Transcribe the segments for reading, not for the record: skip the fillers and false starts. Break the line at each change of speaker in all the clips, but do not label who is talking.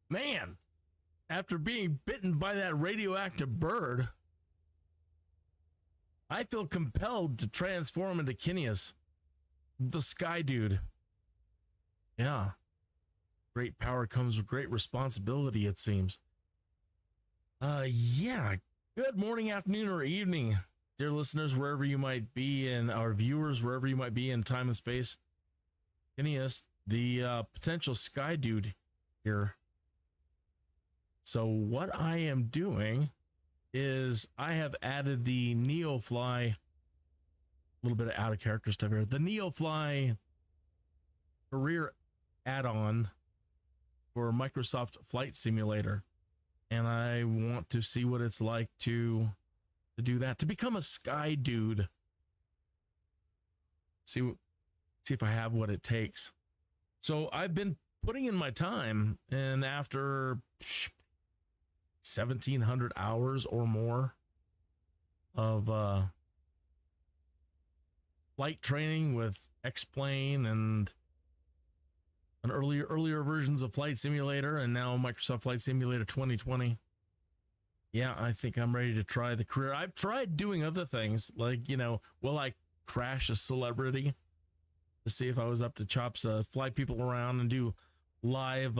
Man, after being bitten by that radioactive bird, I feel compelled to transform into Kinneas, the Skydude. Yeah. Great power comes with great responsibility, it seems. Yeah. Good morning, afternoon, or evening, dear listeners, wherever you might be, and our viewers, wherever you might be in time and space. Kinneas, the potential Skydude here. So what I am doing is I have added the NEOFLY, a little bit of out of character stuff here, the NEOFLY career add-on for Microsoft Flight Simulator. And I want to see what it's like to do that, to become a Skydude. See if I have what it takes. So I've been putting in my time, and after 1,700 hours or more of flight training with X-Plane and an earlier versions of Flight Simulator, and now Microsoft Flight Simulator 2020. Yeah, I think I'm ready to try the career. I've tried doing other things, like, will I crash a celebrity to see if I was up to chops to fly people around and do live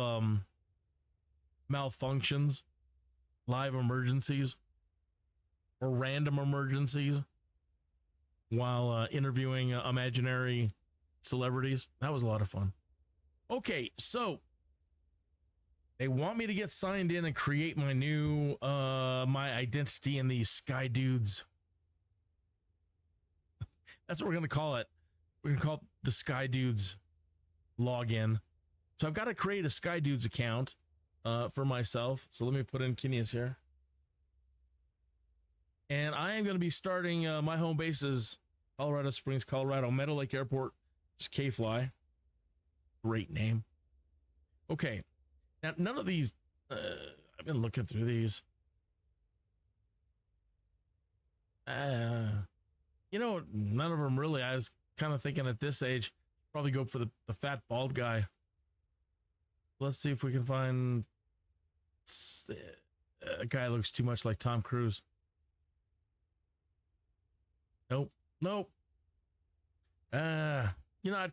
malfunctions, live emergencies, or random emergencies while interviewing imaginary celebrities. That was a lot of fun. Okay, so they want me to get signed in and create my new my identity in the Skydudes. That's what we're going to call it. We're going to call it the Skydudes login. So I've got to create a Skydudes account for myself. So let me put in Kinneas here. And I am going to be starting my home base is Colorado Springs, Colorado, Meadowlake Airport, just KFLY. Great name. Okay. Now, none of these, I've been looking through these. None of them really. I was kind of thinking at this age, probably go for the fat, bald guy. Let's see if we can find a guy who looks too much like Tom Cruise. Nope. I'd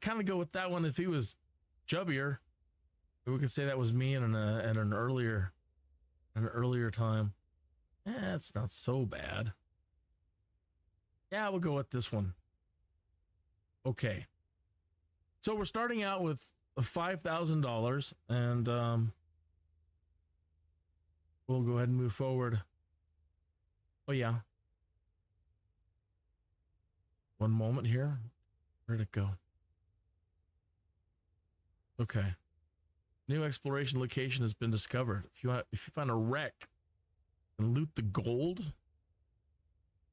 kind of go with that one if he was chubbier. We could say that was me in an earlier time. It's not so bad. Yeah, we'll go with this one. Okay. So we're starting out with $5,000, and we'll go ahead and move forward. Oh yeah. One moment here. Where'd it go? Okay. New exploration location has been discovered. If you find a wreck and loot the gold,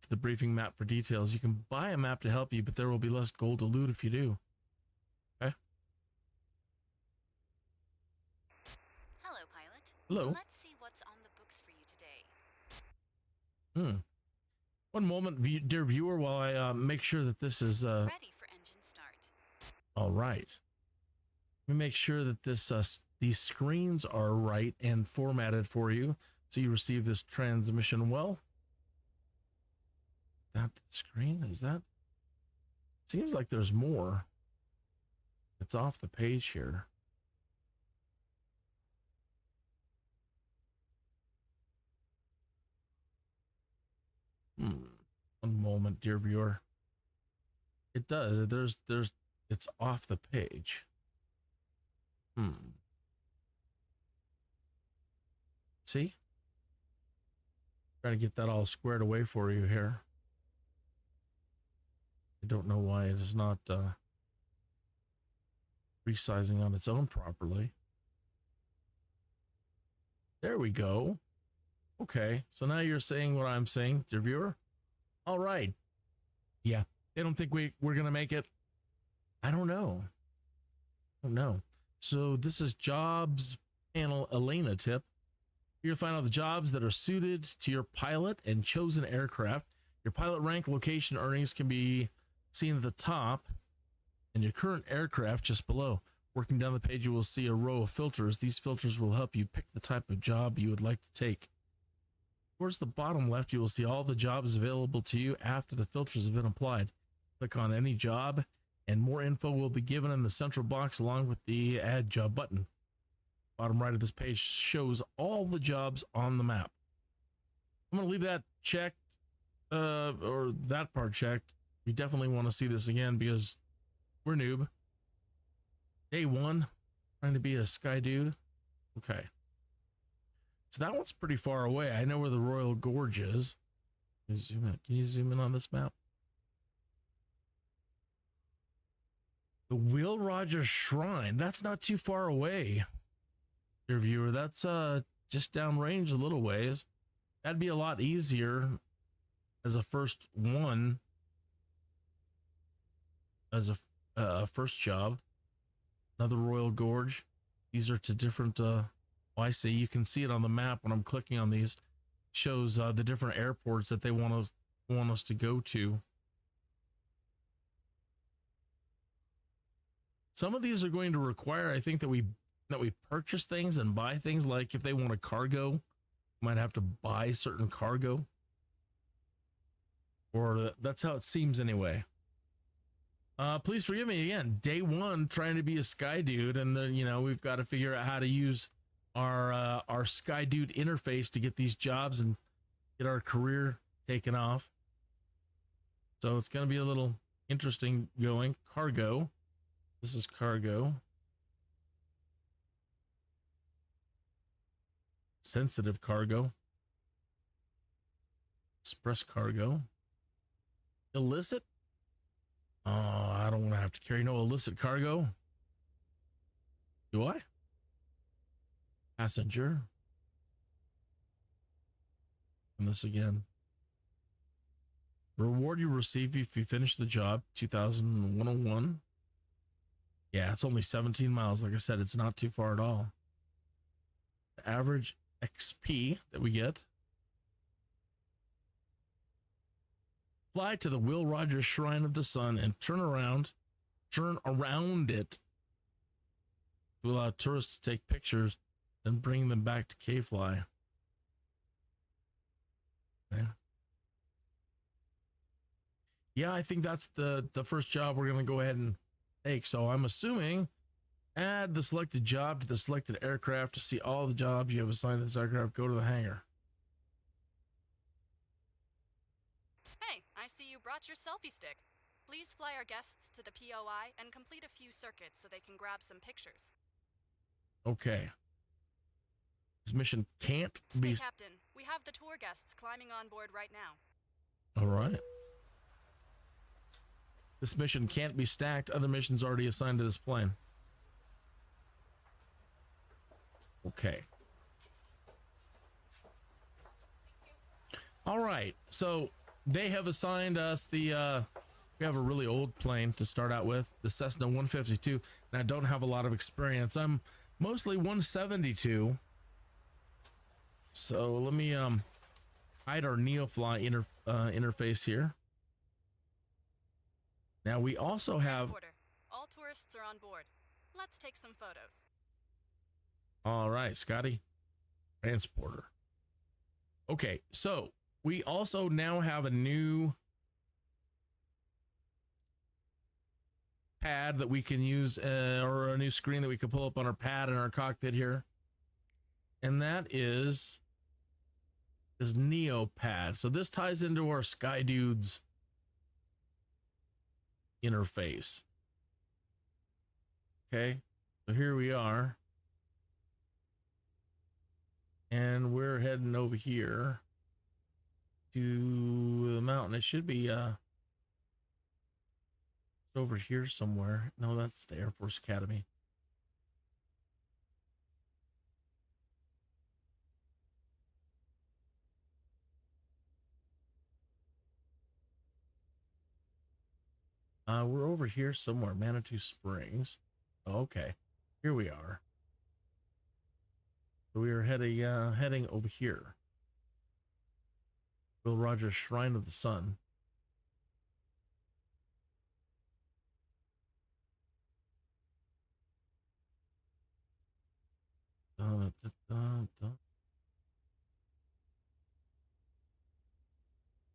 to the briefing map for details. You can buy a map to help you, but there will be less gold to loot if you do. Okay.
Hello, pilot.
Hello.
Let's see what's on the books for you today.
One moment, dear viewer, while I make sure that this is
ready for engine start.
All right. Let me make sure that these screens are right and formatted for you, so you receive this transmission well. That screen, is that? Seems like there's more. It's off the page here. One moment, dear viewer. It does. It's off the page. See? Trying to get that all squared away for you here. I don't know why it is not resizing on its own properly. There we go. Okay, so now you're saying what I'm saying, dear viewer. All right. Yeah, they don't think we're going to make it. I don't know. So this is jobs panel Elena tip. You'll find out the jobs that are suited to your pilot and chosen aircraft. Your pilot rank, location, earnings can be seen at the top, and your current aircraft just below. Working down the page, you will see a row of filters. These filters will help you pick the type of job you would like to take. Towards the bottom left, you will see all the jobs available to you after the filters have been applied. Click on any job, and more info will be given in the central box along with the Add Job button. Bottom right of this page shows all the jobs on the map. I'm going to leave that checked, or that part checked. You definitely want to see this again because we're noob. Day 1, trying to be a Skydude. Okay. So that one's pretty far away. I know where the Royal Gorge is. Zoom in. Can you zoom in on this map? The Will Rogers Shrine. That's not too far away, dear viewer. That's just downrange a little ways. That'd be a lot easier as a first one, as a first job. Another Royal Gorge. These are to different I see. You can see it on the map when I'm clicking on these. Shows the different airports that they want us to go to. Some of these are going to require, I think, that we purchase things and buy things. Like if they want a cargo, you might have to buy certain cargo. Or that's how it seems anyway. Please forgive me again. Day 1, trying to be a Skydude, and then we've got to figure out how to use our Skydude interface to get these jobs and get our career taken off. So it's going to be a little interesting going. Cargo. This is cargo. Sensitive cargo. Express cargo. Illicit. Oh, I don't want to have to carry no illicit cargo. Do I? Passenger. And this again. Reward you receive if you finish the job. 2,101. Yeah, it's only 17 miles. Like I said, it's not too far at all. The average XP that we get. Fly to the Will Rogers Shrine of the Sun and turn around it to allow tourists to take pictures and bring them back to KFLY. Okay. Yeah, I think that's the first job we're going to go ahead and take. So I'm assuming add the selected job to the selected aircraft to see all the jobs you have assigned to this aircraft. Go to the hangar.
Hey, I see you brought your selfie stick. Please fly our guests to the POI and complete a few circuits so they can grab some pictures.
Okay. This mission can't be...
Hey, Captain, we have the tour guests climbing on board right now.
All right. This mission can't be stacked. Other missions already assigned to this plane. Okay. All right. So they have assigned us the... we have a really old plane to start out with, the Cessna 152, and I don't have a lot of experience. I'm mostly 172. So let me hide our NEOFLY interface here. Now we also have...
Transporter. All tourists are on board. Let's take some photos.
All right, Scotty. Transporter. Okay, so we also now have a new pad that we can use, or a new screen that we can pull up on our pad in our cockpit here. And that is this NEOPAD. So this ties into our Skydude's interface. Okay, so here we are. And we're heading over here to the mountain. It should be over here somewhere. No, that's the Air Force Academy. We're over here somewhere. Manitou Springs. Oh, okay, here we are. We are heading over here. Will Rogers Shrine of the Sun.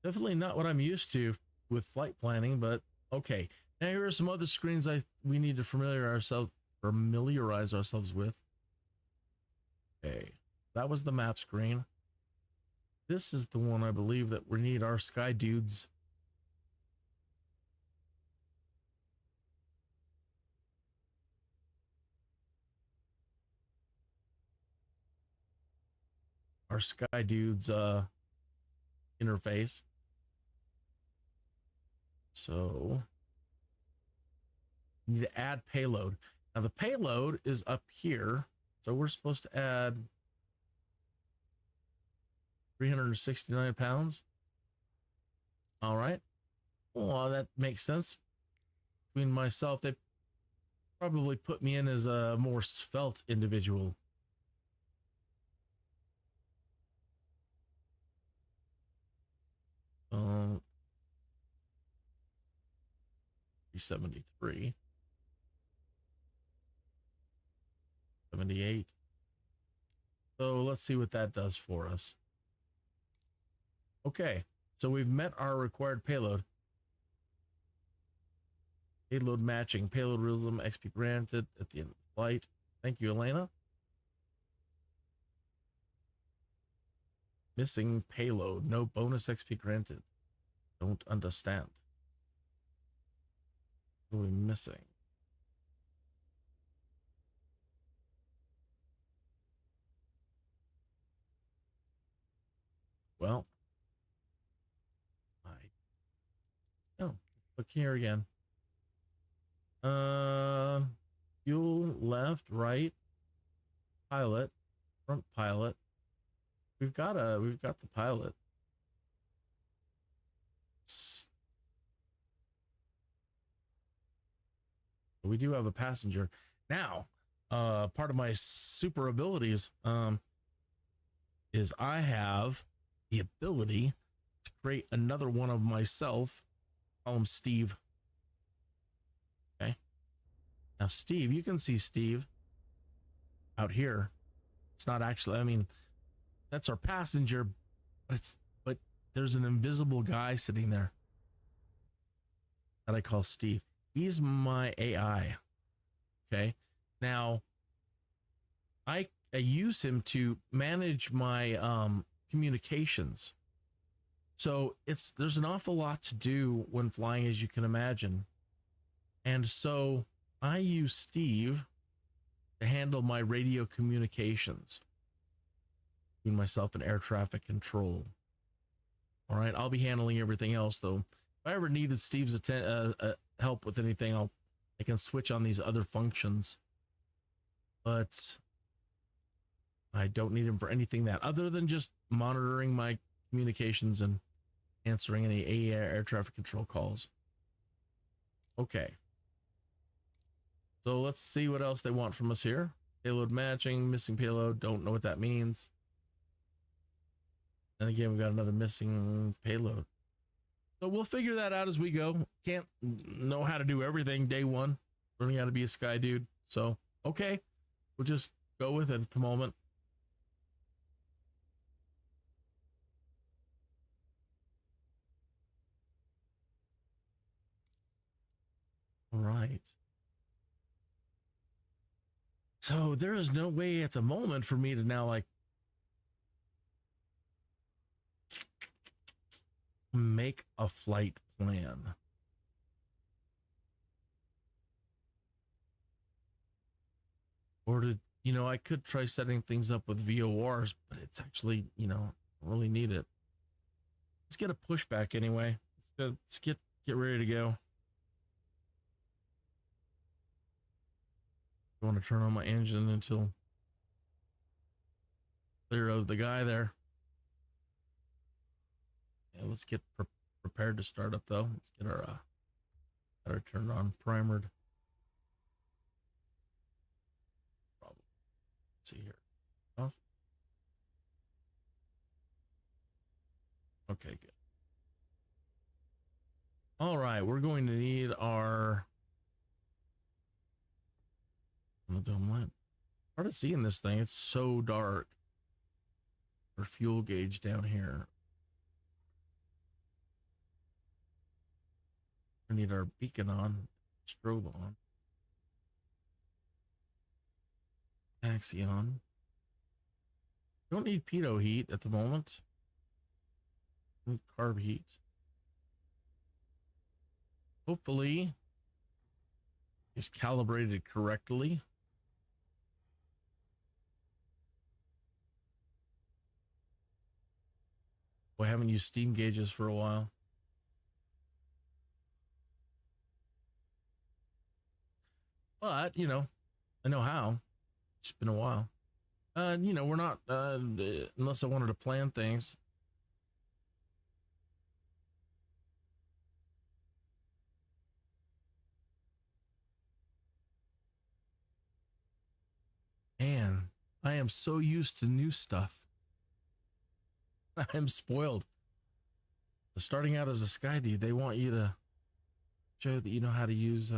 Definitely not what I'm used to with flight planning, but okay. Now here are some other screens we need to familiarize ourselves with. Okay, that was the map screen. This is the one I believe that we need our Skydudes. Our Skydudes interface. So we need to add payload. Now the payload is up here. So we're supposed to add 369 pounds. All right. Well, that makes sense. Between myself, they probably put me in as a more svelte individual. Um, 373. 78. So let's see what that does for us. Okay, so we've met our required payload. Payload matching, payload realism, XP granted at the end of the flight. Thank you, Elena. Missing payload, no bonus XP granted. Don't understand. What are we missing? Well, look here again. Fuel, left, right, pilot, front pilot. We've got the pilot. We do have a passenger. Now, part of my super abilities is I have the ability to create another one of myself. Call him Steve. Okay. Now, Steve, you can see Steve out here. It's not actually, I mean, that's our passenger, but there's an invisible guy sitting there that I call Steve. He's my AI. Okay. Now, I use him to manage my communications. So there's an awful lot to do when flying, as you can imagine. And so I use Steve to handle my radio communications between myself and air traffic control. All right, I'll be handling everything else, though. If I ever needed Steve's help with anything, I can switch on these other functions. But I don't need him for anything that other than just monitoring my communications and answering any air traffic control calls. Okay. So let's see what else they want from us here. Payload matching, missing payload. Don't know what that means. And again, we've got another missing payload. So we'll figure that out as we go. Can't know how to do everything day one. Learning how to be a Skydude. So, okay. We'll just go with it at the moment. All right. So there is no way at the moment for me to now like make a flight plan. Or to, I could try setting things up with VORs, but it's actually, I don't really need it. Let's get a pushback anyway. Let's get ready to go. I want to turn on my engine until clear of the guy there. Yeah, let's get prepared to start up though. Let's get our turned on, primered. Let's see here. Off. Okay, good. All right, we're going to need our dome light. Hard to see in this thing. It's so dark. Our fuel gauge down here. We need our beacon on, strobe on, taxi on. Don't need pitot heat at the moment. Need carb heat. Hopefully, it's calibrated correctly. I haven't used steam gauges for a while. But, you know, I know how. It's been a while. You know, we're not, unless I wanted to plan things. Man, I am so used to new stuff. I'm spoiled. Starting out as a Skydude, they want you to show that you know how to use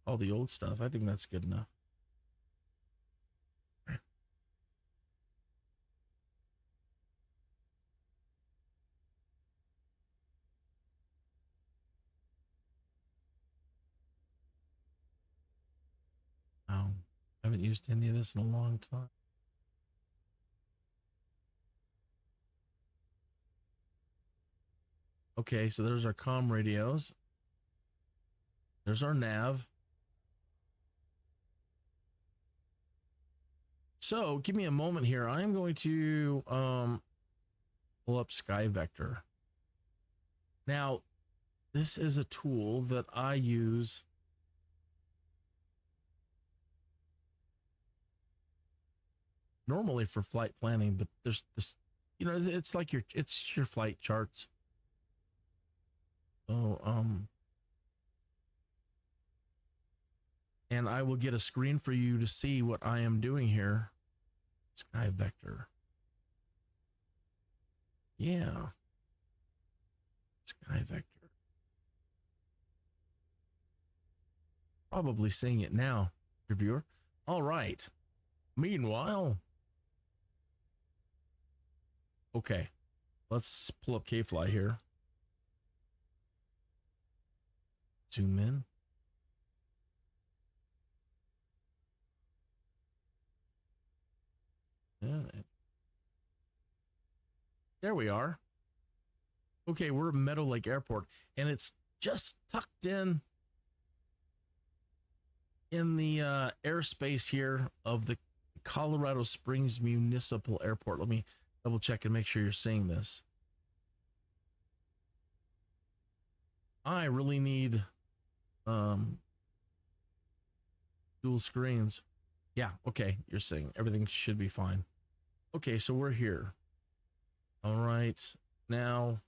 all the old stuff. I think that's good enough. I haven't used any of this in a long time. Okay, so there's our comm radios. There's our nav. So give me a moment here. I am going to pull up SkyVector. Now, this is a tool that I use normally for flight planning, but there's this, you know, it's like it's your flight charts. So, and I will get a screen for you to see what I am doing here. SkyVector. Yeah. SkyVector. Probably seeing it now, reviewer. All right. Meanwhile, okay, let's pull up KFLY here. Zoom in. Yeah. There we are. Okay, we're at Meadowlake Airport, and it's just tucked in the airspace here of the Colorado Springs Municipal Airport. Let me double check and make sure you're seeing this. I really need dual screens. Yeah, okay, you're seeing everything should be fine. Okay, so we're here. All right, now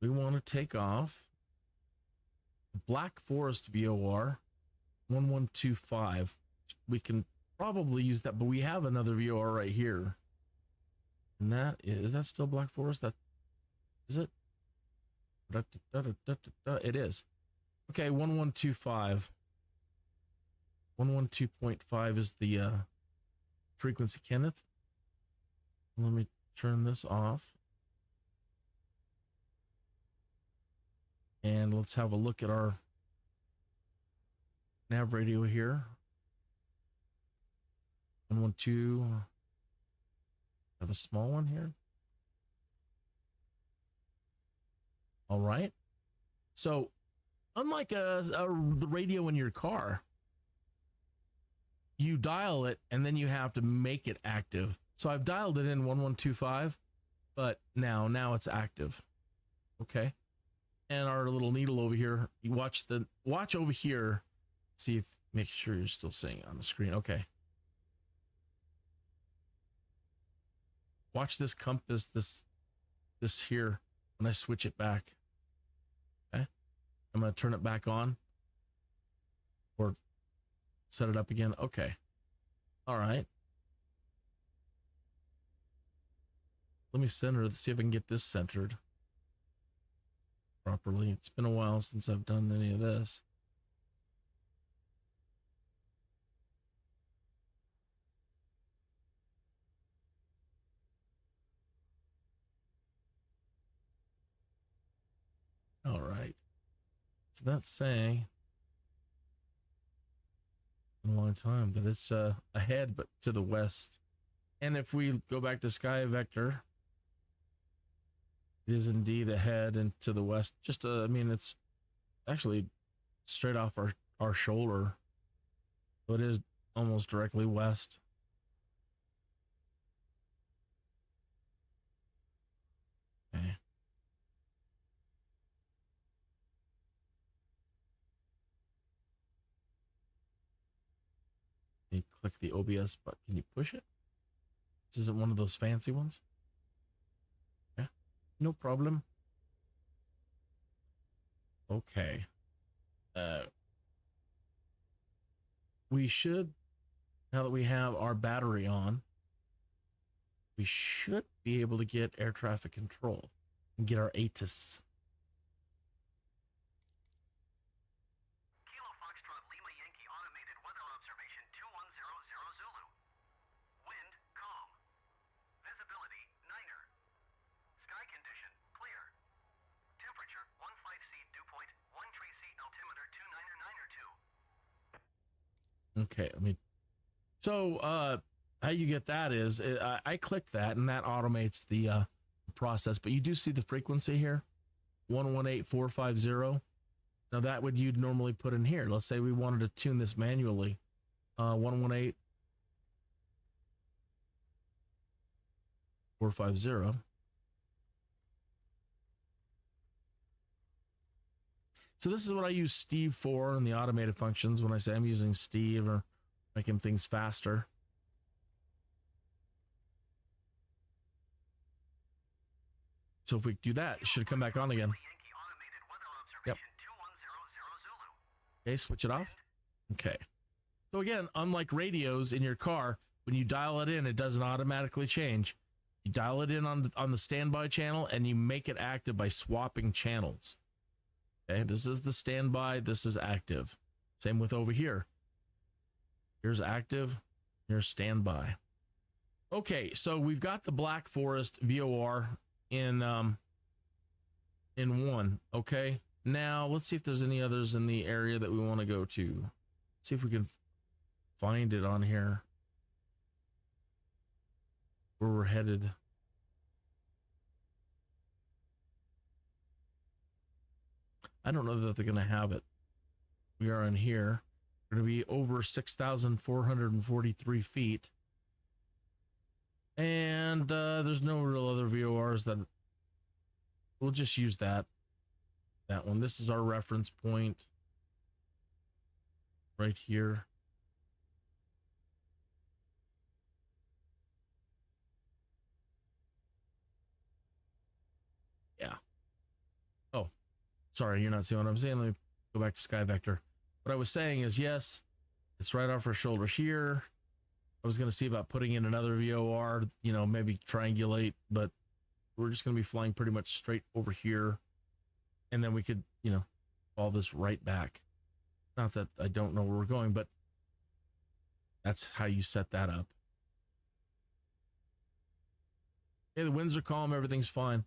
we want to take off. Black Forest VOR 1125. We can probably use that, but we have another VOR right here. And that is that still Black Forest? That is it? It is. Okay, 1125. 112.5 is the frequency, Kenneth. Let me turn this off. And let's have a look at our nav radio here. 112. Have a small one here. All right. So, unlike the radio in your car, you dial it and then you have to make it active. So I've dialed it in 1125, but now it's active. Okay. And our little needle over here, you watch over here, see if, make sure you're still seeing it on the screen. Okay. Watch this compass, this here, when I switch it back. Okay. I'm going to turn it back on or set it up again. Okay. All right. Let me center, see if I can get this centered properly. It's been a while since I've done any of this. that's saying in a long time that it's ahead, but to the west. And if we go back to sky vector, it is indeed ahead and to the west. Just, I mean, it's actually straight off our shoulder. So it is almost directly west. Okay. You click the OBS button. Can you push it? This isn't one of those fancy ones. Yeah, no problem. Okay. We should, now that we have our battery on, we should be able to get air traffic control and get our ATIS.
Kilo Foxtrot Lima Yankee automated weather observation 2100 Zulu. Wind calm. Visibility niner. Sky condition clear. Temperature 15 C dew point 13 C altimeter 29992.
Okay, I mean, so how you get that is I clicked that and that automates the process, but you do see the frequency here, 118450. Now that would you'd normally put in here. Let's say we wanted to tune this manually, 118450. So this is what I use Steve for in the automated functions when I say I'm using Steve or making things faster. So if we do that, it should come back on again. Yep. Okay, switch it off. Okay. So again, unlike radios in your car, when you dial it in, it doesn't automatically change. You dial it in on the standby channel and you make it active by swapping channels. Okay, this is the standby, this is active. Same with over here. Here's active, here's standby. Okay, so we've got the Black Forest VOR in one. Okay, now let's see if there's any others in the area that we want to go to. See if we can find it on here where we're headed. I don't know that they're going to have it. We are in here. We're going to be over 6,443 feet. And there's no real other VORs that we'll just use that one. This is our reference point right here. Yeah. Oh, sorry, you're not seeing what I'm saying. Let me go back to Sky Vector. What I was saying is, yes, it's right off our shoulder here. I was going to see about putting in another VOR, you know, maybe triangulate, but we're just going to be flying pretty much straight over here. And then we could, you know, fall this right back. Not that I don't know where we're going, but that's how you set that up. Okay, the winds are calm, everything's fine.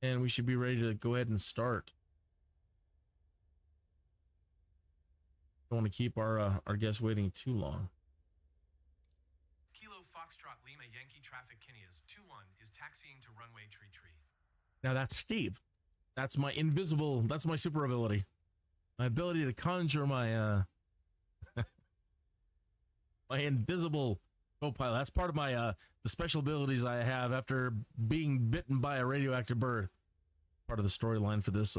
And we should be ready to go ahead and start. Don't want to keep our guests waiting too long.
Kilo Foxtrot Lima Yankee traffic Kinneas 21 is taxiing to runway tree.
Now that's Steve. That's my that's my super ability. My ability to conjure my my invisible co-pilot. That's part of my the special abilities I have after being bitten by a radioactive bird. Part of the storyline for this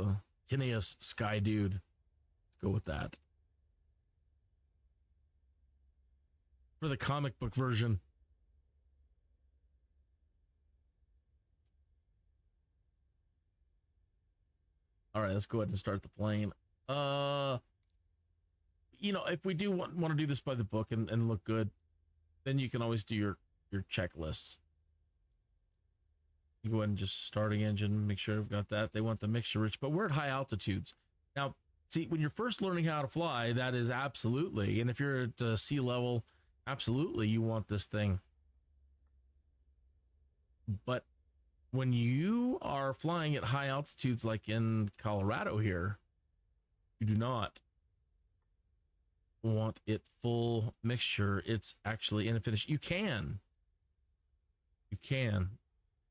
Kinneas Skydude. Let's go with that. For the comic book version. All right, let's go ahead and start the plane. You know, if we do want to do this by the book and look good, then you can always do your checklists. You go ahead and just starting engine, make sure I've got that. They want the mixture rich, but we're at high altitudes. Now, see, when you're first learning how to fly, that is absolutely, and if you're at sea level, absolutely, you want this thing. But when you are flying at high altitudes, like in Colorado here, you you do not want it full mixture, it's actually in a finish. You can,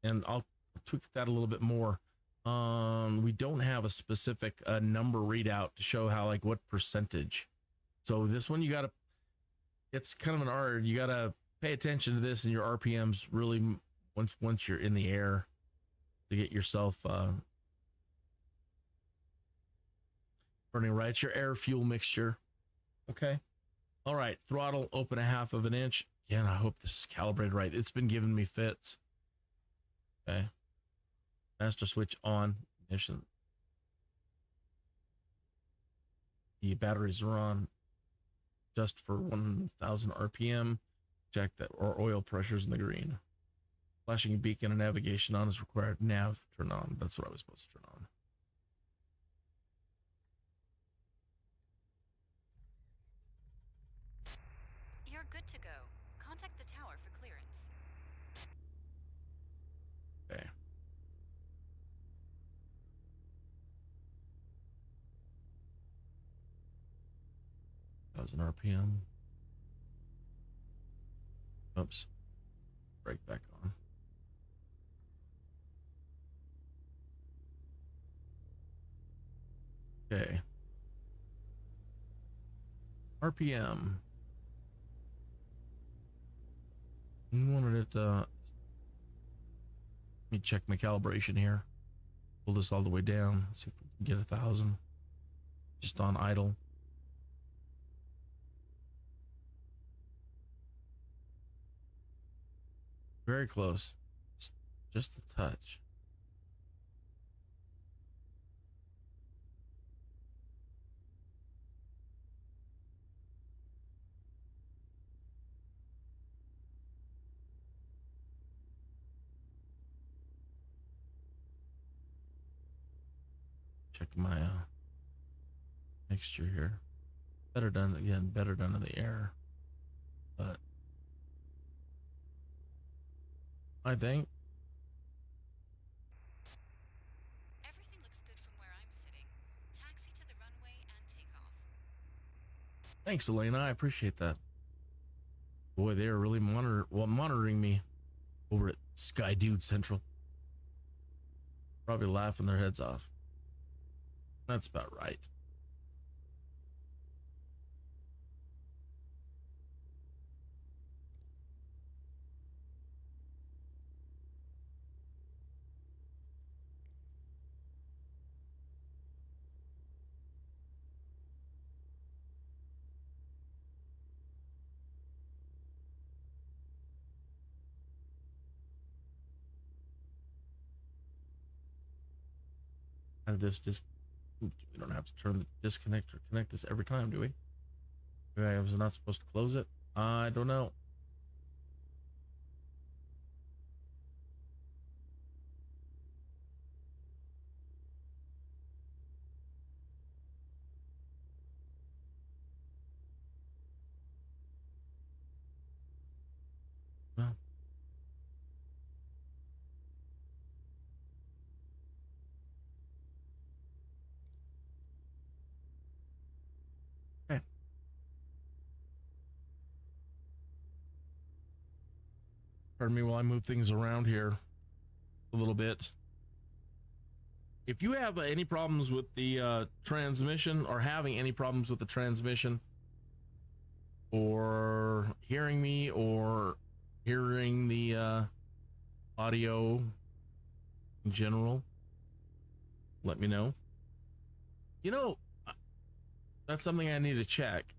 and I'll tweak that a little bit more. We don't have a specific number readout to show how, like, what percentage. So this one, you gotta, it's kind of an art. You gotta pay attention to this and your RPMs really once you're in the air to get yourself burning right. It's your air fuel mixture. Okay. All right. Throttle open 1/2 inch. Again, I hope this is calibrated right. It's been giving me fits. Okay. Master switch on. Ignition. The batteries are on. Just for 1,000 RPM. Check that or oil pressure's in the green. Flashing beacon and navigation on is required. Nav turn on. That's what I was supposed to turn on.
You're good to go. Contact the tower for clearance.
Okay. That was an RPM. Oops. Brake back on. Okay. RPM. You wanted it, let me check my calibration here. Pull this all the way down. See if we can get 1,000. Just on idle. Very close. Just a touch. Check my mixture here. Better done again, better done in the air. But I think
Everything looks good from where I'm sitting. Taxi to the runway and take off.
thanks, Elena. I appreciate that. Boy, they are really monitoring me over at Skydude Central. Probably laughing their heads off. That's about right. And this we don't have to turn the disconnect or connect this every time, do we? Maybe I was not supposed to close it. I don't know. Well, okay. Pardon me while I move things around here a little bit. If you have any problems with the transmission or having any problems with the transmission or hearing me or hearing the audio in general, let me know. You know, that's something I need to check.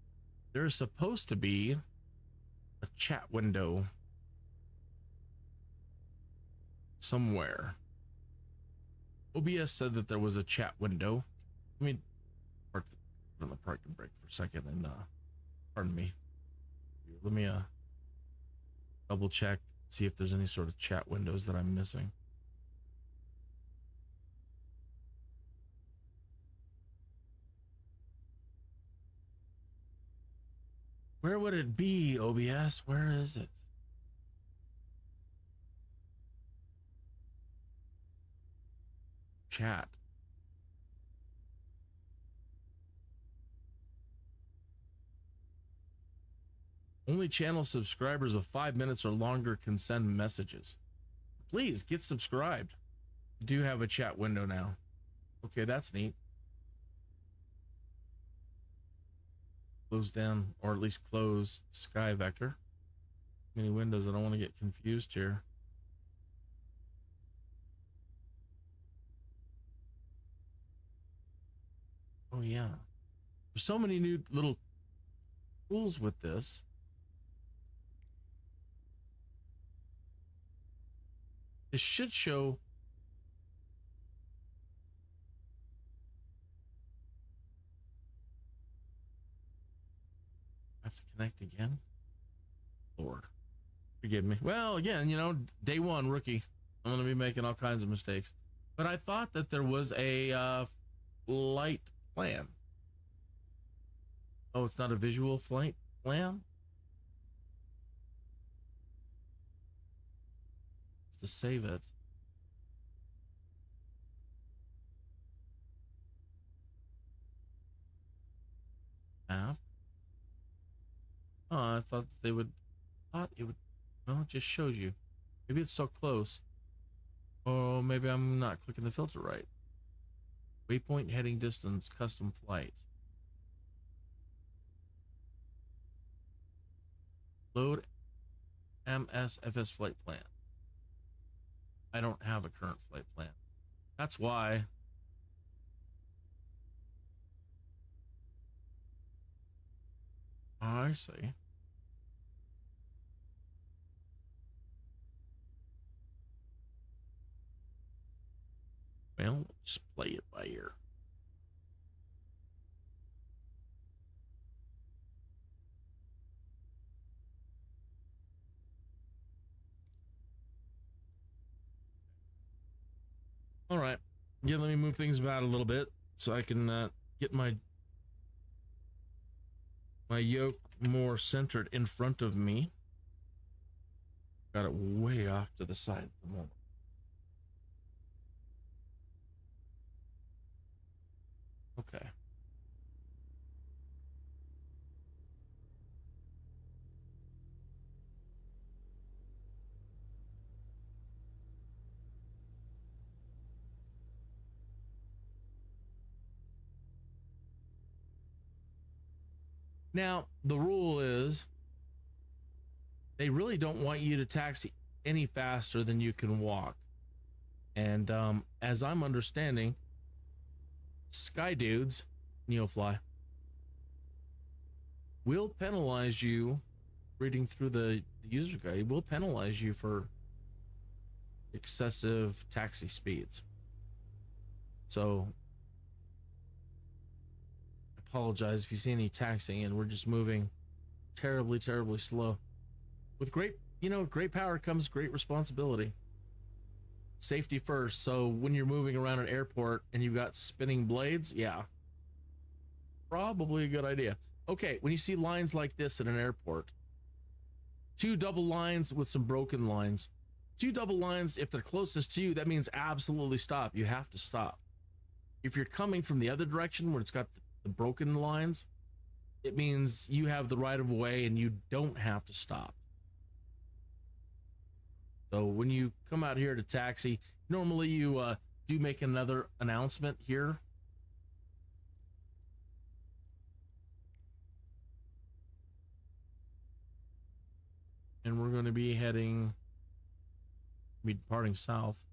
There's supposed to be a chat window somewhere. OBS said that there was a chat window. Let me park on the parking brake for a second and pardon me. Let me double check, see if there's any sort of chat windows that I'm missing. Where would it be, OBS? Where is it? Chat. Only channel subscribers of 5 minutes or longer can send messages. Please get subscribed. We do have a chat window now. Okay, that's neat. Close down, or at least close Sky Vector. Many windows, I don't want to get confused here. Oh yeah. There's so many new little tools with this. This should show. I have to connect again. Lord, forgive me. Well, again, you know, day one, rookie. I'm going to be making all kinds of mistakes. But I thought that there was a flight plan. Oh, it's not a visual flight plan? To save it. App. Oh, I thought they would. Thought it would. Well, it just shows you. Maybe it's so close. Oh, maybe I'm not clicking the filter right. Waypoint, heading distance, custom flight. Load MSFS flight plan. I don't have a current flight plan. That's why. I see. Well, just play it by ear. All right. Yeah, let me move things about a little bit so I can get my yoke more centered in front of me. Got it way off to the side at the moment. Okay. Now, the rule is they really don't want you to taxi any faster than you can walk. And as I'm understanding, Skydude's NEOFLY will penalize you, reading through the user guide, will penalize you for excessive taxi speeds. So I apologize if you see any taxiing, and we're just moving terribly, terribly slow. With great, great power comes great responsibility. Safety first. So when you're moving around an airport and you've got spinning blades, yeah, probably a good idea. Okay, when you see lines like this at an airport, 2 double lines with some broken lines. 2 double lines, if they're closest to you, that means absolutely stop. You have to stop. If you're coming from the other direction where it's got the broken lines, it means you have the right of way and you don't have to stop. So when you come out here to taxi, normally you do make another announcement here. And we're going to be departing south.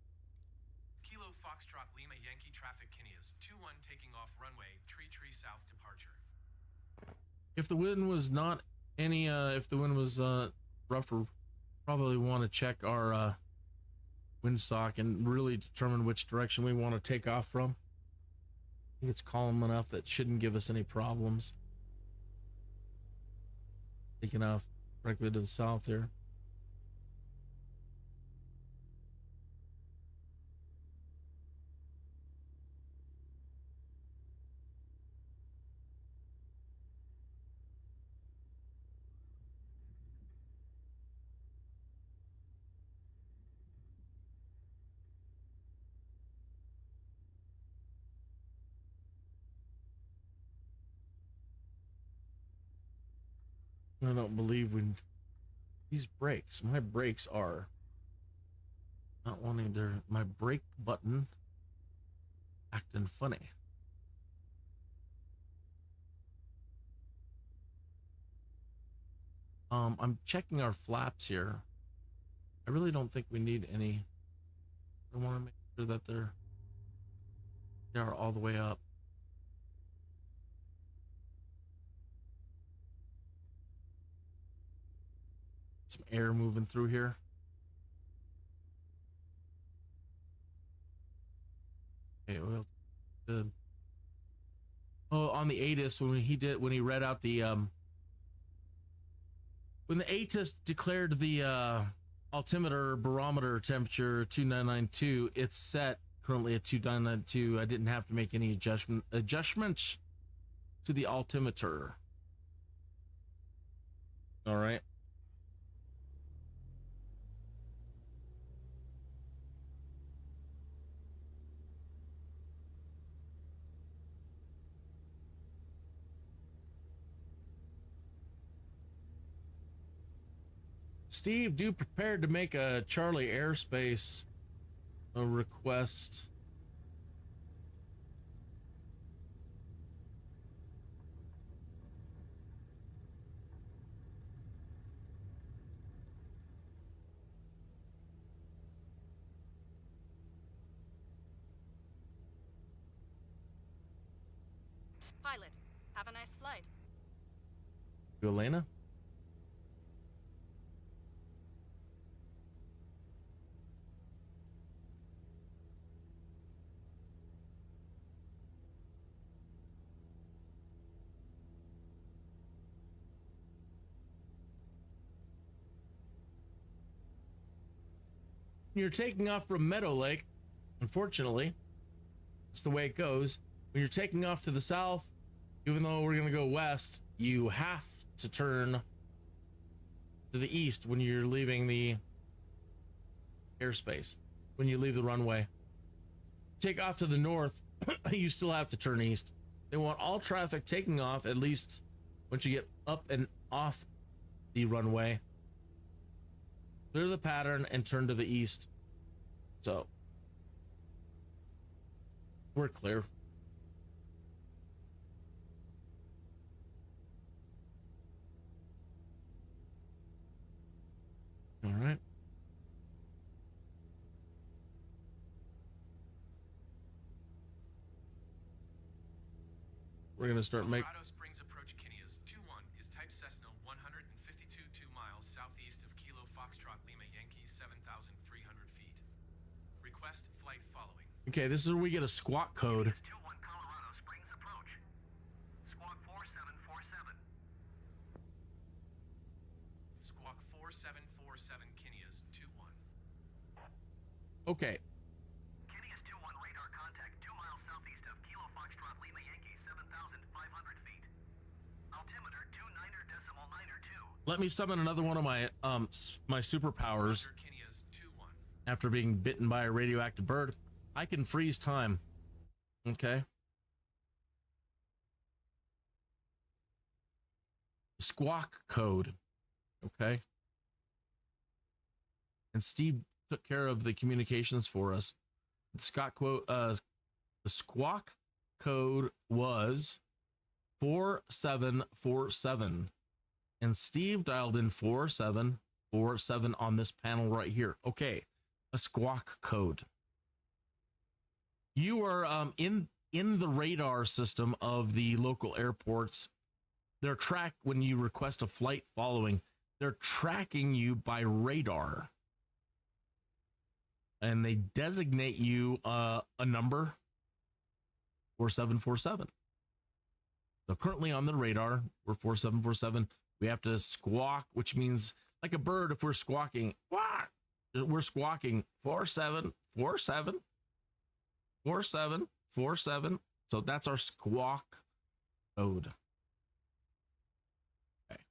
Kilo Foxtrot Lima Yankee traffic Kinneas 21 taking off runway tree south departure.
If the wind was not any, if the wind was rougher, probably want to check our windsock and really determine which direction we want to take off from. I think it's calm enough that shouldn't give us any problems. Taking off directly to the south here. I don't believe we... These brakes. My brakes are... Not wanting their... My brake button... Acting funny. I'm checking our flaps here. I really don't think we need any. I want to make sure that they are all the way up. Some air moving through here. Okay, well, good. Oh, on the ATIS when he read out the when the ATIS declared the altimeter barometer temperature 2992, it's set currently at 2992. I didn't have to make any adjustments to the altimeter. All right. Steve, do prepare to make a Charlie airspace request.
Pilot, have a nice flight.
You, Elena? You're taking off from Meadowlake. Unfortunately, it's the way it goes. When you're taking off to the south, even though we're going to go west, you have to turn to the east when you're leaving the airspace, when you leave the runway. Take off to the north, you still have to turn east. They want all traffic taking off, at least once you get up and off the runway. Clear the pattern and turn to the east. So we're clear. All right. We're going to start making...
Colorado Springs approach Kinneas 21 is type Cessna 152.2 miles southeast of Kilo Foxtrot Lima Yankee 7,300 feet. Request flight following.
Okay, this is where we get a squawk code.
21 Colorado Springs approach. Squawk 4747.
Squawk 4747 Kinneas 21.
Okay.
Kinneas 21 radar contact 2 miles southeast of Kilo Foxtrot Lima Yankee 7,500 feet. Altimeter 29.902.
Let me summon another one of my my superpowers.
Roger, Kinneas 21.
After being bitten by a radioactive bird, I can freeze time. Okay. Squawk code. Okay. And Steve took care of the communications for us. The squawk code was 4747. And Steve dialed in 4747 on this panel right here. Okay. A squawk code. You are in the radar system of the local airports. They're tracked when you request a flight following. They're tracking you by radar. And they designate you a number 4747. So currently on the radar, we're 4747. We have to squawk, which means like a bird, if we're squawking, we're squawking 4747. 4747. So that's our squawk code. Okay.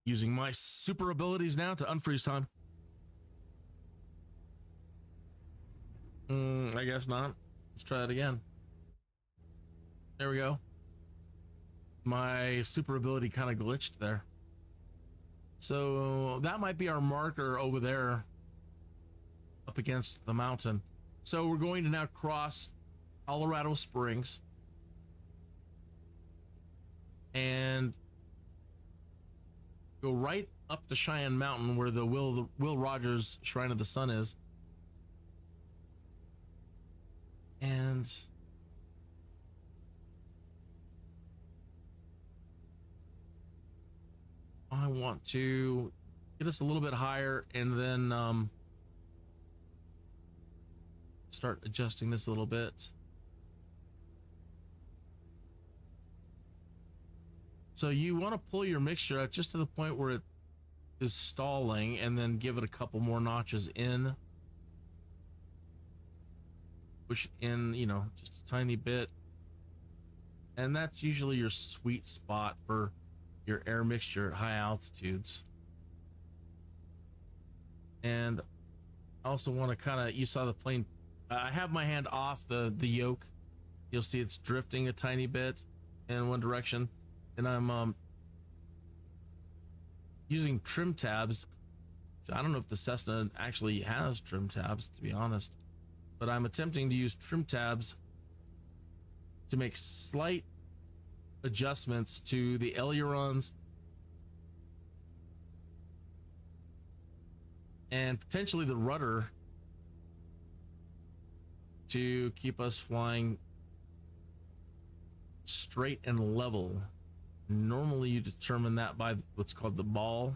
Using my super abilities now to unfreeze time. I guess not. Let's try it again. There we go. my super ability kind of glitched there. So that might be our marker over there up against the mountain. So we're going to now cross Colorado Springs and go right up the Cheyenne Mountain where the Will Rogers Shrine of the Sun is. And I want to get us a little bit higher and then start adjusting this a little bit. So you want to pull your mixture out just to the point where it is stalling and then give it a couple more notches in. Push it in, you know, just a tiny bit. And that's usually your sweet spot for your air mixture at high altitudes. And I also want to kind of, you saw the plane, I have my hand off the yoke. You'll see it's drifting a tiny bit in one direction. And I'm using trim tabs. I don't know if the Cessna actually has trim tabs, to be honest, but I'm attempting to use trim tabs to make slight adjustments to the ailerons and potentially the rudder to keep us flying straight and level. Normally you determine that by what's called the ball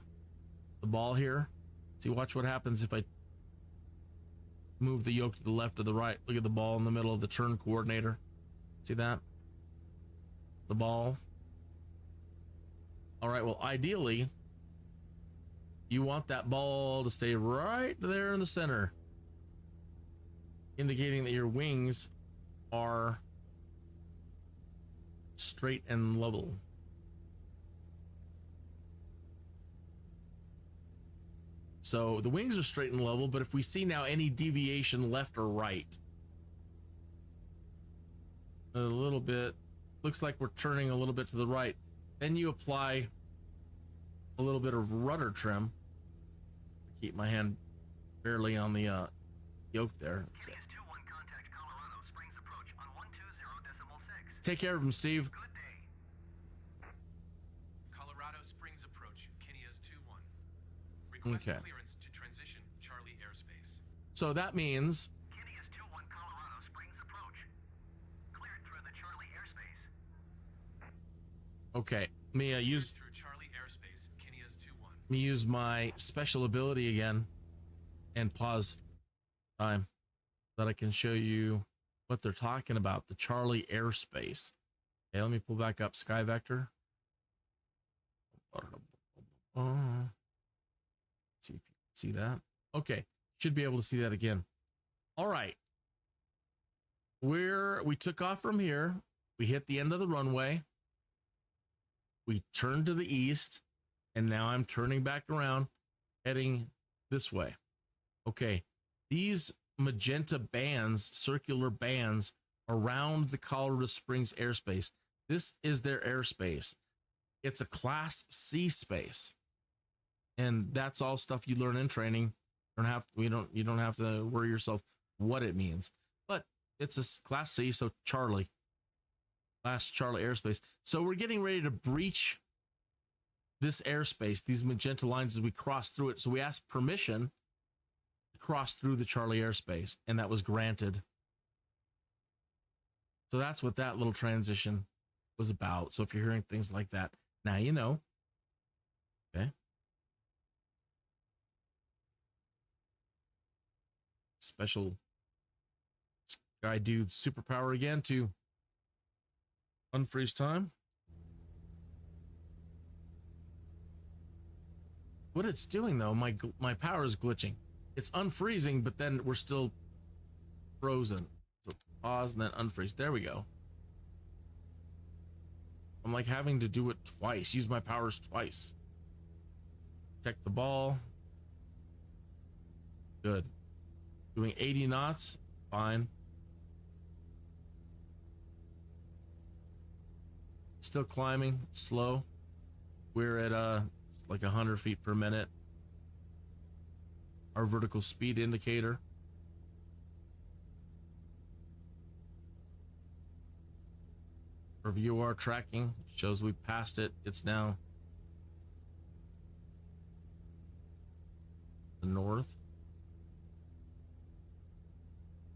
here. See, watch what happens if I move the yoke to the left or the right. Look at the ball in the middle of the turn coordinator. See that? The ball. All right, well, ideally you want that ball to stay right there in the center, indicating that your wings are straight and level. So the wings are straight and level, but if we see now any deviation left or right, a little bit, looks like we're turning a little bit to the right, then you apply a little bit of rudder trim. Keep my hand barely on the yoke there. Take care of him, Steve.
Good day.
Colorado Springs approach, Kinneas 2-1. Request
Okay.
clearance to transition Charlie airspace.
So that means
Kinneas 2-1 Colorado Springs approach. Cleared through the Charlie airspace.
okay. Use
Through Charlie airspace, Kinneas 2-1.
me use my special ability again and pause time so that I can show you what they're talking about, the Charlie airspace. Okay, let me pull back up Sky Vector. See if you can see that. Okay, should be able to see that again. All right, we took off from here. We hit the end of the runway. We turned to the east, and now I'm turning back around, heading this way. Okay, these magenta bands, circular bands around the Colorado Springs airspace. This is their airspace. It's a Class C space, and that's all stuff you learn in training. You don't have to worry yourself what it means, but it's a Class C, so Charlie, Class Charlie airspace. So we're getting ready to breach this airspace, these magenta lines, as we cross through it. So we asked permission to cross through the Charlie airspace, and that was granted. So that's what that little transition was about. So if you're hearing things like that, now you know. Okay. Special Skydude superpower again to unfreeze time. What it's doing though, my power is glitching. It's unfreezing, but then we're still frozen. So pause and then unfreeze. There we go. I'm like having to do it twice, use my powers twice. Check the ball. Good. Doing 80 knots, fine. Still climbing, slow. We're at like 100 feet per minute. Our vertical speed indicator. Our VOR tracking shows we passed it. It's now the north.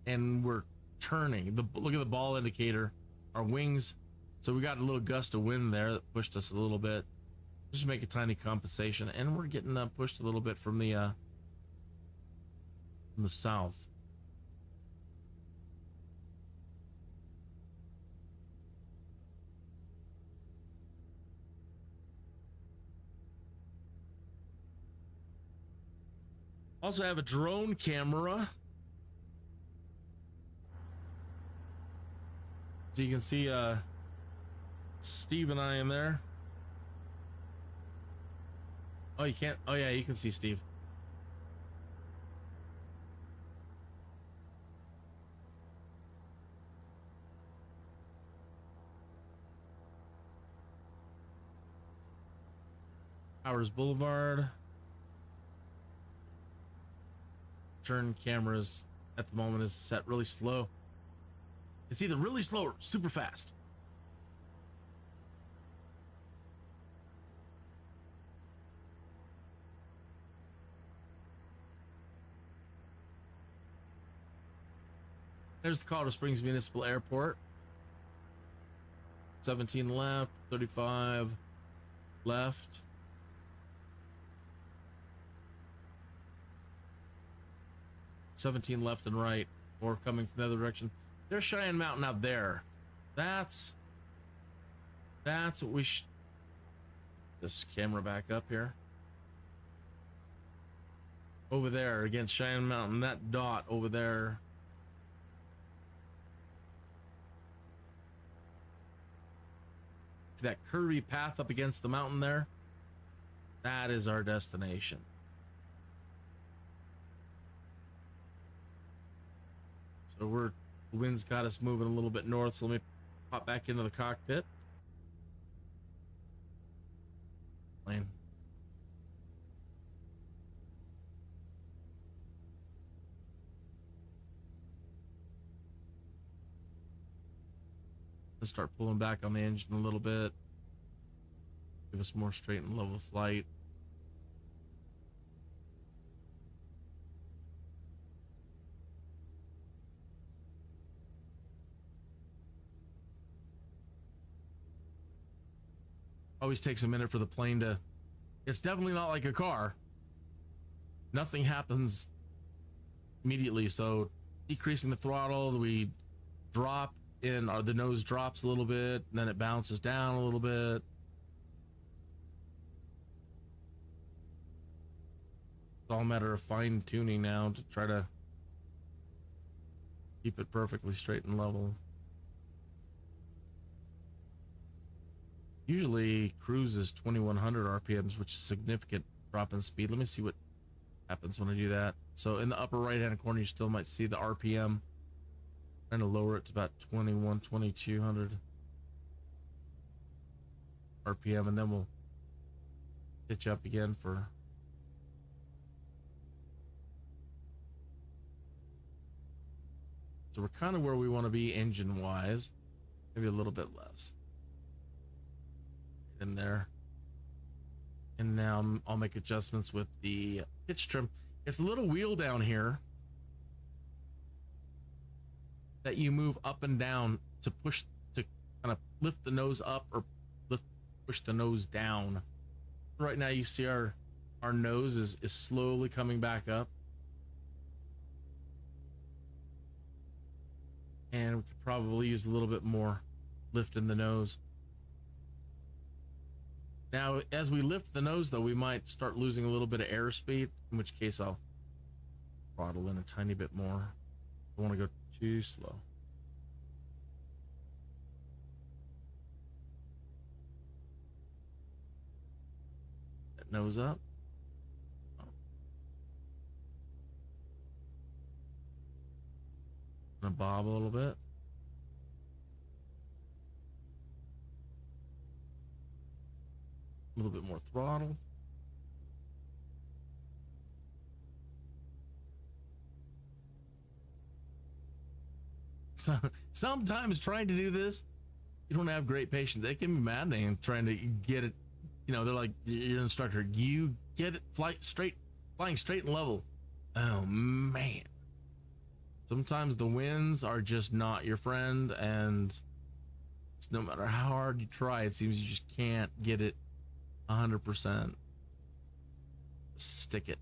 And we're turning. Look at the ball indicator. Our wings. So we got a little gust of wind there that pushed us a little bit. Just make a tiny compensation, and we're getting pushed a little bit from the south. Also have a drone camera. So you can see Steve and I in there. Oh, you can't. Oh, yeah, you can see Steve. Powers Boulevard. Turn cameras at the moment is set really slow. It's either really slow or super fast. There's the Colorado Springs Municipal Airport. 17 left, 35 left. $17 left and right, or coming from the other direction. There's Cheyenne Mountain out there. That's what we should. This camera back up here. Over there against Cheyenne Mountain, that dot over there. See that curvy path up against the mountain there? That is our destination. So the wind's got us moving a little bit north, so let me pop back into the cockpit. Plane. Let's start pulling back on the engine a little bit. Give us more straight and level flight. Always takes a minute for the plane to. It's definitely not like a car. Nothing happens immediately. So decreasing the throttle, we drop in, or the nose drops a little bit, and then it bounces down a little bit. It's all a matter of fine tuning now to try to keep it perfectly straight and level. Usually cruise is 2100 RPMs, which is a significant drop in speed. Let me see what happens when I do that. So in the upper right hand corner, you still might see the RPM. Trying to lower it to about 2200 RPM, and then we'll pitch up again for. So we're kind of where we want to be engine wise, maybe a little bit less. In there, and now I'll make adjustments with the pitch trim. It's a little wheel down here that you move up and down to push, to kind of lift the nose up or push the nose down. Right now you see our nose is slowly coming back up, and we could probably use a little bit more lift in the nose. Now, as we lift the nose, though, we might start losing a little bit of airspeed, in which case I'll throttle in a tiny bit more. I don't want to go too slow. That nose up. Gonna bob a little bit. A little bit more throttle. So sometimes trying to do this, you don't have great patience. It can be maddening trying to get it. You know, they're like, your instructor, you get it flying straight and level. Oh man. Sometimes the winds are just not your friend, and no matter how hard you try, it seems you just can't get it 100%. Stick it.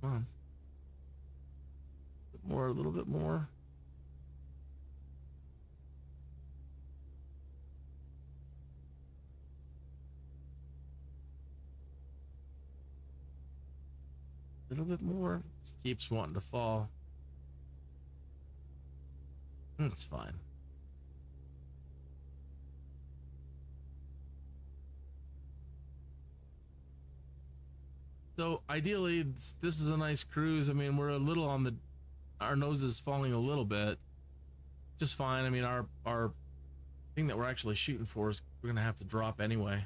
Come on. A little bit more. A little bit more. Just keeps wanting to fall. It's fine. So ideally, this is a nice cruise. I mean, we're a little on the, our nose is falling a little bit, just fine. I mean, our thing that we're actually shooting for is we're gonna have to drop anyway.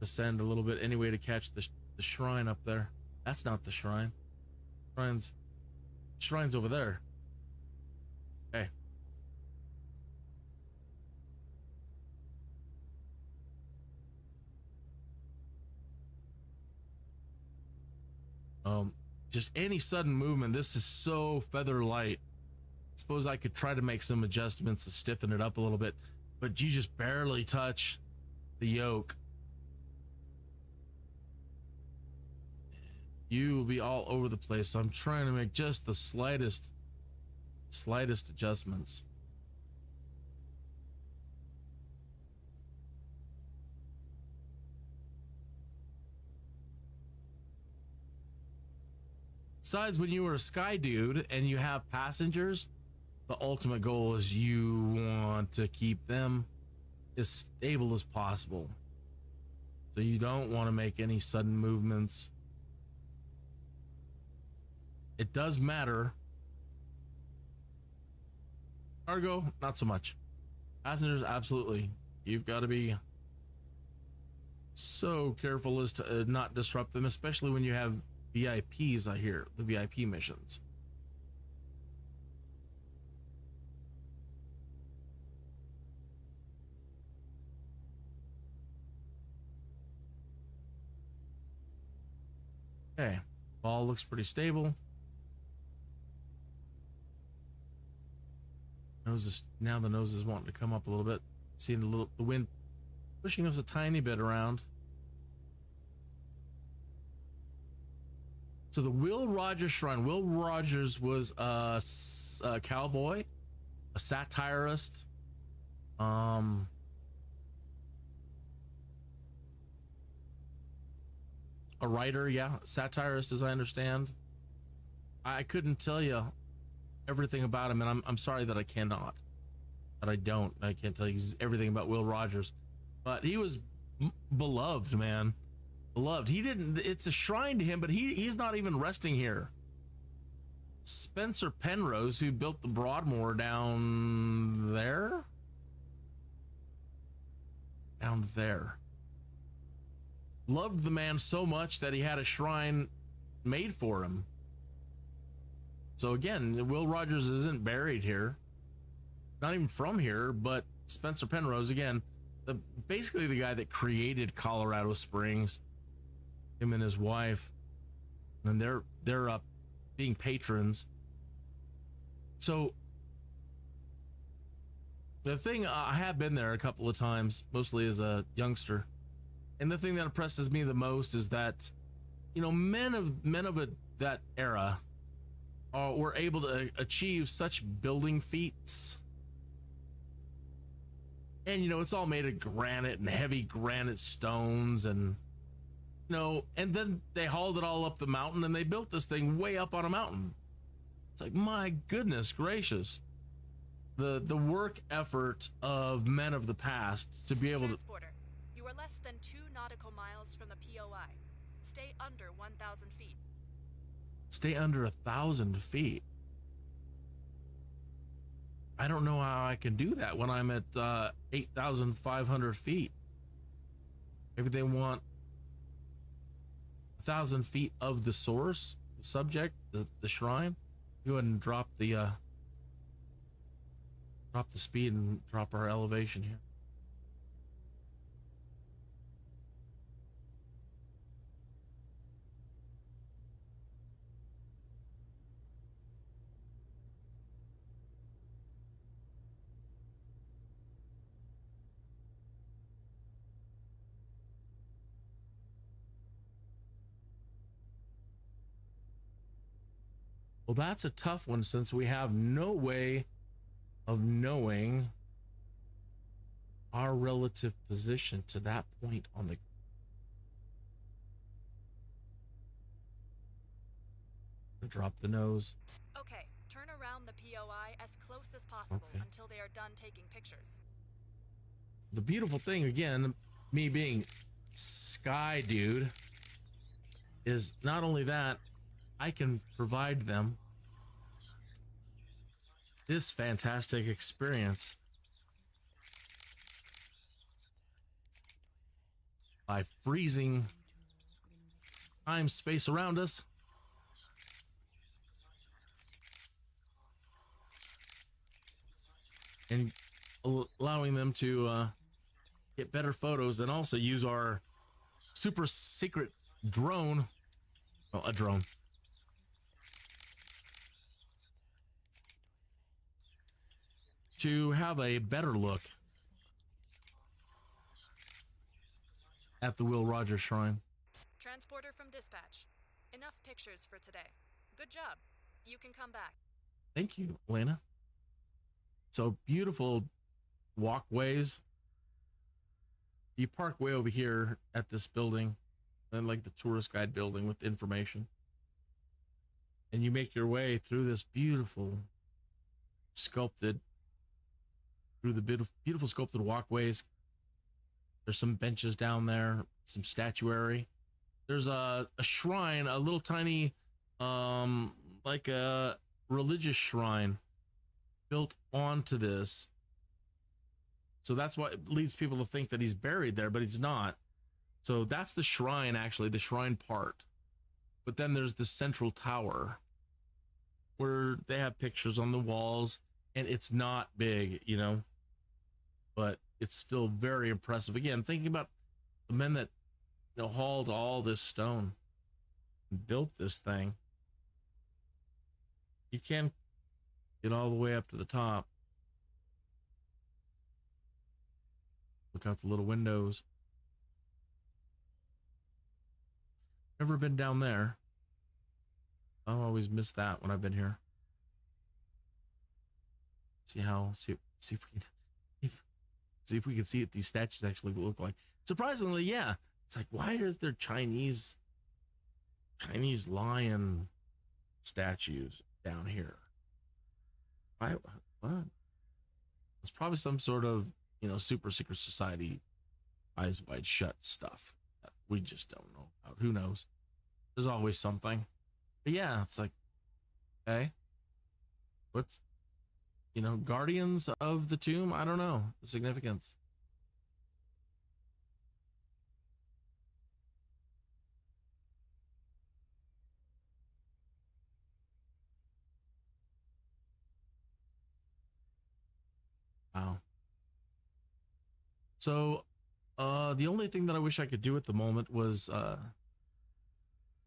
Descend a little bit anyway to catch the shrine up there. That's not the shrine. Shrine's over there. Okay. Just any sudden movement. This is so feather light. Suppose I could try to make some adjustments to stiffen it up a little bit, but you just barely touch the yoke. You will be all over the place. So I'm trying to make just the slightest adjustments. Besides, when you are a Skydude and you have passengers, the ultimate goal is you want to keep them as stable as possible. So you don't want to make any sudden movements. It does matter. Cargo, not so much. Passengers, absolutely. You've got to be so careful as to not disrupt them, especially when you have VIPs, I hear, the VIP missions. Okay, ball looks pretty stable. Now the nose is wanting to come up a little bit. Seeing the wind pushing us a tiny bit around. So the Will Rogers Shrine. Will Rogers was a cowboy, a satirist, a writer, yeah, satirist, as I understand. I couldn't tell you everything about him, and I'm sorry that I cannot. That I can't tell you everything about Will Rogers, but he was beloved, man. Beloved. It's a shrine to him, but he's not even resting here. Spencer Penrose, who built the Broadmoor down there, loved the man so much that he had a shrine made for him. So again, Will Rogers isn't buried here, not even from here, but Spencer Penrose, again, basically the guy that created Colorado Springs, him and his wife, and they're being patrons. So the thing, I have been there a couple of times, mostly as a youngster, and the thing that impresses me the most is that, you know, men of that era were able to achieve such building feats. And, you know, it's all made of granite and heavy granite stones, and, you know, and then they hauled it all up the mountain and they built this thing way up on a mountain. It's like, my goodness gracious. The work effort of men of the past to be able to...
Transporter, you are less than 2 nautical miles from the POI. Stay under 1,000 feet.
Stay under 1,000 feet. I don't know how I can do that when I'm at 8,500 feet. Maybe they want 1,000 feet of the source, the subject, the shrine. Go ahead and drop the speed and drop our elevation here. Well, that's a tough one since we have no way of knowing our relative position to that point on the. Drop the nose.
Okay, turn around the POI as close as possible until they are done taking pictures.
The beautiful thing, again, me being Skydude, is not only that, I can provide them this fantastic experience by freezing time, space around us, and allowing them to get better photos, and also use our super secret drone, well, a drone, to have a better look at the Will Rogers Shrine.
Transporter from dispatch. Enough pictures for today. Good job. You can come back.
Thank you, Elena. So beautiful walkways. You park way over here at this building, and like the tourist guide building with information, and you make your way through this beautiful sculpted, through the beautiful sculpted walkways. There's some benches down there, some statuary. There's a shrine, a little tiny, like a religious shrine built onto this. So that's what leads people to think that he's buried there, but he's not. So that's the shrine, actually, the shrine part. But then there's the central tower where they have pictures on the walls, and it's not big, you know, but it's still very impressive. Again, thinking about the men that, you know, hauled all this stone and built this thing. You can't get all the way up to the top. Look out the little windows. Never been down there. I always miss that when I've been here. See if we can see what these statues actually look like. Surprisingly, yeah. It's like, why is there Chinese lion statues down here? Why? What? It's probably some sort of, you know, super secret society, eyes wide shut stuff that we just don't know about. Who knows? There's always something. But yeah, it's like, okay, what's, you know, guardians of the tomb? I don't know the significance. Wow. So, the only thing that I wish I could do at the moment was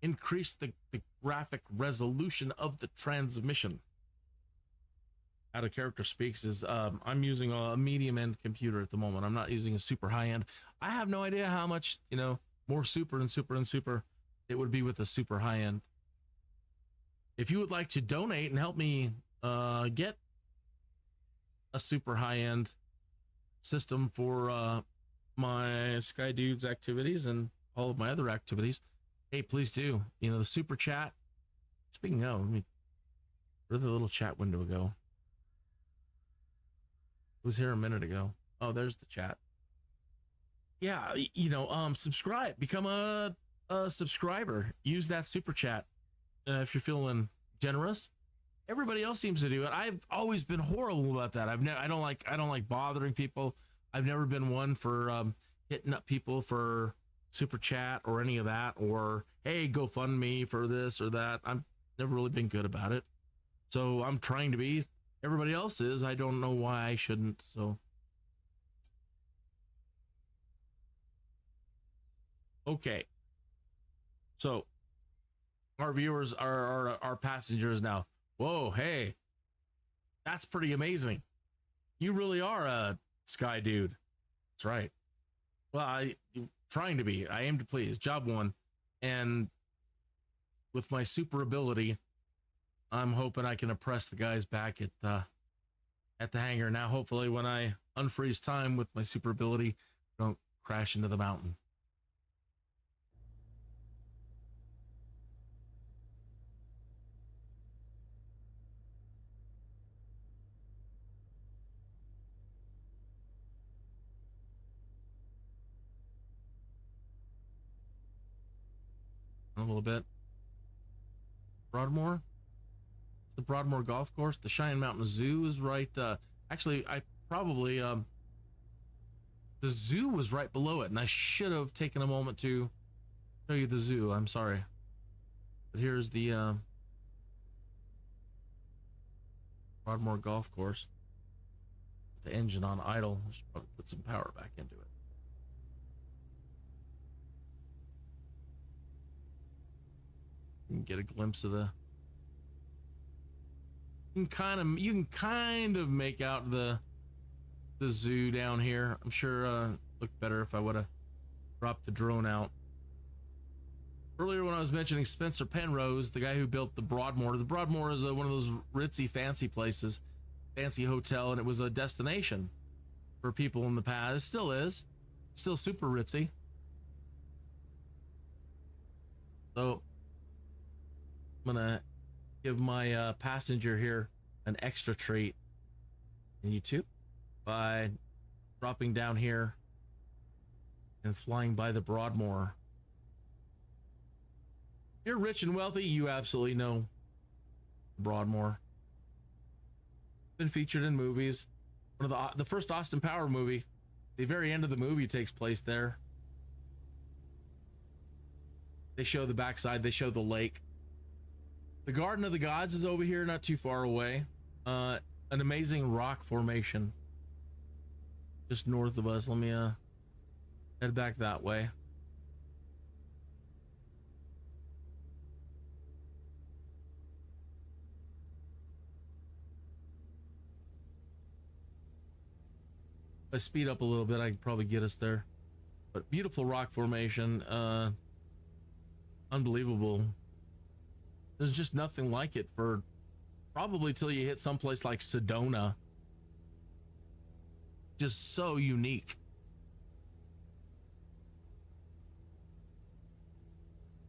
increase the graphic resolution of the transmission. Out of Character Speaks is I'm using a medium end computer at the moment. I'm not using a super high end. I have no idea how much, you know, more super and super and super it would be with a super high end. If you would like to donate and help me get a super high end system for my Skydude's activities and all of my other activities, hey, please do. You know, the super chat. Speaking of, where did the little chat window go? It was here a minute ago. Oh, there's the chat. yeah, subscribe, become a subscriber, use that super chat if you're feeling generous. Everybody else seems to do it. I've always been horrible about that. I don't like bothering people. I've never been one for hitting up people for super chat or any of that, or hey, go fund me for this or that. I've never really been good about it. So I'm trying to be. Everybody else is. I don't know why I shouldn't. So okay. So our viewers are our passengers now. Whoa, hey. That's pretty amazing. You really are a Skydude. That's right. Well, I'm trying to be. I aim to please. Job one. And with my super ability, I'm hoping I can oppress the guys back at the hangar. Now, hopefully, when I unfreeze time with my super ability, don't crash into the mountain. A little bit. Broadmoor? The Broadmoor Golf Course. The Cheyenne Mountain Zoo is right. Actually, I probably the zoo was right below it, and I should have taken a moment to show you the zoo. I'm sorry, but here's the Broadmoor Golf Course. The engine on idle. I should probably put some power back into it. You can get a glimpse of the. You can kind of make out the zoo down here. I'm sure looked better if I would have dropped the drone out. Earlier when I was mentioning Spencer Penrose, the guy who built the Broadmoor is one of those ritzy fancy places, fancy hotel, and it was a destination for people in the past. It still is. Still super ritzy. So I'm gonna give my passenger here an extra treat in YouTube by dropping down here and flying by the Broadmoor. If you're rich and wealthy, you absolutely know Broadmoor. Been featured in movies. One of the first Austin Power movie, the very end of the movie takes place there. They show the backside, they show the lake. The Garden of the Gods is over here, not too far away. An amazing rock formation just north of us. Let me head back that way. If I speed up a little bit, I can probably get us there. But beautiful rock formation, unbelievable. There's just nothing like it for probably till you hit someplace like Sedona. Just so unique.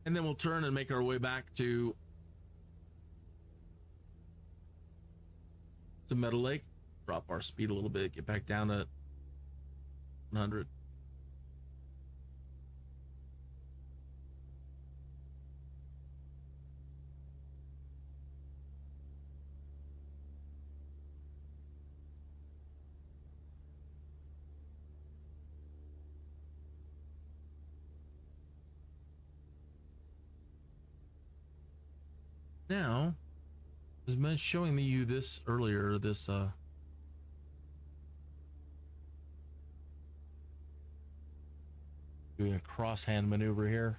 And then we'll turn and make our way back to Meadowlake. Drop our speed a little bit, get back down to 100. Now, as I was showing you this earlier, this doing a cross hand maneuver here.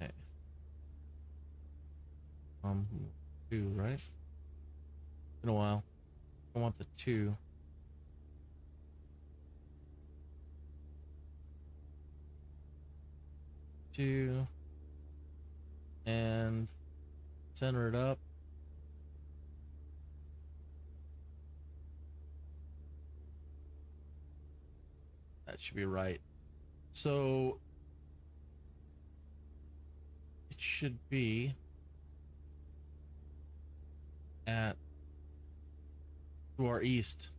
Okay. 2, right? Been a while. I want the 2. And center it up. That should be right. So it should be at to our east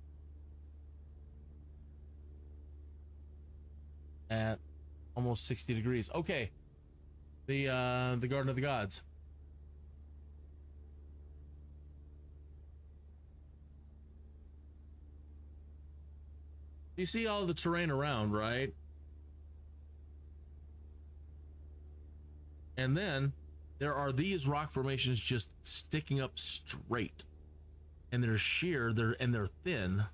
at almost 60 degrees. Okay. The Garden of the Gods. You see all the terrain around, right? And then there are these rock formations just sticking up straight, and they're sheer, they're thin.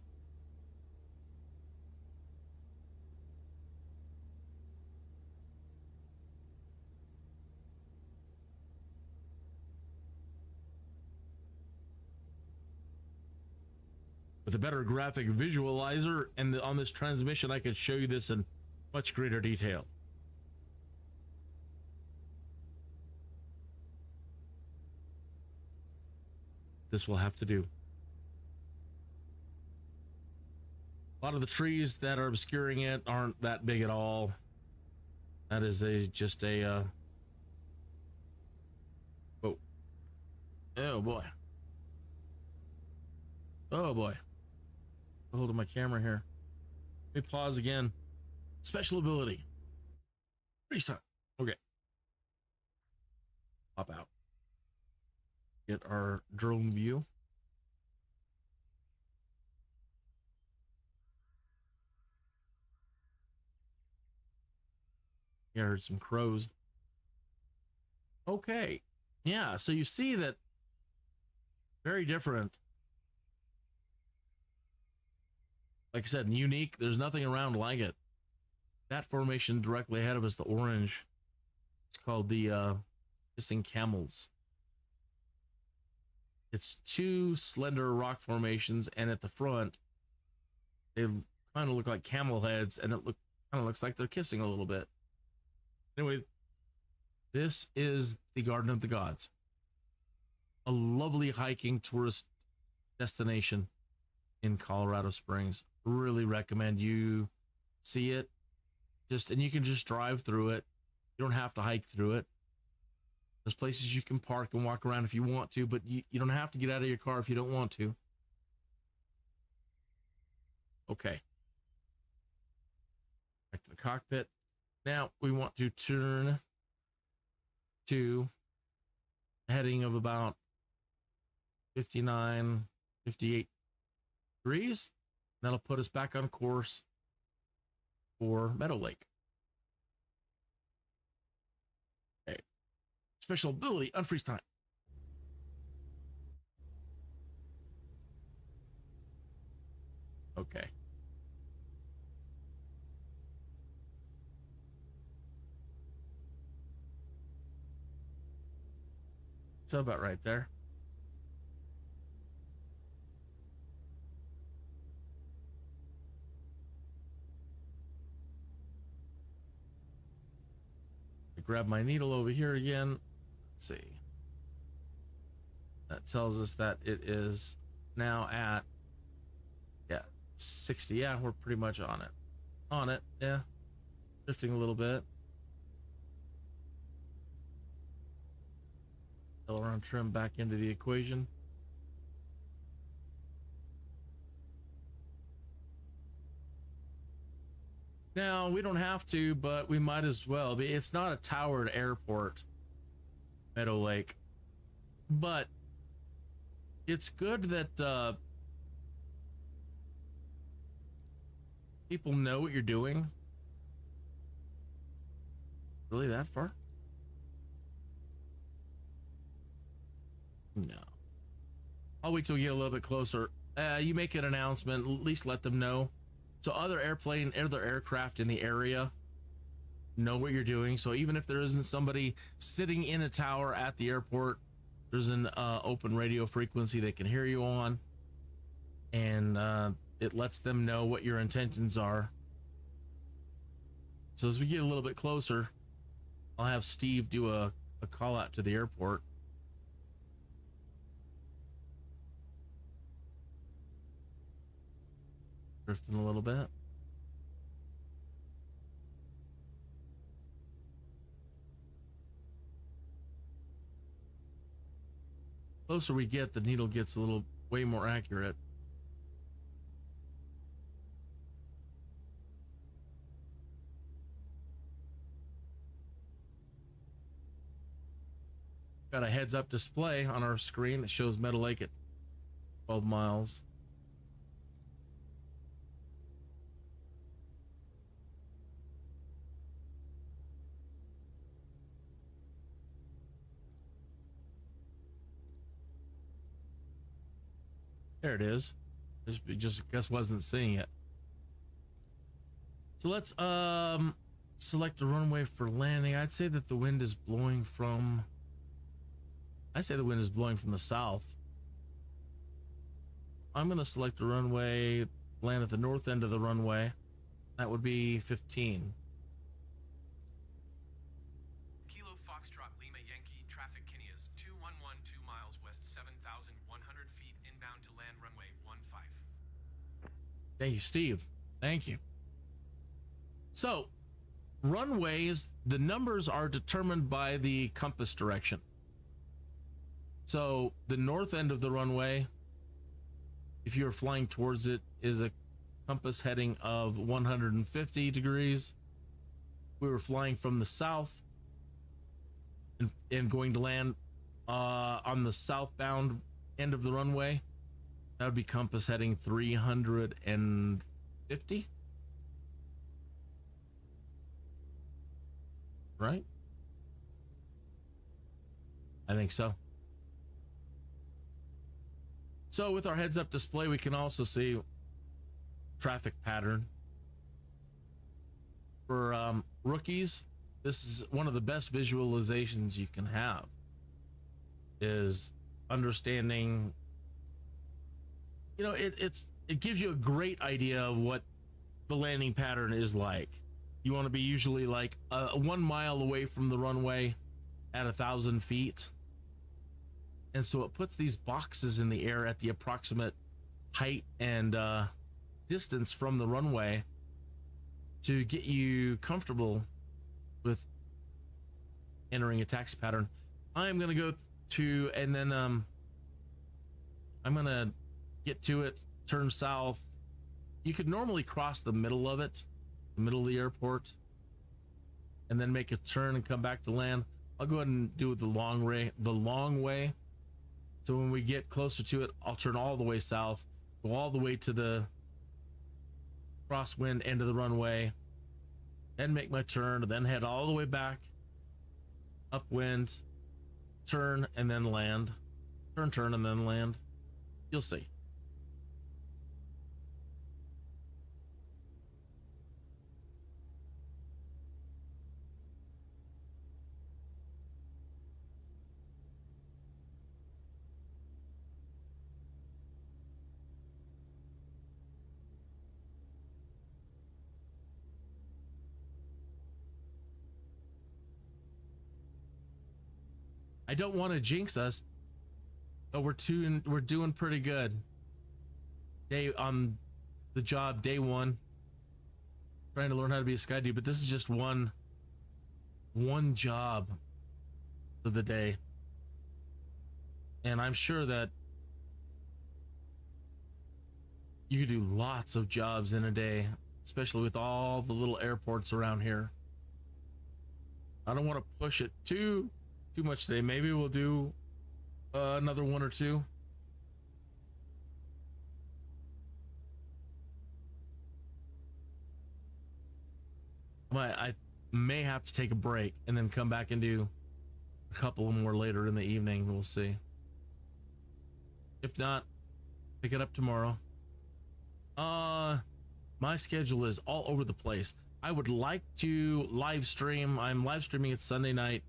With a better graphic visualizer and on this transmission, I could show you this in much greater detail. This will have to do. A lot of the trees that are obscuring it aren't that big at all. That is just a oh boy. Oh boy. Holding my camera here. Let me pause again. Special ability. Restart. Okay. Pop out. Get our drone view. Yeah, I heard some crows. Okay. Yeah, so you see that very different. Like I said, unique. There's nothing around like it. That formation directly ahead of us, the orange, it's called the Kissing Camels. It's two slender rock formations, and at the front, they kind of look like camel heads, and it kind of looks like they're kissing a little bit. Anyway, this is the Garden of the Gods, a lovely hiking tourist destination in Colorado Springs. Really recommend you see it. And you can just drive through it. You don't have to hike through it. There's places you can park and walk around if you want to, but you don't have to get out of your car if you don't want to. Okay. Back to the cockpit. Now we want to turn to a heading of about 59, 58 degrees. That'll put us back on course for Meadowlake. Okay. Special ability, unfreeze time. Okay. So about right there. Grab my needle over here again. Let's see. That tells us that it is now at 60. Yeah, we're pretty much on it. Yeah, drifting a little bit. Aileron trim back into the equation. Now, we don't have to, but we might as well. It's not a towered airport, Meadowlake, but it's good that people know what you're doing. Really that far? No. I'll wait till we get a little bit closer. You make an announcement, at least let them know. So other aircraft in the area know what you're doing. So even if there isn't somebody sitting in a tower at the airport, there's an open radio frequency they can hear you on, and it lets them know what your intentions are. So as we get a little bit closer, I'll have Steve do a call out to the airport. Drifting a little bit. closer we get, the needle gets a little way more accurate. Got a heads-up display on our screen that shows Meadowlake at 12 miles. There it is. Just guess wasn't seeing it. So let's select a runway for landing. I'd say that the wind is blowing from the south. I'm going to select a runway, land at the north end of the runway. That would be 15.
Kilo Foxtrot Lima Yankee, traffic Kinneas, 2112 miles west, 7,100 feet, inbound to land runway 15.
Thank you, Steve. Thank you. So, runways, the numbers are determined by the compass direction. So, the north end of the runway, if you're flying towards it, is a compass heading of 150 degrees. We were flying from the south and going to land on the southbound end of the runway. That would be compass heading 350. Right? I think so. So with our heads-up display, we can also see traffic pattern. For rookies, this is one of the best visualizations you can have, is understanding, you know, it gives you a great idea of what the landing pattern is like. You want to be usually like 1 mile away from the runway at 1,000 feet. And so it puts these boxes in the air at the approximate height and distance from the runway to get you comfortable with entering a taxi pattern. I'm going to go to, and then I'm going to get to it, turn south. You could normally cross the middle of it, the middle of the airport, and then make a turn and come back to land. I'll go ahead and do the long way. So when we get closer to it, I'll turn all the way south, go all the way to the crosswind end of the runway, and make my turn, then head all the way back, upwind, turn, and then land. Turn, and then land. You'll see. I don't want to jinx us, but we're doing pretty good. Day on the job, day one, trying to learn how to be a Skydude, but this is just one job of the day, and I'm sure that you could do lots of jobs in a day, especially with all the little airports around here. I don't want to push it too much today. Maybe we'll do another one or two. I may have to take a break and then come back and do a couple more later in the evening. We'll see. If not, pick it up tomorrow. My schedule is all over the place. I would like to live stream. I'm live streaming it Sunday night.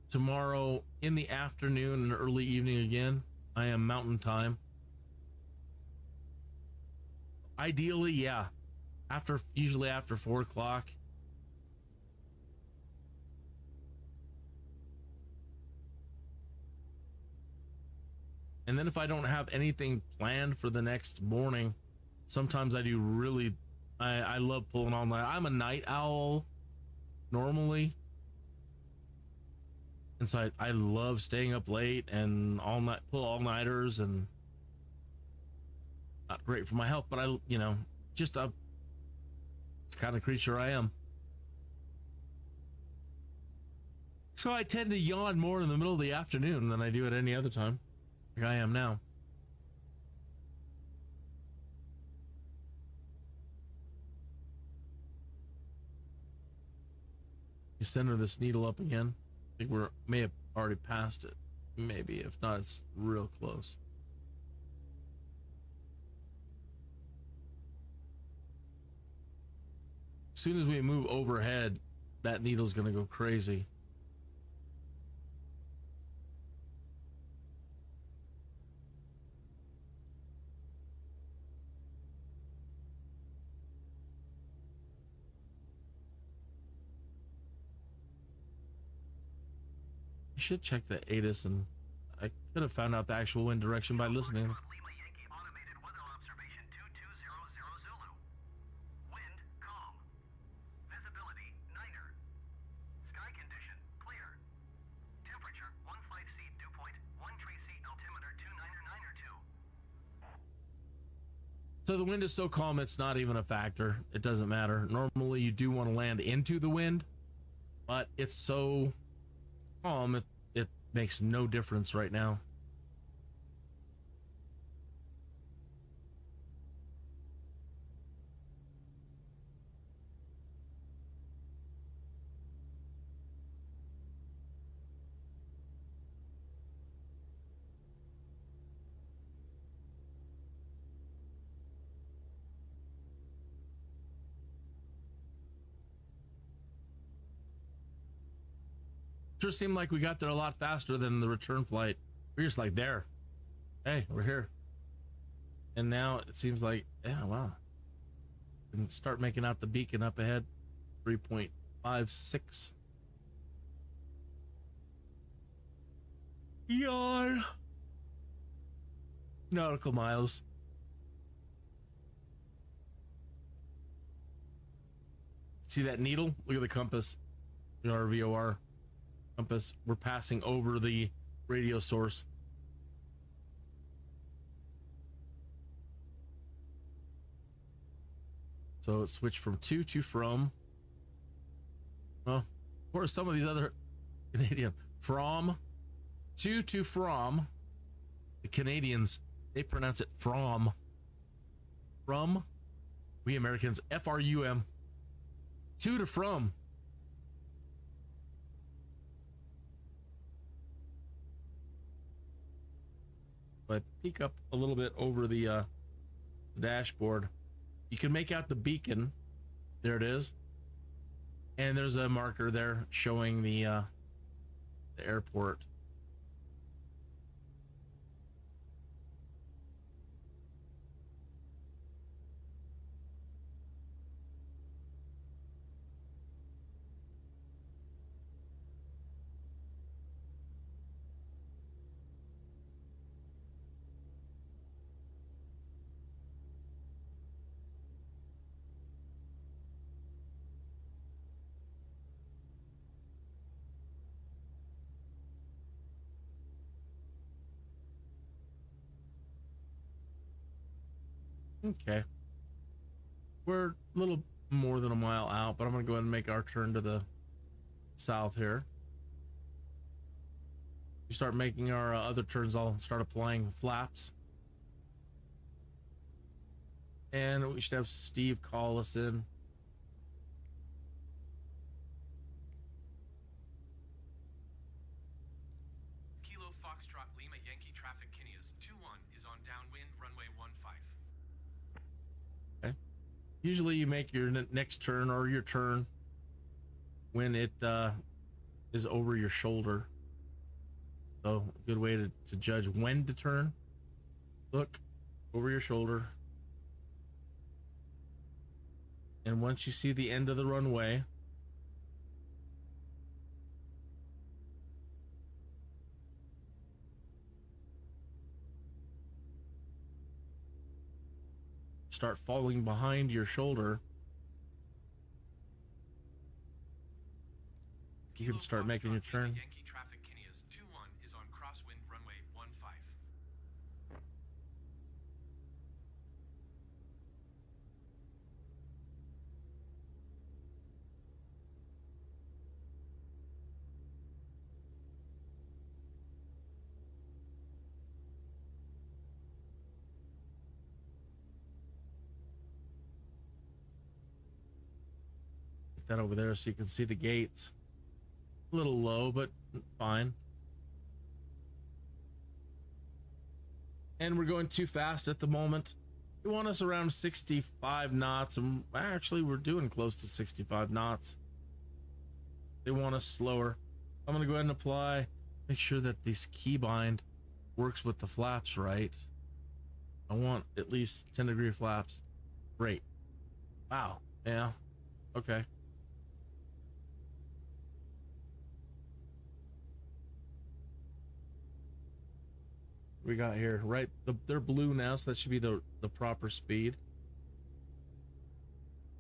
Tomorrow in the afternoon and early evening again. I am Mountain Time. Ideally, yeah. Usually after 4 o'clock. And then if I don't have anything planned for the next morning, sometimes I do really, I love pulling all night. I'm a night owl normally. And so I love staying up late and all night, pull all-nighters, and not great for my health, but I, you know, just a kind of creature I am. So I tend to yawn more in the middle of the afternoon than I do at any other time, like I am now. You center this needle up again. I think may have already passed it. Maybe. If not, it's real close. As soon as we move overhead, that needle's going to go crazy. I should check the ATIS, and I could have found out the actual wind direction by listening.
Lima Yankee automated weather observation 2200 Zulu. Wind calm. Visibility niner. Sky condition clear. Temperature 15 seat dew point, 1 tree seat altimeter 29992.
So the wind is so calm, it's not even a factor. It doesn't matter. Normally you do want to land into the wind, but it's so calm, it makes no difference right now. Sure seemed like we got there a lot faster than the return flight. We're just like, there. Hey, we're here. And now it seems like, yeah, wow. We can start making out the beacon up ahead. 3.56. Yawn. Nautical miles. See that needle? Look at the compass. The RVOR compass. We're passing over the radio source. So it switched from to from. Well, of course, some of these other Canadian from to from. The Canadians, they pronounce it from. From. We Americans, FRUM. To from. But peek up a little bit over the dashboard. You can make out the beacon. There it is. And there's a marker there showing the airport. Okay. We're a little more than a mile out, but I'm going to go ahead and make our turn to the south here. We start making our other turns, I'll start applying flaps. And we should have Steve call us in.
Kilo Foxtrot Lima Yankee traffic Kinneas 21 is on downwind runway 15.
Okay. Usually you make your next turn or your turn when it is over your shoulder. So a good way to judge when to turn. Look over your shoulder. And once you see the end of the runway, start falling behind your shoulder. You can start making your turn.
Yankee traffic
that over there so you can see the gates. A little low, but fine. And we're going too fast at the moment. They want us around 65 knots, and actually we're doing close to 65 knots. They want us slower. I'm gonna go ahead and apply, make sure that this keybind works with the flaps right. I want at least 10-degree flaps. Great. Wow. Yeah. Okay. We got here, right? They're blue now, so that should be the proper speed.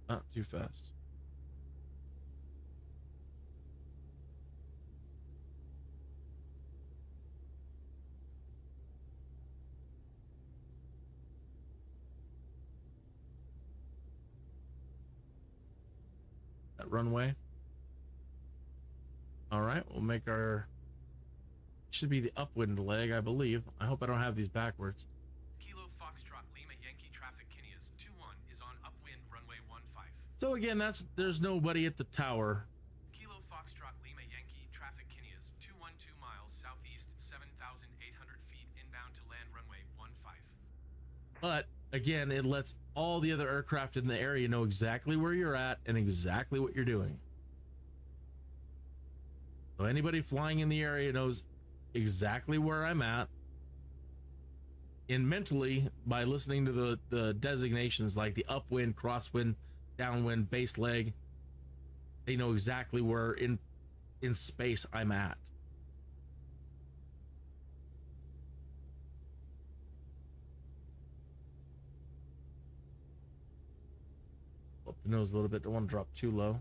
Not too fast. That runway. All right, we'll make our, should be the upwind leg, I believe. I hope I don't have these backwards.
Kilo Foxtrot Lima Yankee traffic Kinneas 21 is on upwind runway 15.
So again, there's nobody at the tower.
Kilo Foxtrot Lima Yankee traffic Kinneas 212 miles southeast 7,800 feet inbound to land runway 15.
But again, it lets all the other aircraft in the area know exactly where you're at and exactly what you're doing. So anybody flying in the area knows exactly where I'm at. And mentally, by listening to the designations like the upwind, crosswind, downwind, base leg, they know exactly where in space I'm at. Up the nose a little bit, don't want to drop too low.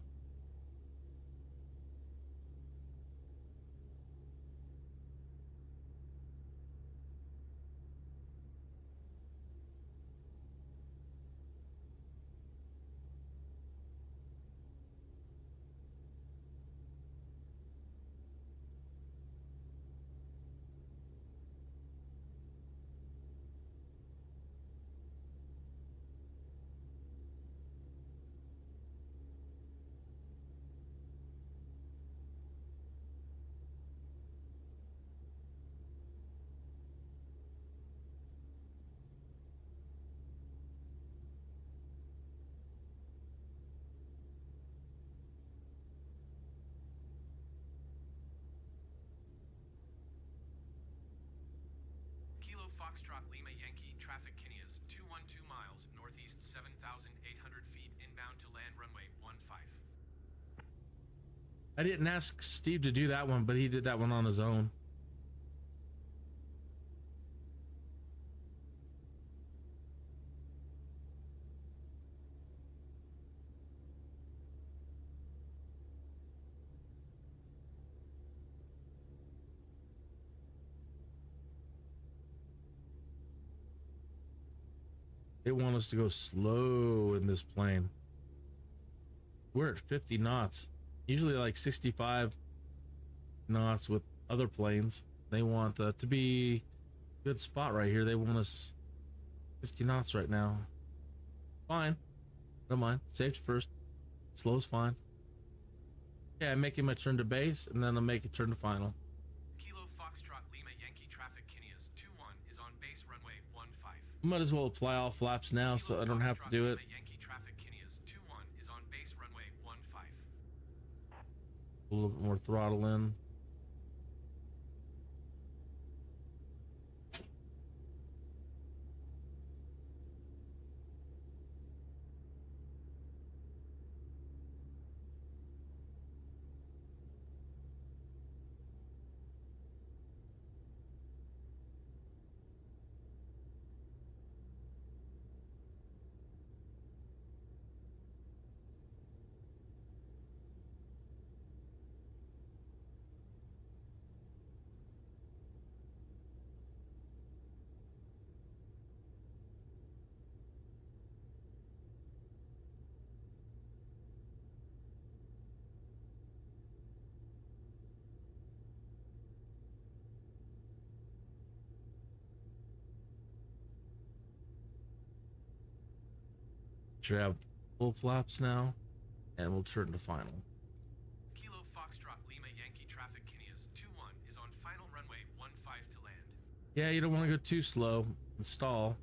Foxtrot Lima Yankee traffic Kinneas 212 miles northeast 7,800 feet inbound to land runway 15.
I didn't ask Steve to do that one, but he did that one on his own. They want us to go slow in this plane. We're at 50 knots. Usually like 65 knots with other planes. They want to be a good spot right here. They want us 50 knots right now. Fine. Don't mind. Safety first. Slow's fine. Yeah, I'm making my turn to base, and then I'll make a turn to final.
Kilo Foxtrot Lima Yankee traffic Kinneas 21 is on base runway 15.
Might as well apply all flaps now so I don't have to do it.
Yankee traffic Kinneas 21 is on base runway 15.
A little bit more throttle in. Sure, have full flaps now. and we'll turn to final.
Kilo Foxtrot Lima Yankee traffic Kinneas 21 is on final runway 15 to land.
Yeah, you don't want to go too slow and stall.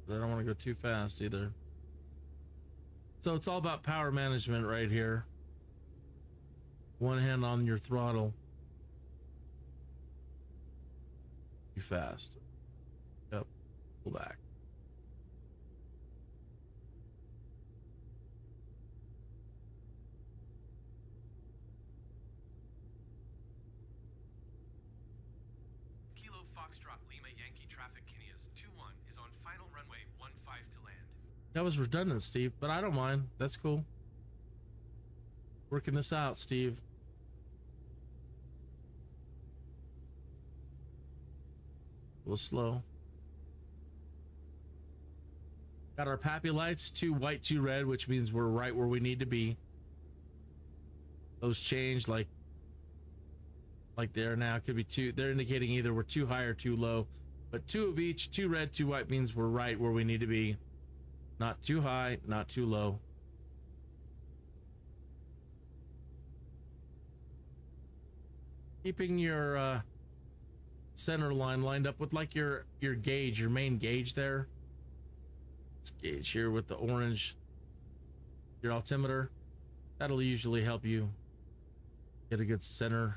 But I don't want to go too fast either. So it's all about power management right here. One hand on your throttle. Too fast. Yep. Pull back.
Kilo Foxtrot Lima Yankee traffic Kinneas 21 is on final runway 15 to land.
That was redundant, Steve, but I don't mind. That's cool. Working this out, Steve. A little slow. Got our pappy lights, 2 white, 2 red, which means we're right where we need to be. Those change like there now. It could be 2. They're indicating either we're too high or too low, but 2 of each, 2 red, 2 white means we're right where we need to be. Not too high, not too low. Keeping your center line lined up with like your gauge, your main gauge there. This gauge here with the orange, your altimeter. That'll usually help you get a good center.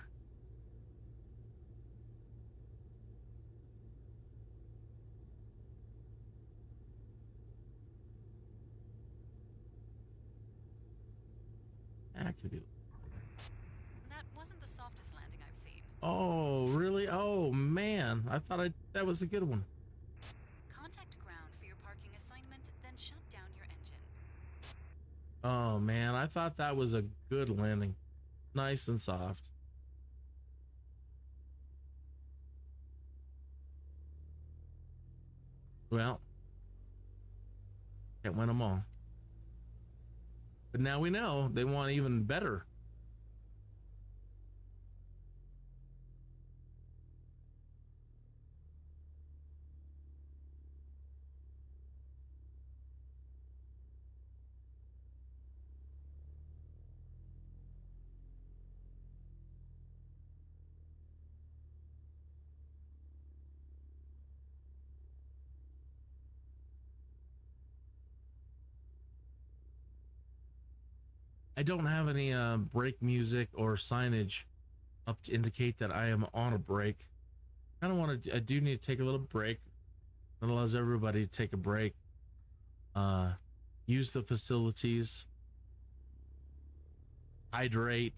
That could be.
That wasn't the softest landing I've seen.
Oh, really? Oh, man. I thought that was a good one.
Contact ground for your parking assignment, then shut down your engine.
Oh, man. I thought that was a good landing. Nice and soft. Well, can't win them all. But now we know they want even better. I don't have any brake music or signage up to indicate that I am on a break. I do need to take a little break. That allows everybody to take a break. Use the facilities, hydrate,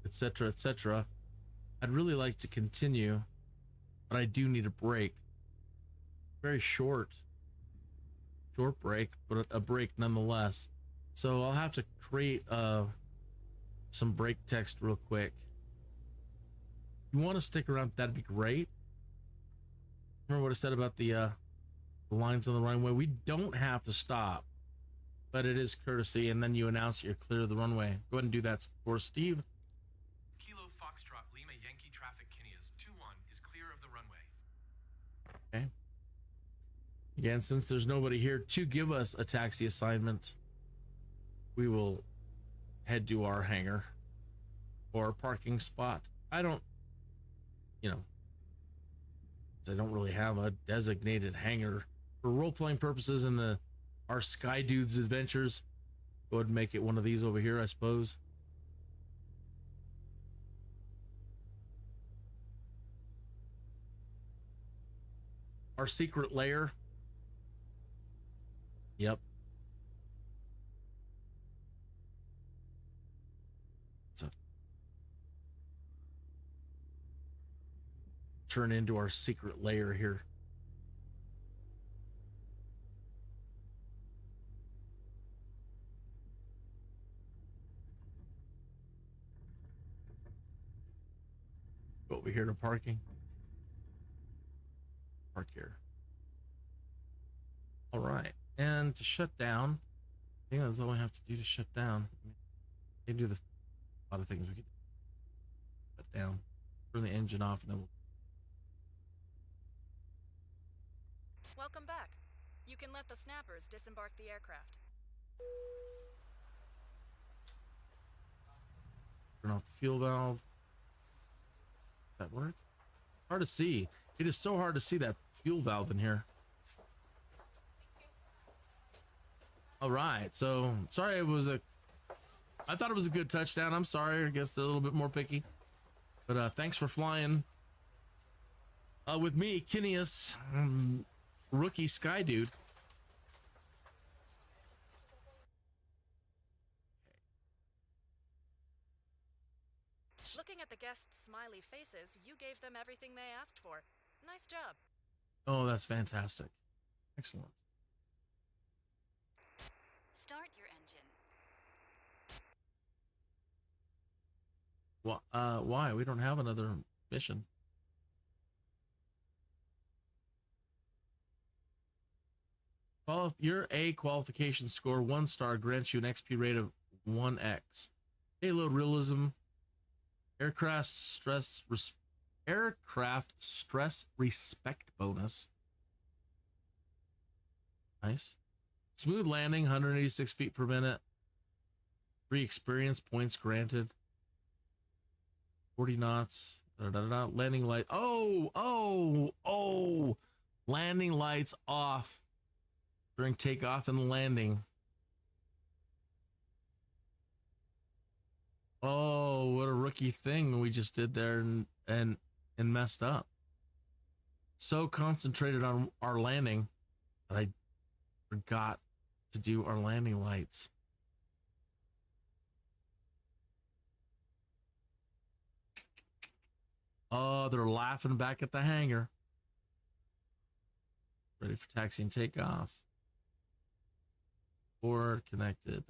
etc., etc. I'd really like to continue, but I do need a break. Very short break, but a break nonetheless. So I'll have to create some break text real quick. If you want to stick around, that'd be great. Remember what I said about the lines on the runway? We don't have to stop, but it is courtesy, and then you announce you're clear of the runway. Go ahead and do that for Steve.
Kilo Foxtrot Lima Yankee traffic Kinneas 21 is clear of the runway.
Okay. Again, since there's nobody here to give us a taxi assignment, we will head to our hangar or parking spot. I don't really have a designated hangar for role-playing purposes in our Skydude's adventures. Go ahead and make it one of these over here, I suppose. Our secret lair. Yep. Turn into our secret lair here. Over here to parking. Park here. All right, and to shut down, I think that's all we have to do to shut down. We can do a lot of things we could shut down, turn the engine off, and then we'll.
Welcome back. You can let the snappers disembark the aircraft.
Turn off the fuel valve. Does that work? Hard to see. It is so hard to see that fuel valve in here. All right, so sorry I thought it was a good touchdown. I'm sorry, I guess they're a little bit more picky. But thanks for flying with me, Kinneas, rookie Skydude.
Looking at the guests' smiley faces, you gave them everything they asked for. Nice job.
Oh, that's fantastic. Excellent.
Start your engine.
Why? We don't have another mission. Your A qualification score 1 star grants you an XP rate of 1x. Payload realism. Aircraft stress respect bonus. Nice. Smooth landing, 186 feet per minute. 3 experience points granted. 40 knots. Landing light. Oh. Landing lights off during takeoff and landing. Oh, what a rookie thing we just did there and messed up. So concentrated on our landing that I forgot to do our landing lights. Oh, they're laughing back at the hangar. Ready for taxi and takeoff. Board connected.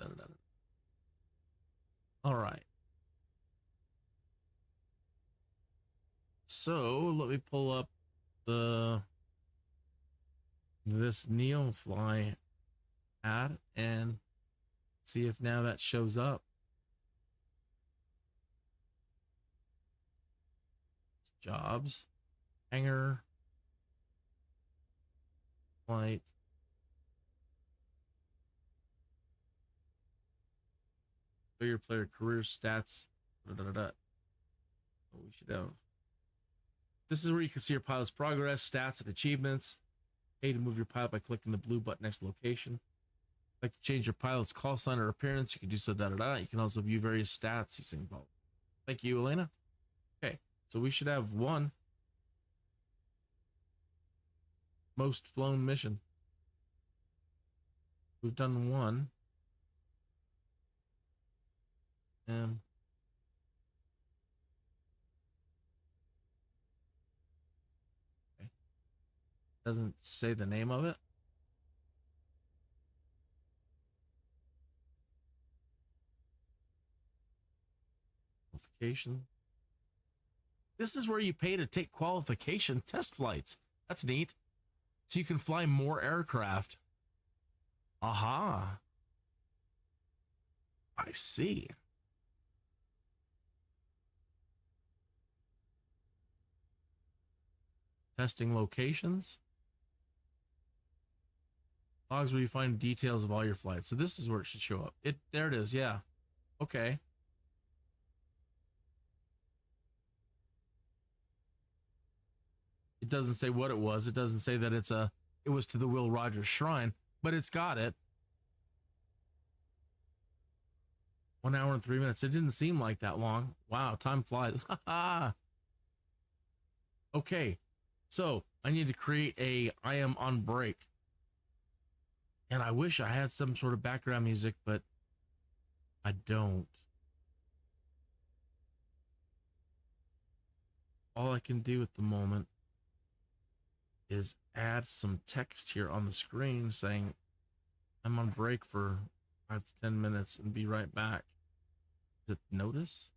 All right. So let me pull up this NEOFLY ad and see if now that shows up. Jobs, hangar, flight. Your player career stats. Oh, we should have. This is where you can see your pilot's progress, stats, and achievements. Pay to move your pilot by clicking the blue button next to location. Like to change your pilot's call sign or appearance, you can do so. You can also view various stats using both. Thank you, Elena. Okay, so we should have 1 most flown mission. We've done 1. Okay. Doesn't say the name of it. Qualification. This is where you pay to take qualification test flights. That's neat. So you can fly more aircraft. Aha. I see. Testing locations. Logs where you find details of all your flights. So this is where it should show up. There it is. Yeah. Okay. It doesn't say what it was. It doesn't say that it was to the Will Rogers Shrine, but it's got it. 1 hour and 3 minutes. It didn't seem like that long. Wow, time flies. Okay, so I need to create I am on break. And I wish I had some sort of background music, but I don't. All I can do at the moment is add some text here on the screen saying I'm on break for 5 to 10 minutes and be right back. Is it notice?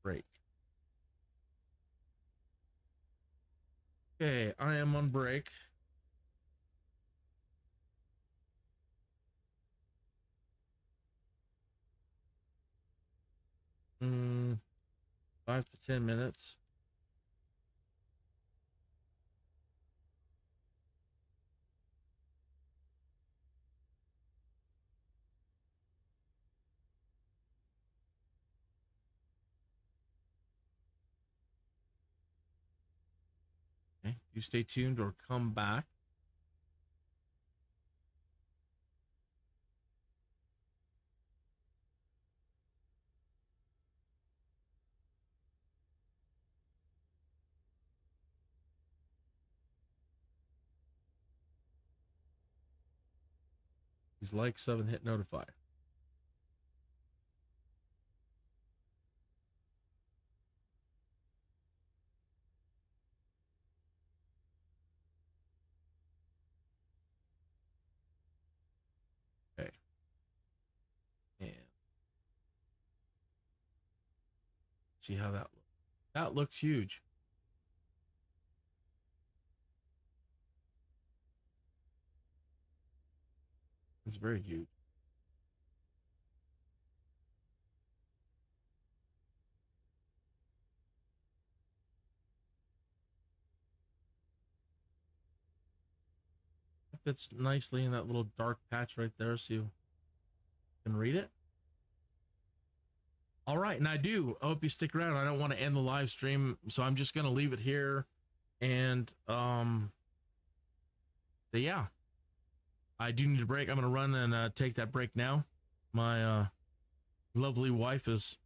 Break. Okay, I am on break. 5 to 10 minutes. Okay, you stay tuned or come back. Please like, sub, and hit notify. Okay. And see how that looks. That looks huge. It's very huge. It fits nicely in that little dark patch right there, so you can read it. All right, and I hope you stick around. I don't want to end the live stream, so I'm just gonna leave it here. And yeah, I do need a break. I'm gonna run and take that break now. My lovely wife has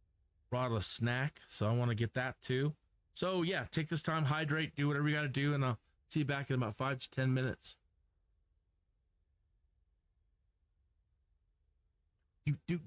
brought a snack, so I want to get that too. So yeah, take this time, hydrate, do whatever you got to do, and I'll see you back in about 5 to 10 minutes. Do.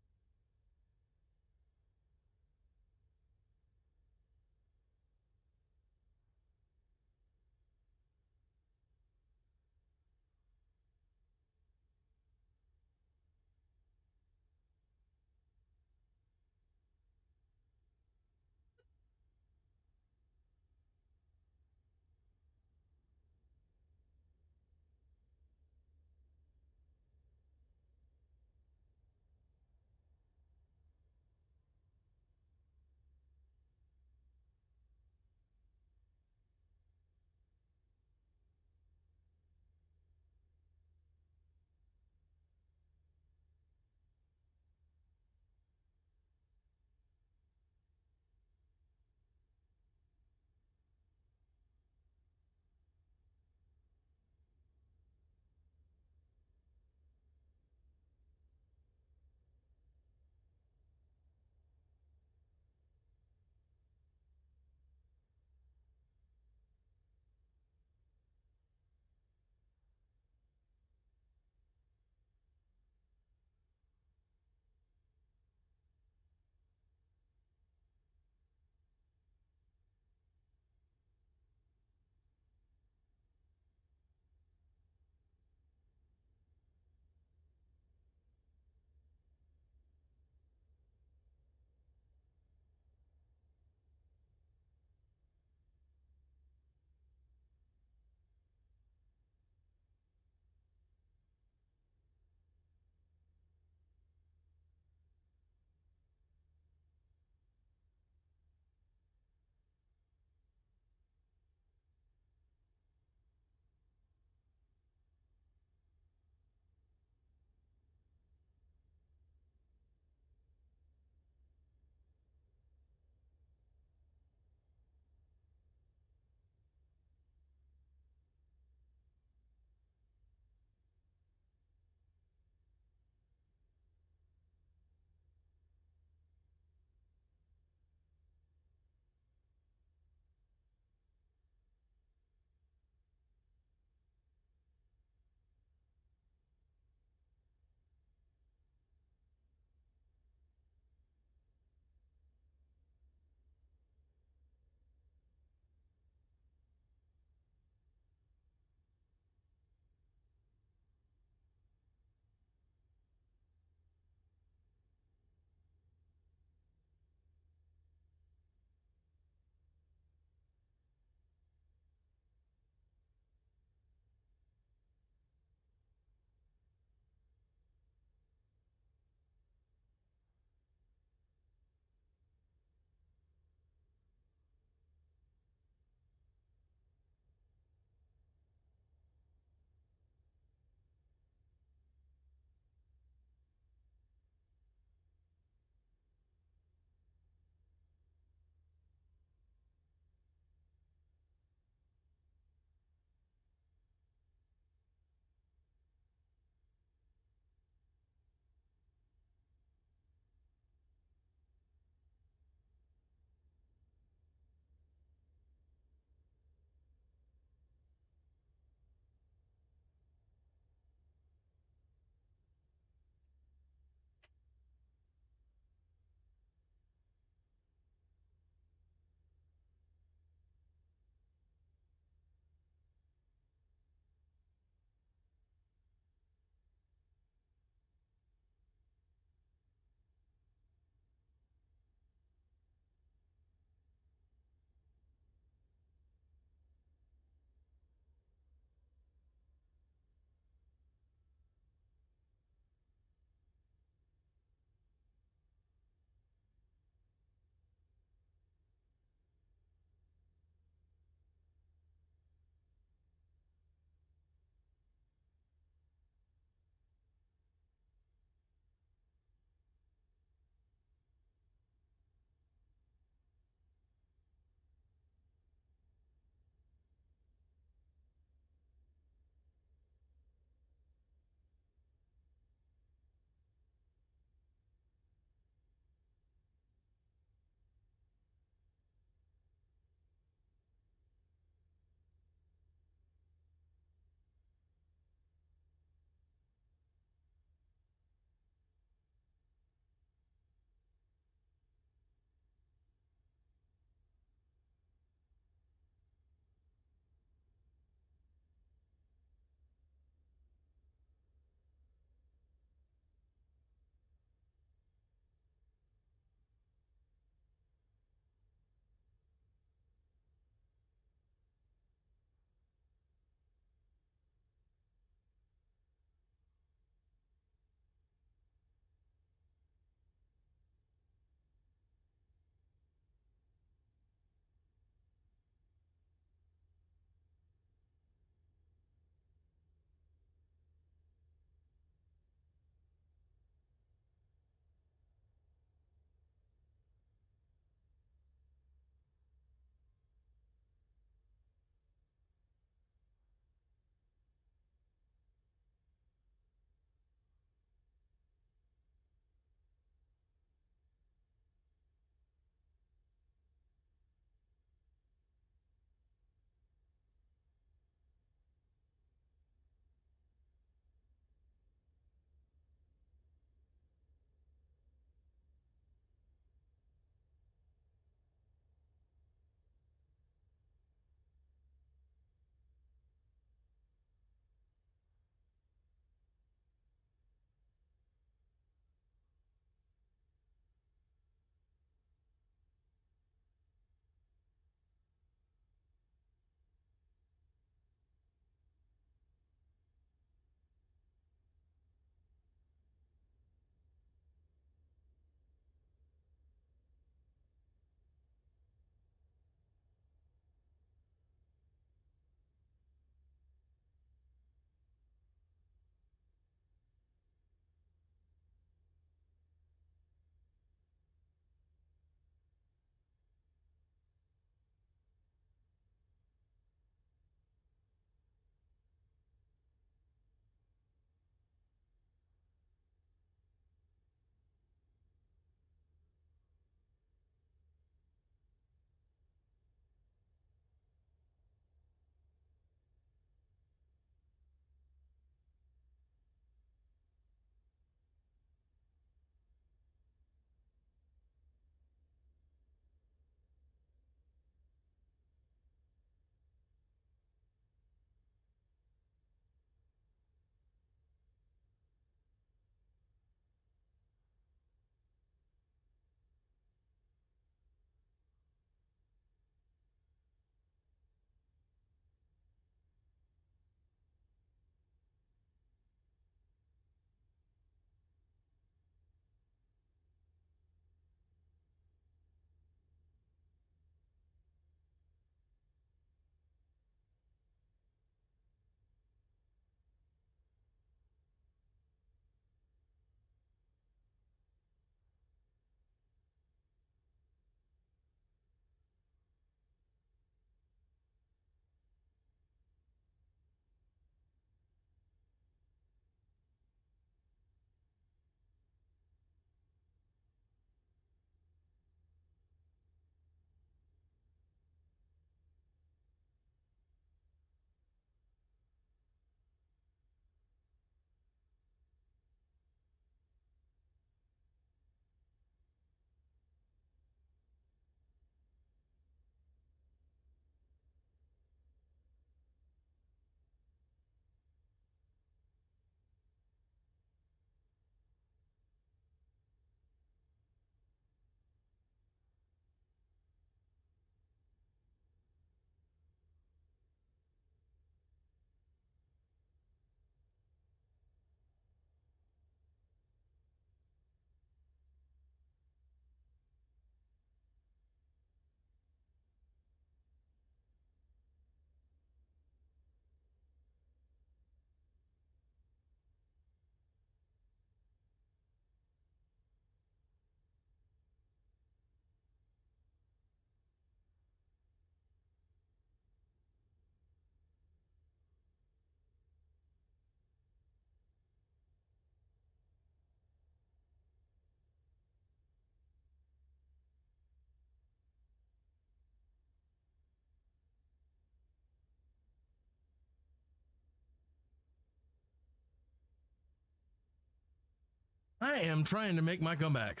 I am trying to make my comeback.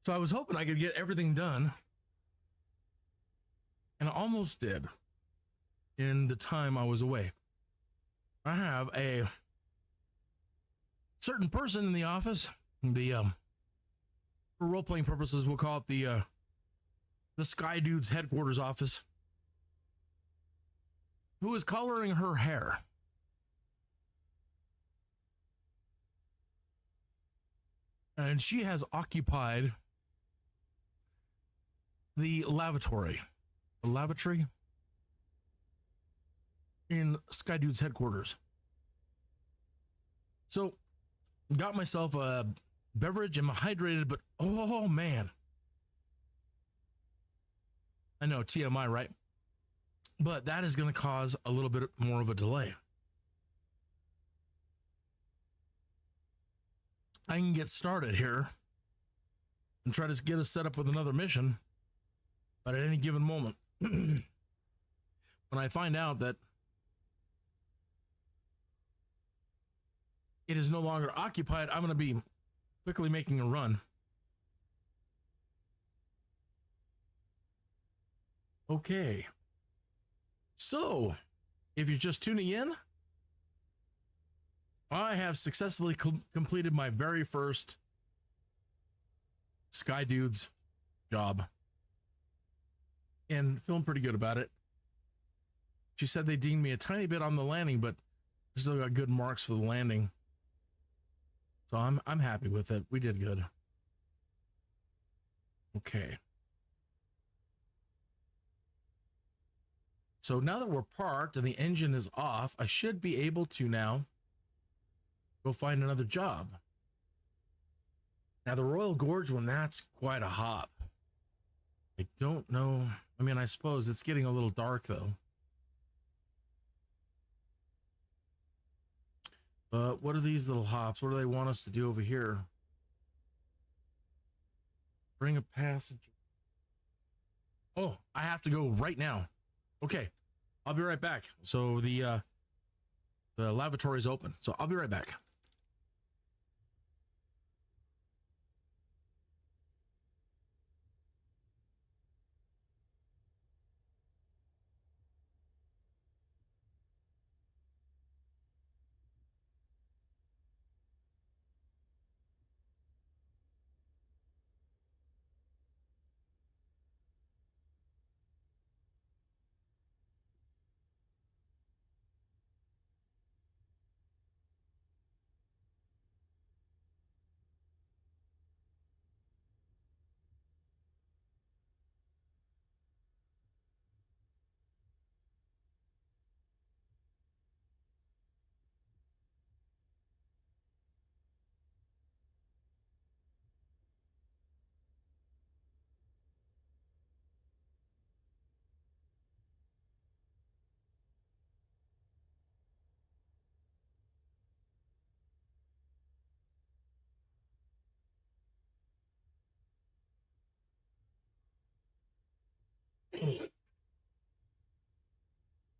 So I was hoping I could get everything done, and I almost did in the time I was away. I have a certain person in the office, for role-playing purposes, we'll call it the Skydude's headquarters office, who is coloring her hair. And she has occupied the lavatory in Skydude's headquarters. So, got myself a beverage. I'm hydrated, but oh man. I know, TMI, right? But that is going to cause a little bit more of a delay. I can get started here and try to get us set up with another mission, but at any given moment, when I find out that it is no longer occupied, I'm going to be quickly making a run. Okay. So, if you're just tuning in, I have successfully completed my very first Skydude's job and feeling pretty good about it. She said they dinged me a tiny bit on the landing, but I still got good marks for the landing. So I'm happy with it. We did good. Okay. So now that we're parked and the engine is off, I should be able to now go find another job. Now the Royal Gorge one, that's quite a hop. I don't know. I mean, I suppose it's getting a little dark though. But what are these little hops? What do they want us to do over here? Bring a passenger. Oh, I have to go right now. Okay, I'll be right back. So the lavatory is open. So I'll be right back.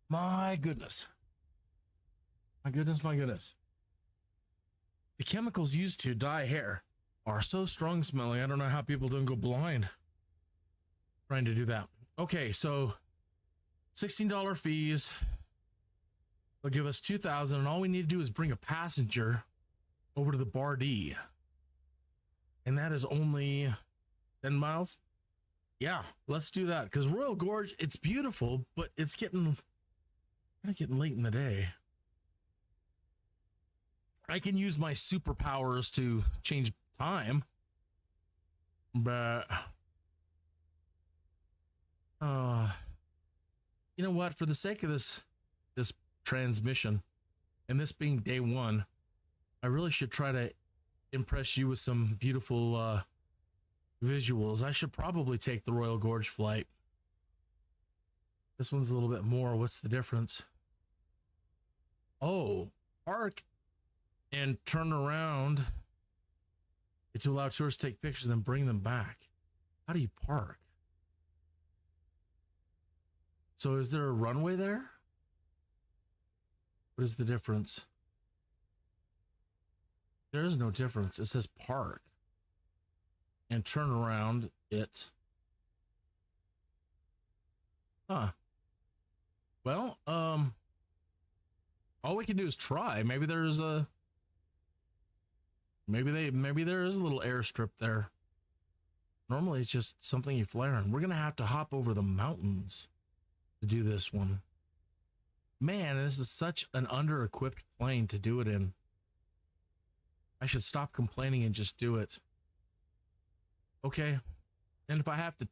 My goodness. My goodness, my goodness. The chemicals used to dye hair are so strong smelling. I don't know how people don't go blind trying to do that. Okay, so $16 fees. They'll give us $2,000, and all we need to do is bring a passenger over to the Bar D. And that is only 10 miles. Yeah, let's do that. Because Royal Gorge, it's beautiful, but it's getting late in the day. I can use my superpowers to change time, but you know what? For the sake of this transmission, and this being day one, I really should try to impress you with some beautiful visuals. I should probably take the Royal Gorge flight. This one's a little bit more. What's the difference? Oh, park and turn around to allow tourists to take pictures and then bring them back. How do you park? So is there a runway there? What is the difference? There is no difference. It says park. And turn around it. Huh. Well, all we can do is try. Maybe there's a maybe there is a little airstrip there. Normally it's just something you flare in. We're gonna have to hop over the mountains to do this one. Man, this is such an under-equipped plane to do it in. I should stop complaining and just do it. Okay. And if I have to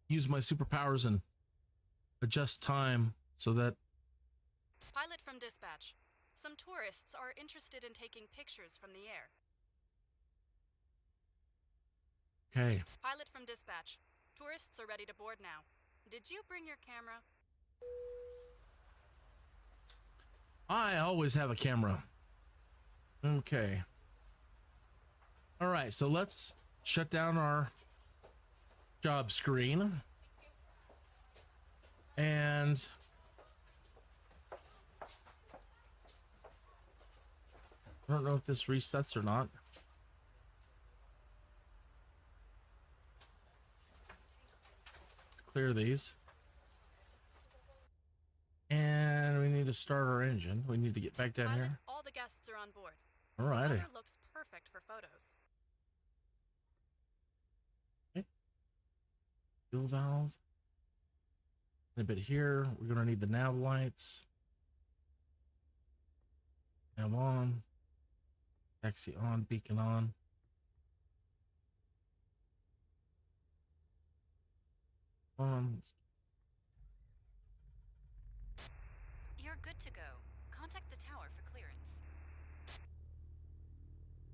use my superpowers and adjust time so that...
Pilot from dispatch. Some tourists are interested in taking pictures from the air.
Okay.
Pilot from dispatch. Tourists are ready to board now. Did you bring your camera?
I always have a camera. Okay. All right, so let's shut down our job screen. And I don't know if this resets or not. Let's clear these. And we need to start our engine. We need to get back down
Pilot,
here.
all the guests are on board.
All
The
righty.
weather looks perfect for photos.
Fuel valve. A bit here. We're going to need the nav lights. Nav on. Taxi on. Beacon on. On.
You're good to go. Contact the tower for clearance.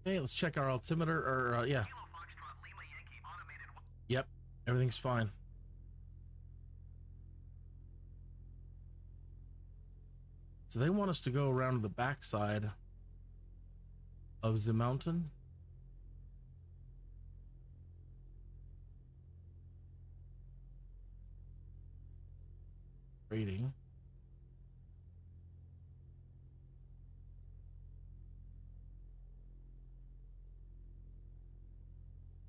Okay, let's check our altimeter. Or yeah.
Kilo Foxtrot Lima Yankee automated.
Yep. Everything's fine. So they want us to go around to the backside of the mountain. Rating.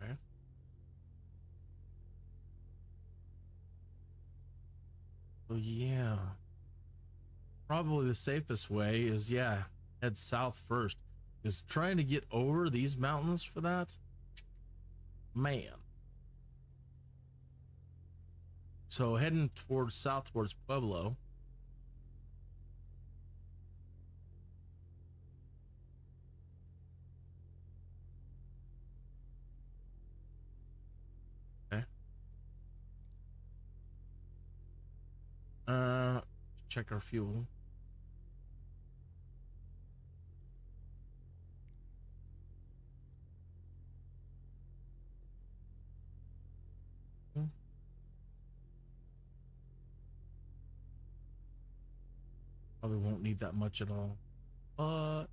Okay. Oh yeah. Probably the safest way is, yeah, head south first. Is trying to get over these mountains for that. Man. So heading towards south towards Pueblo. Okay. Check our fuel. Probably won't need that much at all, but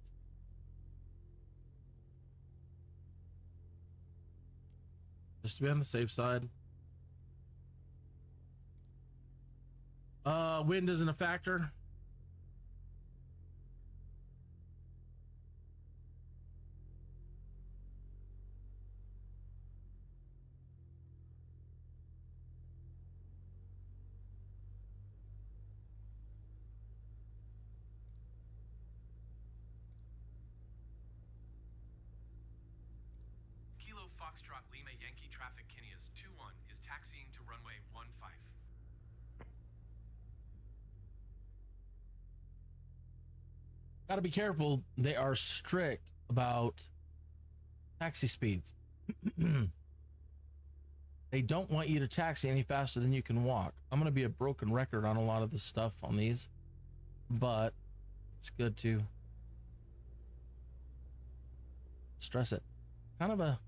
just to be on the safe side. Wind isn't a factor.
Kilo Foxtrot Lima Yankee traffic Kinneas 21 is taxiing to runway 15.
Got to be careful. They are strict about taxi speeds. They don't want you to taxi any faster than you can walk. I'm going to be a broken record on a lot of the stuff on these, but it's good to stress it. Kind of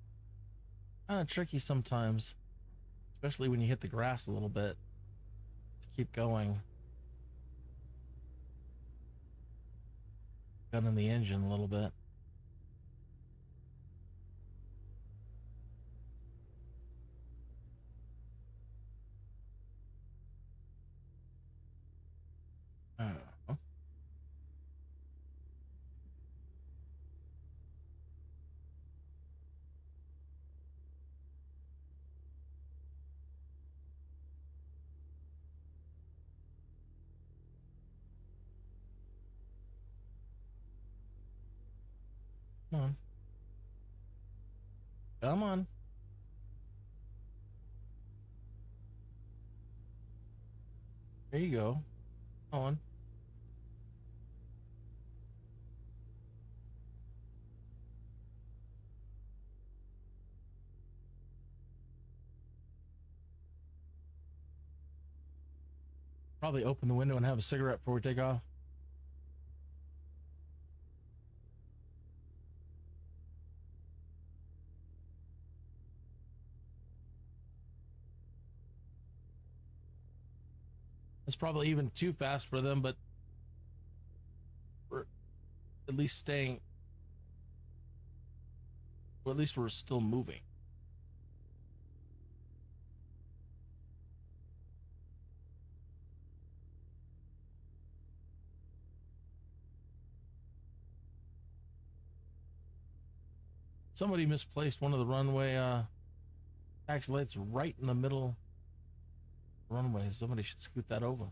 tricky sometimes, especially when you hit the grass a little bit, to keep going. Gunning the engine a little bit. Come on. Come on. There you go. Come on. Probably open the window and have a cigarette before we take off. It's probably even too fast for them, but we're at least staying, or at least we're still moving. Somebody misplaced one of the runway taxi lights right in the middle runway. Somebody should scoot that over.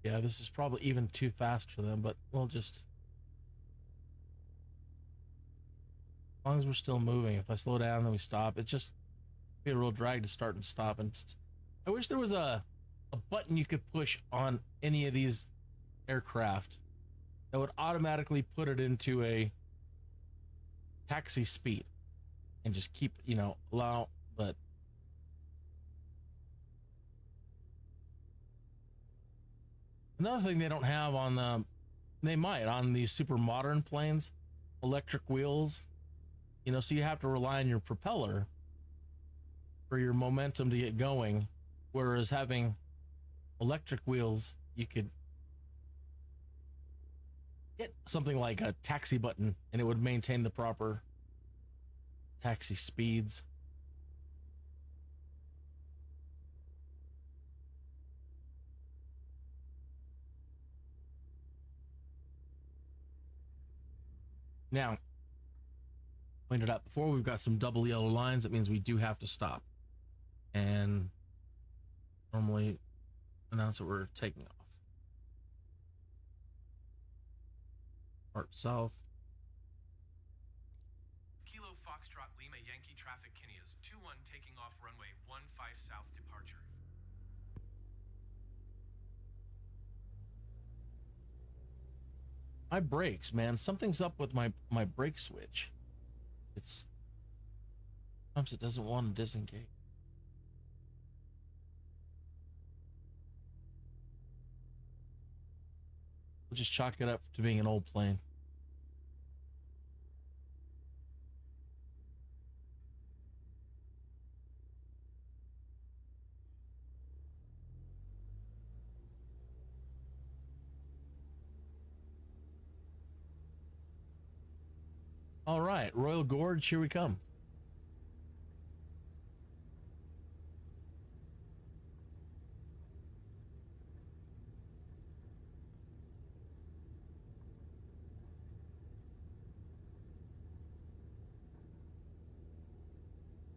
Yeah, this is probably even too fast for them, but we'll just, as long as we're still moving. If I slow down then we stop, it just be a real drag to start and stop. And I wish there was a button you could push on any of these aircraft that would automatically put it into a taxi speed and just keep, you know, allow. But another thing they don't have on the, they might on these super modern planes, electric wheels, you know, so you have to rely on your propeller for your momentum to get going, whereas having electric wheels, you could hit something like a taxi button and it would maintain the proper taxi speeds. Now, pointed out before, we've got some double yellow lines. That means we do have to stop and normally announce that we're taking off. Part south.
Kilo Foxtrot Lima Yankee traffic Kinneas 21 taking off runway 15 south departure.
My brakes, man, something's up with my brake switch. It's sometimes it doesn't want to disengage. We'll just chalk it up to being an old plane. All right, Royal Gorge, here we come.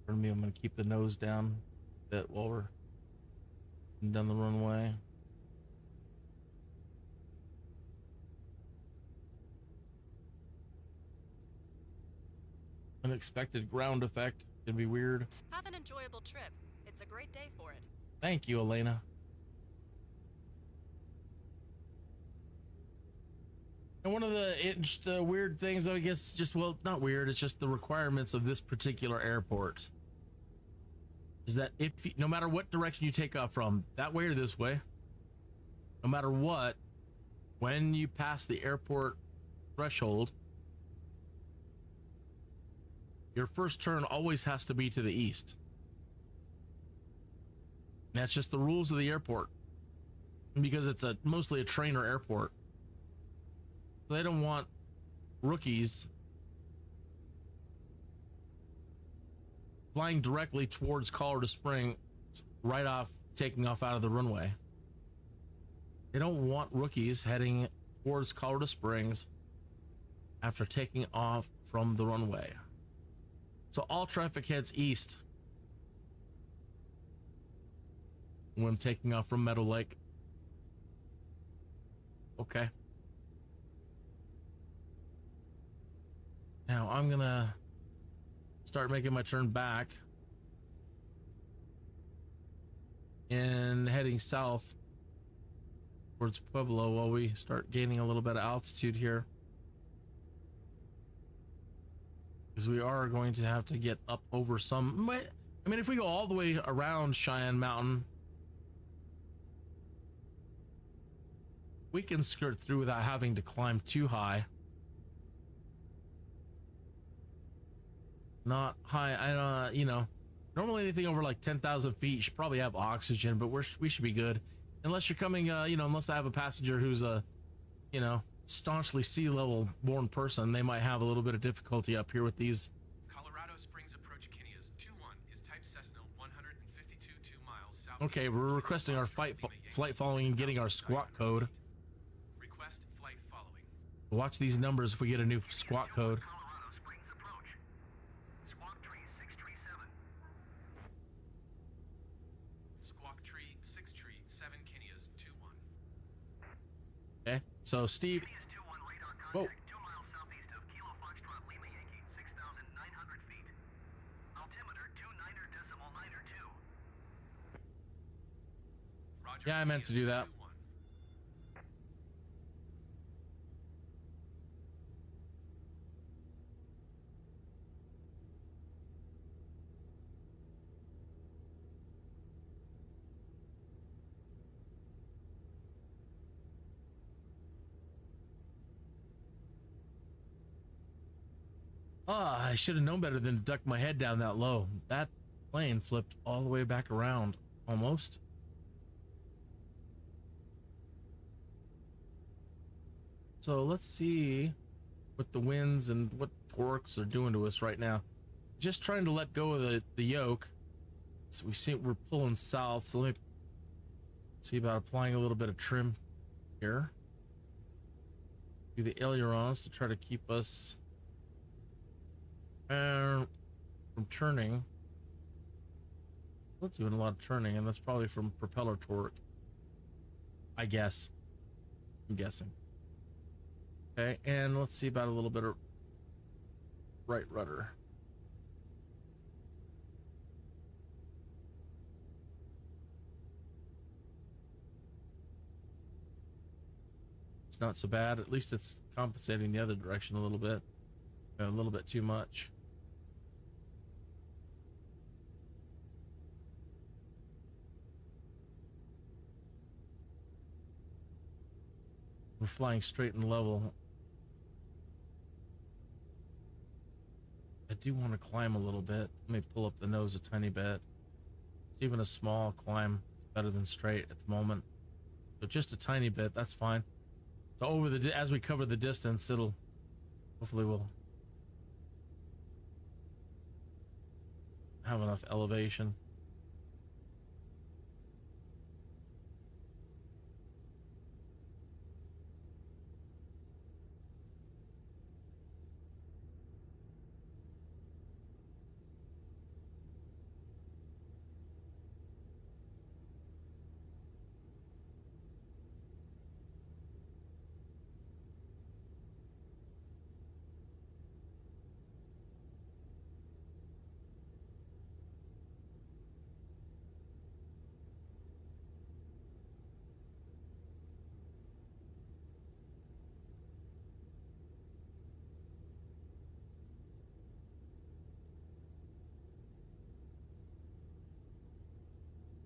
For me, I'm going to keep the nose down a bit while we're down the runway. Unexpected ground effect can be weird.
Have an enjoyable trip. It's a great day for it.
Thank you, Elena. And one of the weird things, I guess, just, well, not weird, it's just the requirements of this particular airport is that if no matter what direction you take off from, that way or this way, no matter what, when you pass the airport threshold, your first turn always has to be to the east. That's just the rules of the airport, because it's mostly a trainer airport. They don't want rookies flying directly towards Colorado Springs right off, taking off out of the runway. They don't want rookies heading towards Colorado Springs after taking off from the runway. So all traffic heads east when taking off from Meadowlake. Okay. Now I'm gonna start making my turn back and heading south towards Pueblo while we start gaining a little bit of altitude here, because we are going to have to get up over some. I mean, if we go all the way around Cheyenne Mountain, we can skirt through without having to climb too high. Not high. You know, normally anything over like 10,000 feet, you should probably have oxygen, but we should be good. Unless you're coming, you know, unless I have a passenger who's a, you know, staunchly sea level born person, they might have a little bit of difficulty up here with these.
Colorado Springs approach Kinneas 21 is type Cessna 152 2 miles south.
Okay, we're requesting our flight following and getting our squawk code.
Request flight following.
Watch these numbers if we get a new squawk code.
Colorado Springs approach. Squawk tree 637.
Squawk tree 6 tree 7 Kinneas 21.
Okay, so Steve.
Kinneas 21 radar
Whoa.
contact 2 miles southeast of Kilo Foxtrot Lima Yankee 6,900 feet. Altimeter 29.92.
Roger.
Yeah, I meant to do that.
21.
I should have known better than to duck my head down that low. That plane flipped all the way back around, almost. So let's see what the winds and what torques are doing to us right now. Just trying to let go of the yoke. So we see we're pulling south. So let me see about applying a little bit of trim here. Do the ailerons to try to keep us from turning. We're doing a lot of turning, and that's probably from propeller torque, I guess. I'm guessing. Okay, and let's see about a little bit of right rudder. It's not so bad. At least it's compensating the other direction a little bit too much. We're flying straight and level. I do want to climb a little bit. Let me pull up the nose a tiny bit. Even a small climb is better than straight at the moment. So just a tiny bit, that's fine. So over the as we cover the distance, it'll hopefully we'll have enough elevation.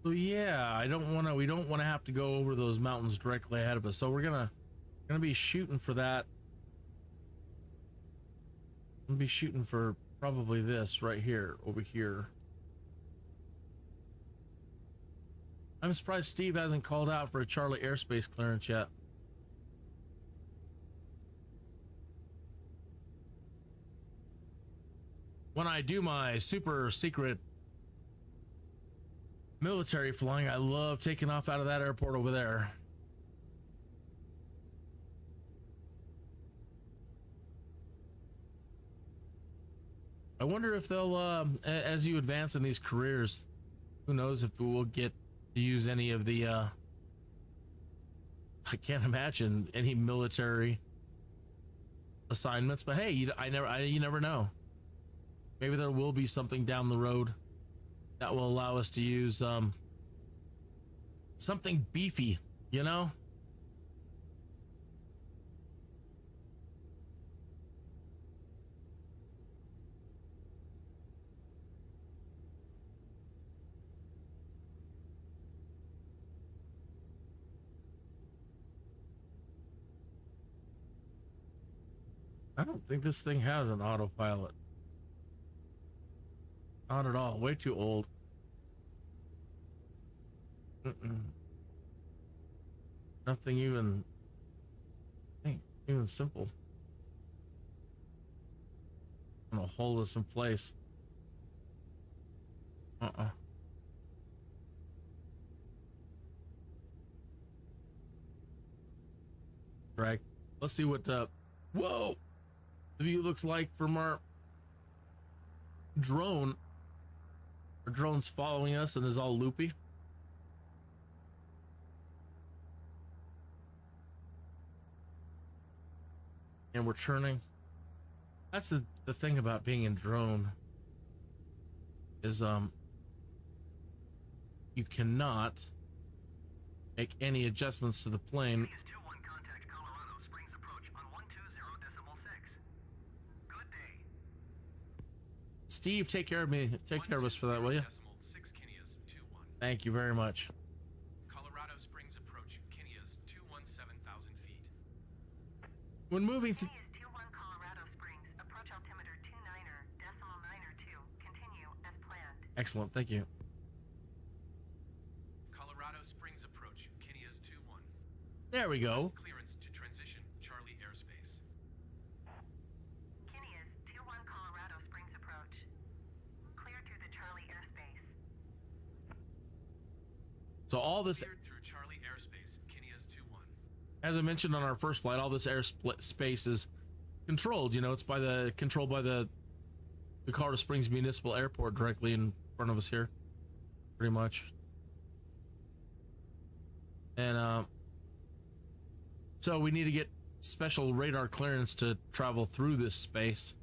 So yeah, we don't want to have to go over those mountains directly ahead of us. So we're gonna be shooting for that. I'm gonna be shooting for probably this right here, over here. I'm surprised Steve hasn't called out for a Charlie airspace clearance yet. When I do my super secret military flying, I love taking off out of that airport over there. I wonder if they'll, as you advance in these careers, who knows if we will get to use any of the, I can't imagine any military assignments, but hey, you never know. Maybe there will be something down the road that will allow us to use, something beefy, you know? I don't think this thing has an autopilot. Not at all. Way too old. Nothing even simple. I'm gonna hold this in place. Right. Let's see what whoa, the view looks like from our drone. Our drone's following us and is all loopy. And we're turning. That's the thing about being in drone is you cannot make any adjustments to the plane.
Kinneas 21 contact Colorado Springs approach on 120.6. Good day.
Steve, take care of me. Take care of us for that, will you?
120.6 Kinneas 21.
Thank you very much.
Colorado Springs approach, Kinneas 217,000 feet.
When moving through.
Kinneas 21 Colorado Springs, approach altimeter 29.92. Continue as planned.
Excellent, thank you.
Colorado Springs approach, Kinneas 21.
There we go.
Clearance to transition Charlie airspace.
Kinneas 21 Colorado Springs approach. Clear through the Charlie airspace.
So all this,
Cleared through Charlie airspace, Kinneas 21.
as I mentioned on our first flight, all this airspace is controlled. You know, it's controlled by the Colorado Springs Municipal Airport directly in front of us here, pretty much. And so we need to get special radar clearance to travel through this space.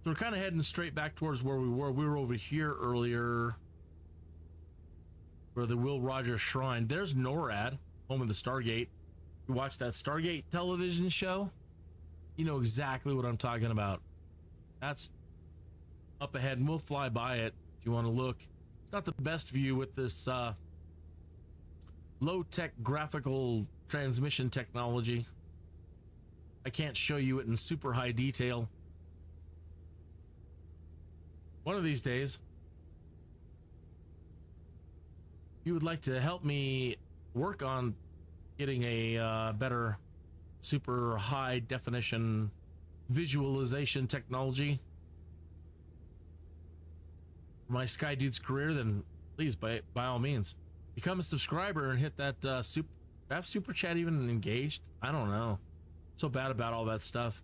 So we're kind of heading straight back towards where we were. We were over here earlier, where the Will Rogers Shrine. There's NORAD, home of the Stargate. You watch that Stargate television show, you know exactly what I'm talking about. That's up ahead, and we'll fly by it if you want to look. It's not the best view with this low-tech graphical transmission technology. I can't show you it in super high detail. One of these days, if you would like to help me work on getting a better super high definition visualization technology for my Skydude's career, then please, by all means, become a subscriber and hit that super chat even engaged. I don't know. I'm so bad about all that stuff.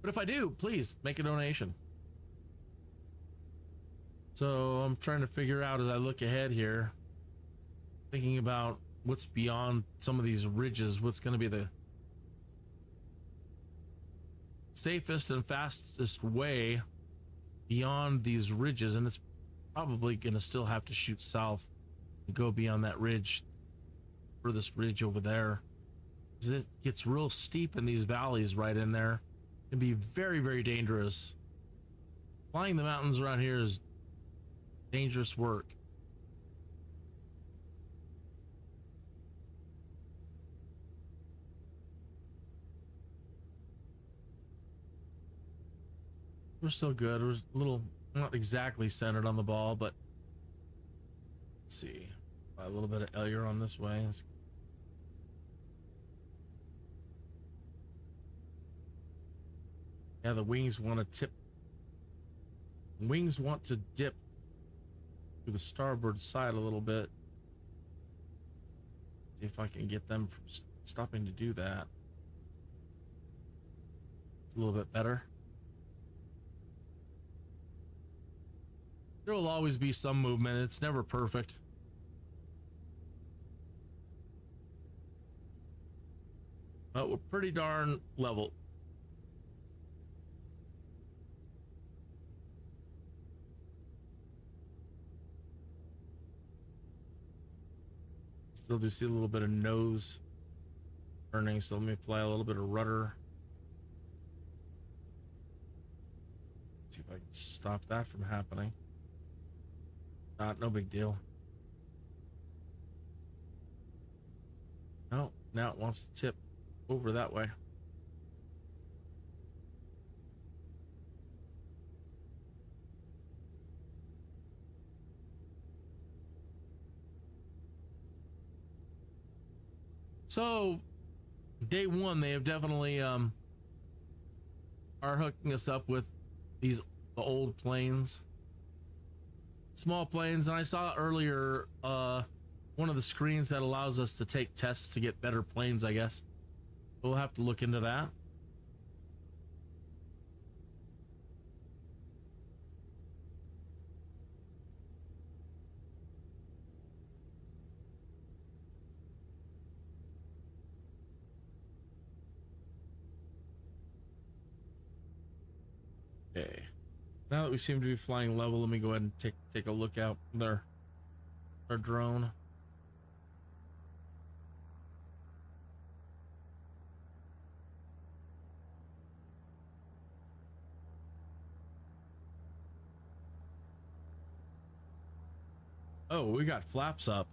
But if I do, please make a donation. So I'm trying to figure out as I look ahead here, thinking about what's beyond some of these ridges, what's going to be the safest and fastest way beyond these ridges. And it's probably going to still have to shoot south and go beyond that ridge, furthest ridge over there. It gets real steep in these valleys right in there. It can be very, very dangerous. Flying the mountains around here is dangerous work. We're still good. We're a little, not exactly centered on the ball, but let's see. A little bit of aileron this way. Yeah, the wings want to tip. Wings want to dip to the starboard side a little bit. See if I can get them from stopping to do that. a little bit better. There will always be some movement. It's never perfect. But we're pretty darn level. Still do see a little bit of nose turning, so let me apply a little bit of rudder. See if I can stop that from happening. No big deal. No, now it wants to tip over that way. So day one, they have definitely are hooking us up with the old planes, small planes. And I saw earlier one of the screens that allows us to take tests to get better planes, I guess. We'll have to look into that. Okay. Now that we seem to be flying level, let me go ahead and take a look out there. Our drone. Oh, we got flaps up.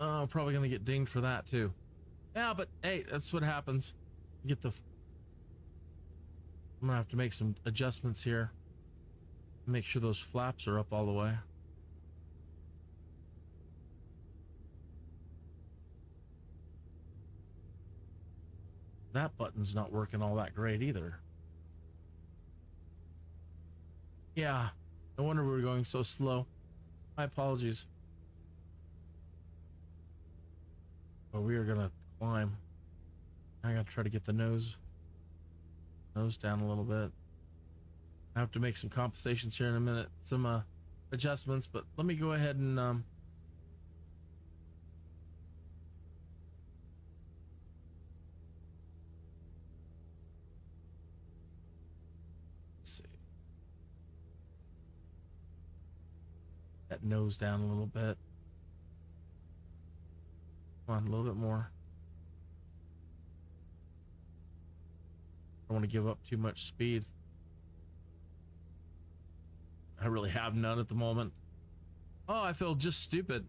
Oh, probably gonna get dinged for that too. Yeah, but hey, that's what happens. You get the. I'm gonna have to make some adjustments here. Make sure those flaps are up all the way. That button's not working all that great either. Yeah, no wonder we were going so slow. My apologies. But we are gonna climb. I gotta try to get the nose down a little bit. I have to make some compensations here in a minute, some adjustments, but let me go ahead and let's see. That nose down a little bit. Come on, a little bit more. I don't want to give up too much speed. I really have none at the moment. Oh, I feel just stupid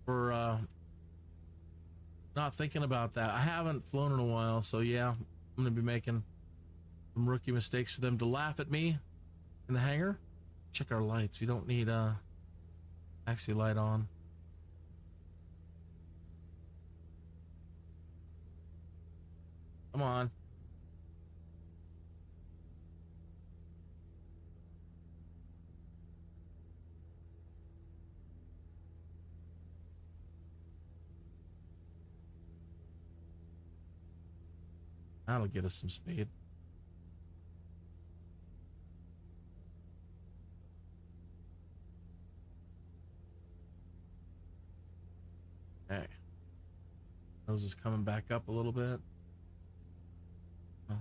for not thinking about that. I haven't flown in a while, so yeah, I'm gonna be making some rookie mistakes for them to laugh at me in the hangar. Check our lights. We don't need taxi light on. Come on. That'll get us some speed. Okay. Nose is coming back up a little bit. Oh.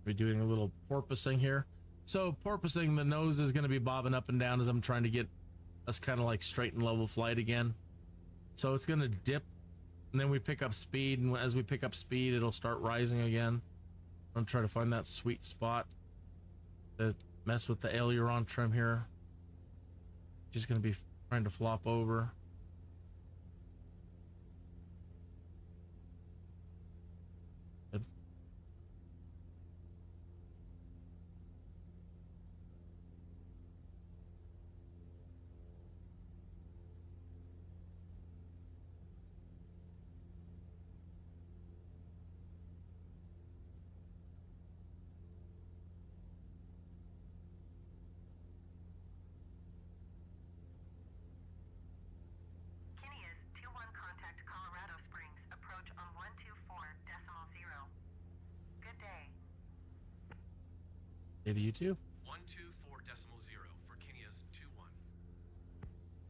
We're doing a little porpoising here. So porpoising, the nose is going to be bobbing up and down as I'm trying to get us kind of like straight and level flight again. So it's going to dip. And then we pick up speed, and as we pick up speed, it'll start rising again. I'm trying to find that sweet spot to mess with the aileron trim here. Just going to be trying to flop over. Good. Hey to you too.
124.0 for Kinneas 21.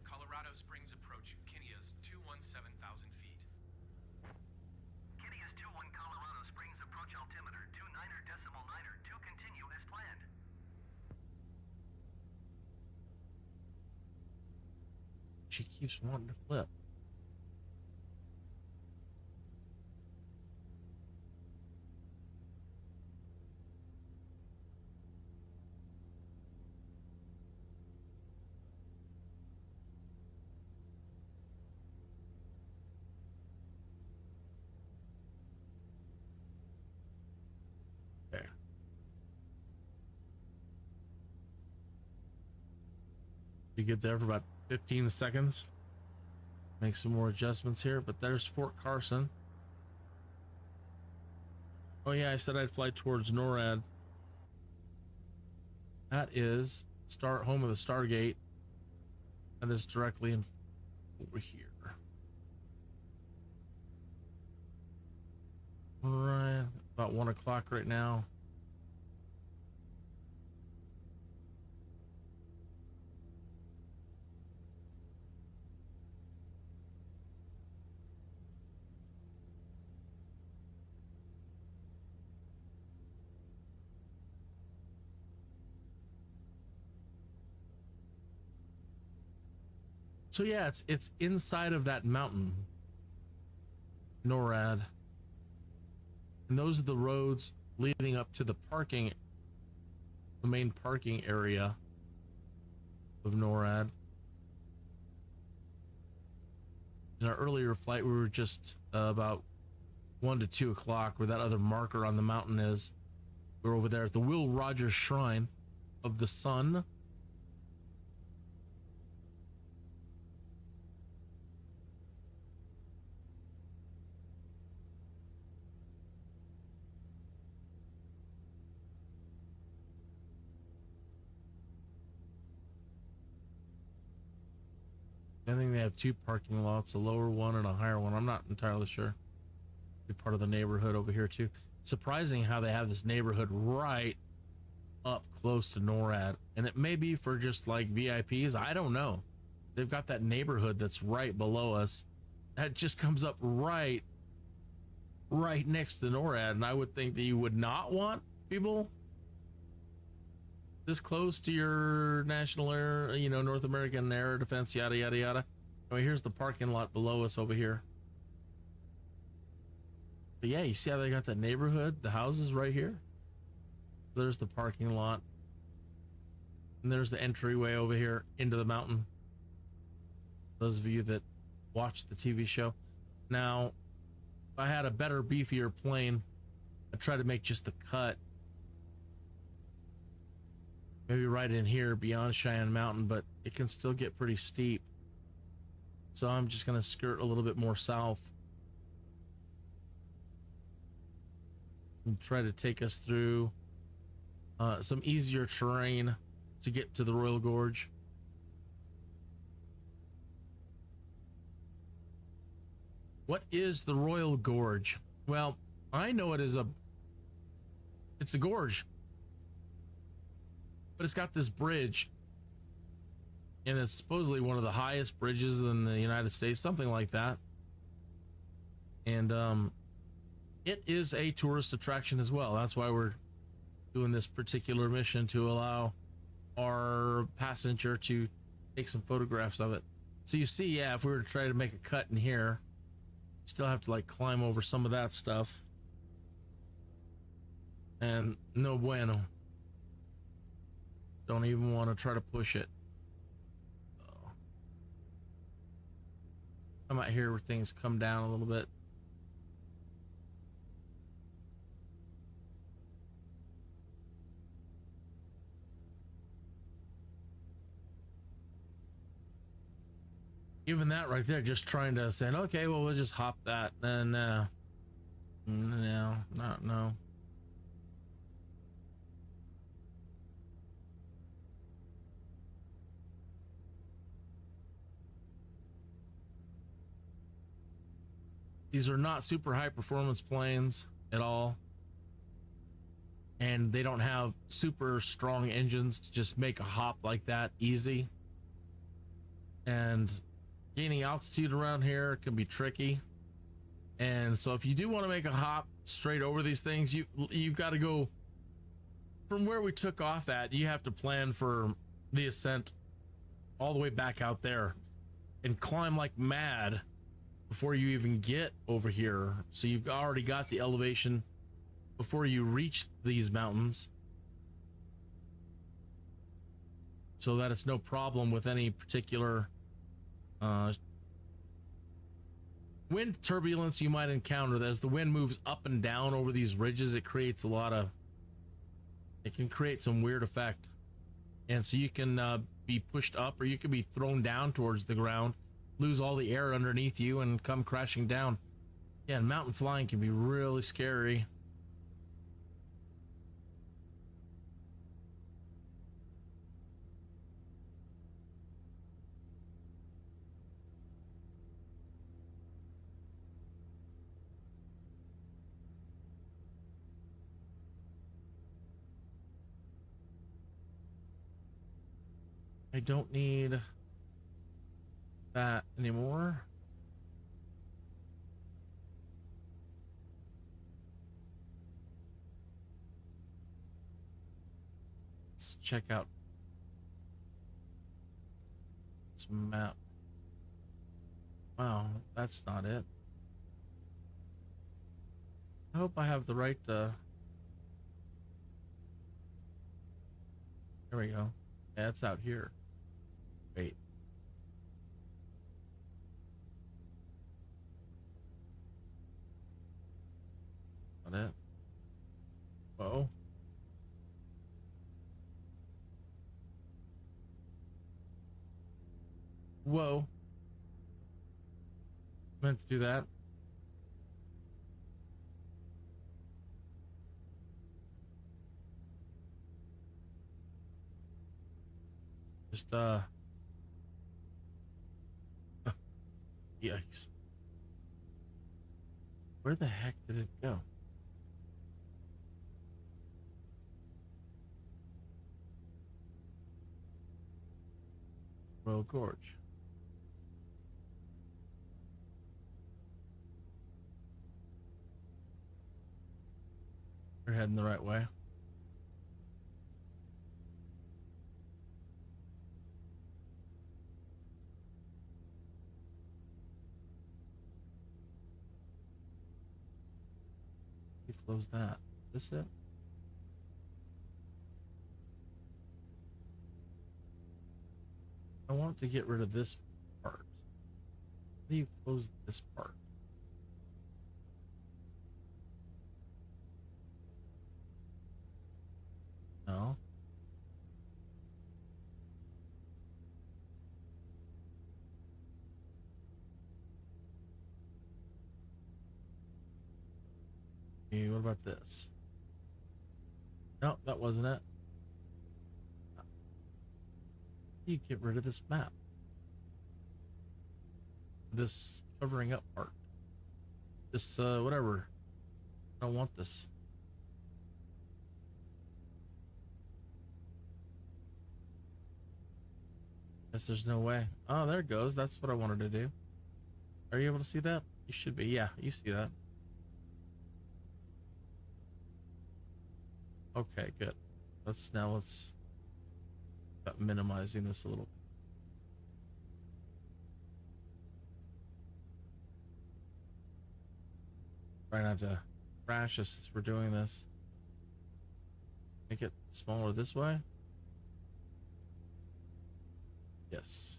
Colorado Springs approach Kinneas 217,000 feet.
Kinneas 21 Colorado Springs approach altimeter 29.9er to continue as planned.
She keeps wanting to flip. Okay. You get there for about 15 seconds. Make some more adjustments here, but there's Fort Carson. Oh yeah, I said I'd fly towards NORAD. That is home of the Stargate. That is directly in over here. Right, about 1 o'clock right now. So yeah, it's inside of that mountain, NORAD, and those are the roads leading up to the main parking area of NORAD. In our earlier flight, we were just about 1 to 2 o'clock, where that other marker on the mountain is. We're over there at the Will Rogers Shrine of the Sun. I think they have 2 parking lots, a lower one and a higher one. I'm not entirely sure. Be part of the neighborhood over here too. Surprising how they have this neighborhood right up close to NORAD, and it may be for just like VIPs. I don't know. They've got that neighborhood that's right below us. That just comes up right next to NORAD, and I would think that you would not want people this close to your national air, North American air defense, yada yada yada. Oh, here's the parking lot below us over here. But yeah, you see how they got that neighborhood, the houses right here. There's the parking lot, and there's the entryway over here into the mountain. Those of you that watch the TV show. Now, if I had a better, beefier plane, I'd try to make just the cut maybe right in here beyond Cheyenne Mountain, but it can still get pretty steep. So I'm just going to skirt a little bit more south and try to take us through some easier terrain to get to the Royal Gorge. What is the Royal Gorge? Well, I know it's a gorge, but it's got this bridge, and it's supposedly one of the highest bridges in the United States, something like that. And it is a tourist attraction as well. That's why we're doing this particular mission, to allow our passenger to take some photographs of it. So you see, yeah, if we were to try to make a cut in here, still have to like climb over some of that stuff, and no bueno. Don't even want to try to push it. I'm out here where things come down a little bit. Even that right there, just trying to say, okay, well, we'll just hop that. And no. These are not super high performance planes at all. and they don't have super strong engines to just make a hop like that easy. And gaining altitude around here can be tricky. And so if you do want to make a hop straight over these things, you've got to go from where we took off at. You have to plan for the ascent all the way back out there and climb like mad before you even get over here. So you've already got the elevation before you reach these mountains, so that it's no problem with any particular wind turbulence you might encounter. As the wind moves up and down over these ridges, it can create some weird effect. And so you can be pushed up, or you can be thrown down towards the ground, lose all the air underneath you, and come crashing down. Yeah, and mountain flying can be really scary. I don't need that anymore. Let's check out this map. Wow, that's not it. I hope I have the right there we go. Yeah, it's out here. Wait. Not it. Whoa. Whoa. Meant to do that. Just yikes. Where the heck did it go? Royal Gorge. We're heading the right way. Close that. This it? I want to get rid of this part. How do you close this part? No. Okay, what about this? No, that wasn't it. You get rid of this map. This covering up part. This, whatever. I don't want this. Guess there's no way. Oh, there it goes. That's what I wanted to do. Are you able to see that? You should be. Yeah, you see that. Okay, good. Let's start minimizing this a little. Try not to crash us as we're doing this. Make it smaller this way. Yes.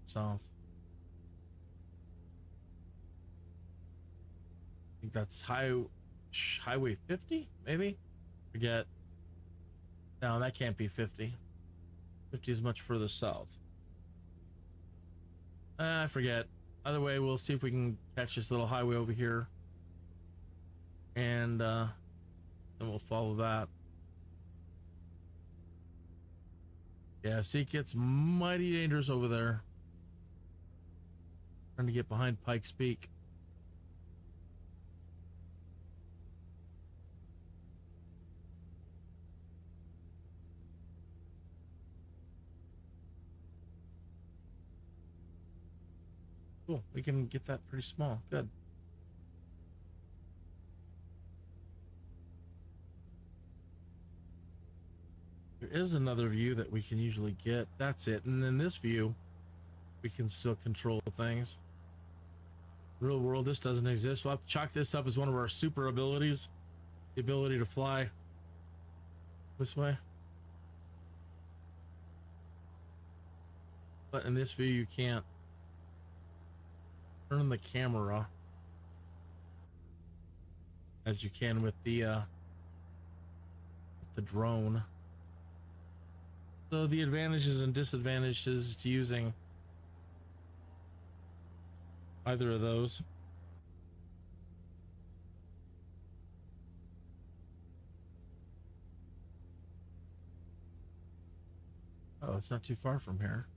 South. I think that's highway 50, maybe? Forget. No, that can't be 50. 50 is much further south. I forget. Either way, we'll see if we can catch this little highway over here. And then we'll follow that. Yeah, see, it gets mighty dangerous over there. Trying to get behind Pike's Peak. Cool, we can get that pretty small. Good. There is another view that we can usually get. That's it. And then this view, we can still control things. Real world, this doesn't exist. We'll have to chalk this up as one of our super abilities. The ability to fly this way. But in this view, you can't turn the camera as you can with the drone. So the advantages and disadvantages to using either of those. Oh, it's not too far from here.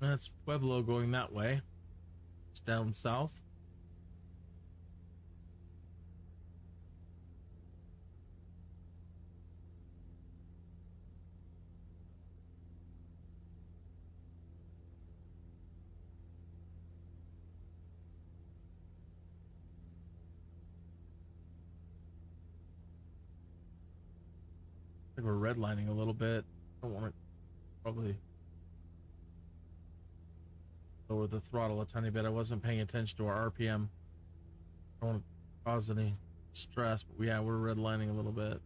That's Pueblo going that way. It's down south. I think we're redlining a little bit. I don't want to probably lower the throttle a tiny bit. I wasn't paying attention to our RPM. I don't want to cause any stress, but yeah, we're redlining a little bit.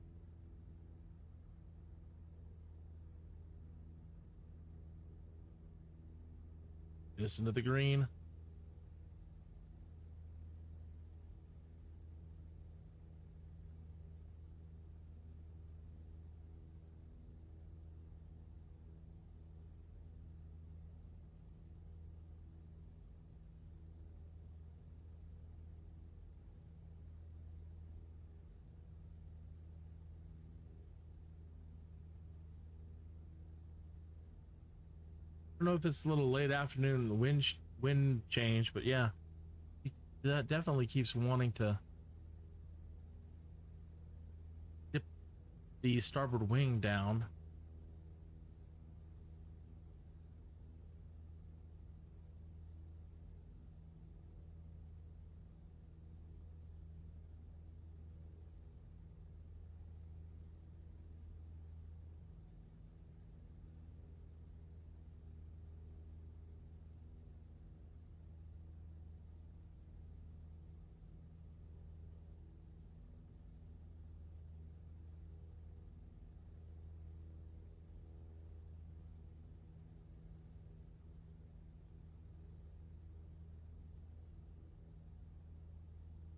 Listen to the green. I don't know if it's a little late afternoon, the wind change, but yeah, that definitely keeps wanting to dip the starboard wing down.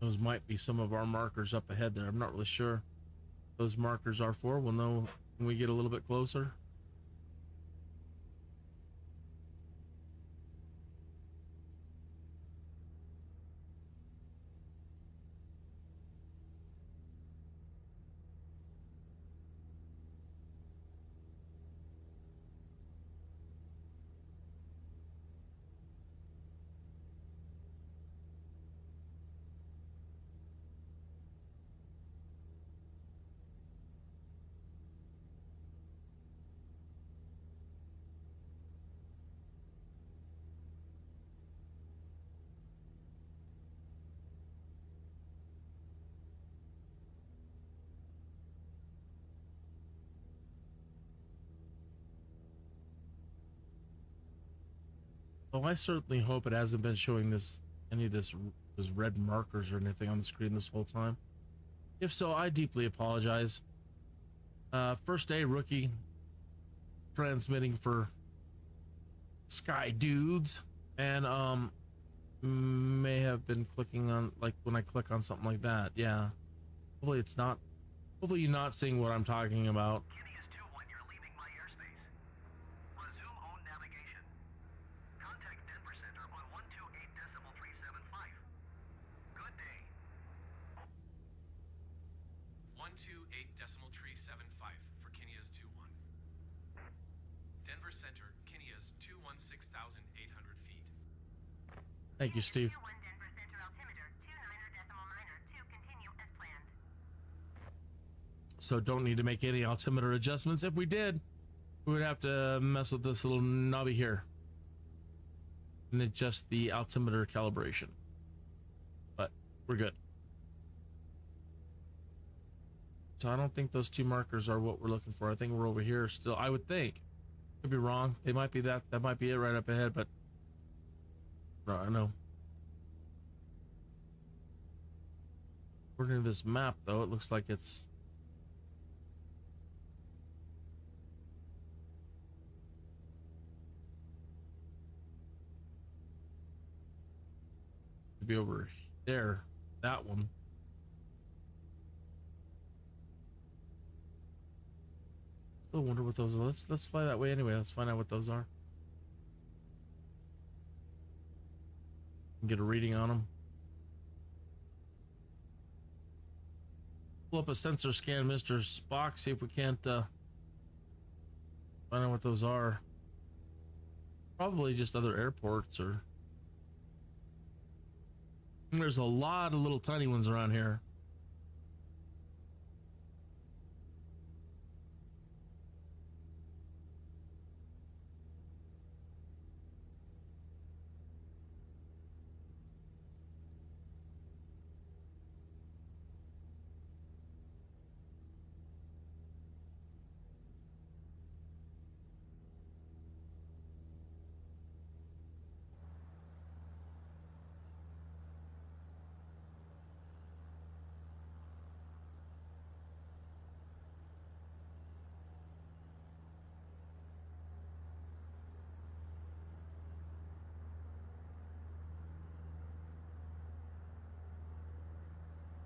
Those might be some of our markers up ahead there. I'm not really sure those markers are for. We'll know when we get a little bit closer. Oh, I certainly hope it hasn't been showing this any of those red markers or anything on the screen this whole time. If so, I deeply apologize. First day rookie transmitting for Skydudes, and may have been clicking on, like, when I click on something like that. Yeah, hopefully it's not, hopefully you're not seeing what I'm talking about.
Kinneas 2-1, you're leaving my airspace. Resume own navigation. Contact Denver Center on 128.9.
675 for Kinneas 21. Denver Center, Kinneas 216,800 feet.
Thank you, Steve.
21 Denver Center altimeter 29.2, continue as planned.
So don't need to make any altimeter adjustments. If we did, we would have to mess with this little knobby here and adjust the altimeter calibration. But we're good. So I don't think those two markers are what we're looking for. I think we're over here still. I would think. Could be wrong. They might be that. That might be it right up ahead, but no, I know. According to this map, though, it looks like it's to be over there. That one. Still wonder what those are. Let's fly that way anyway. Let's find out what those are. Get a reading on them. Pull up a sensor scan, Mr. Spock. See if we can't find out what those are. Probably just other airports or. There's a lot of little tiny ones around here.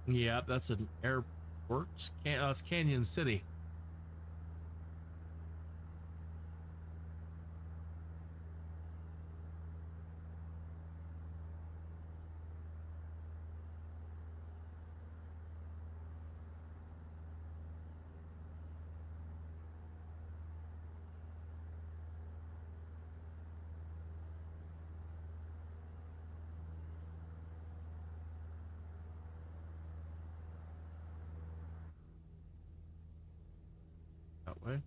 Yeah, that's an airport. That's Canyon City. That way.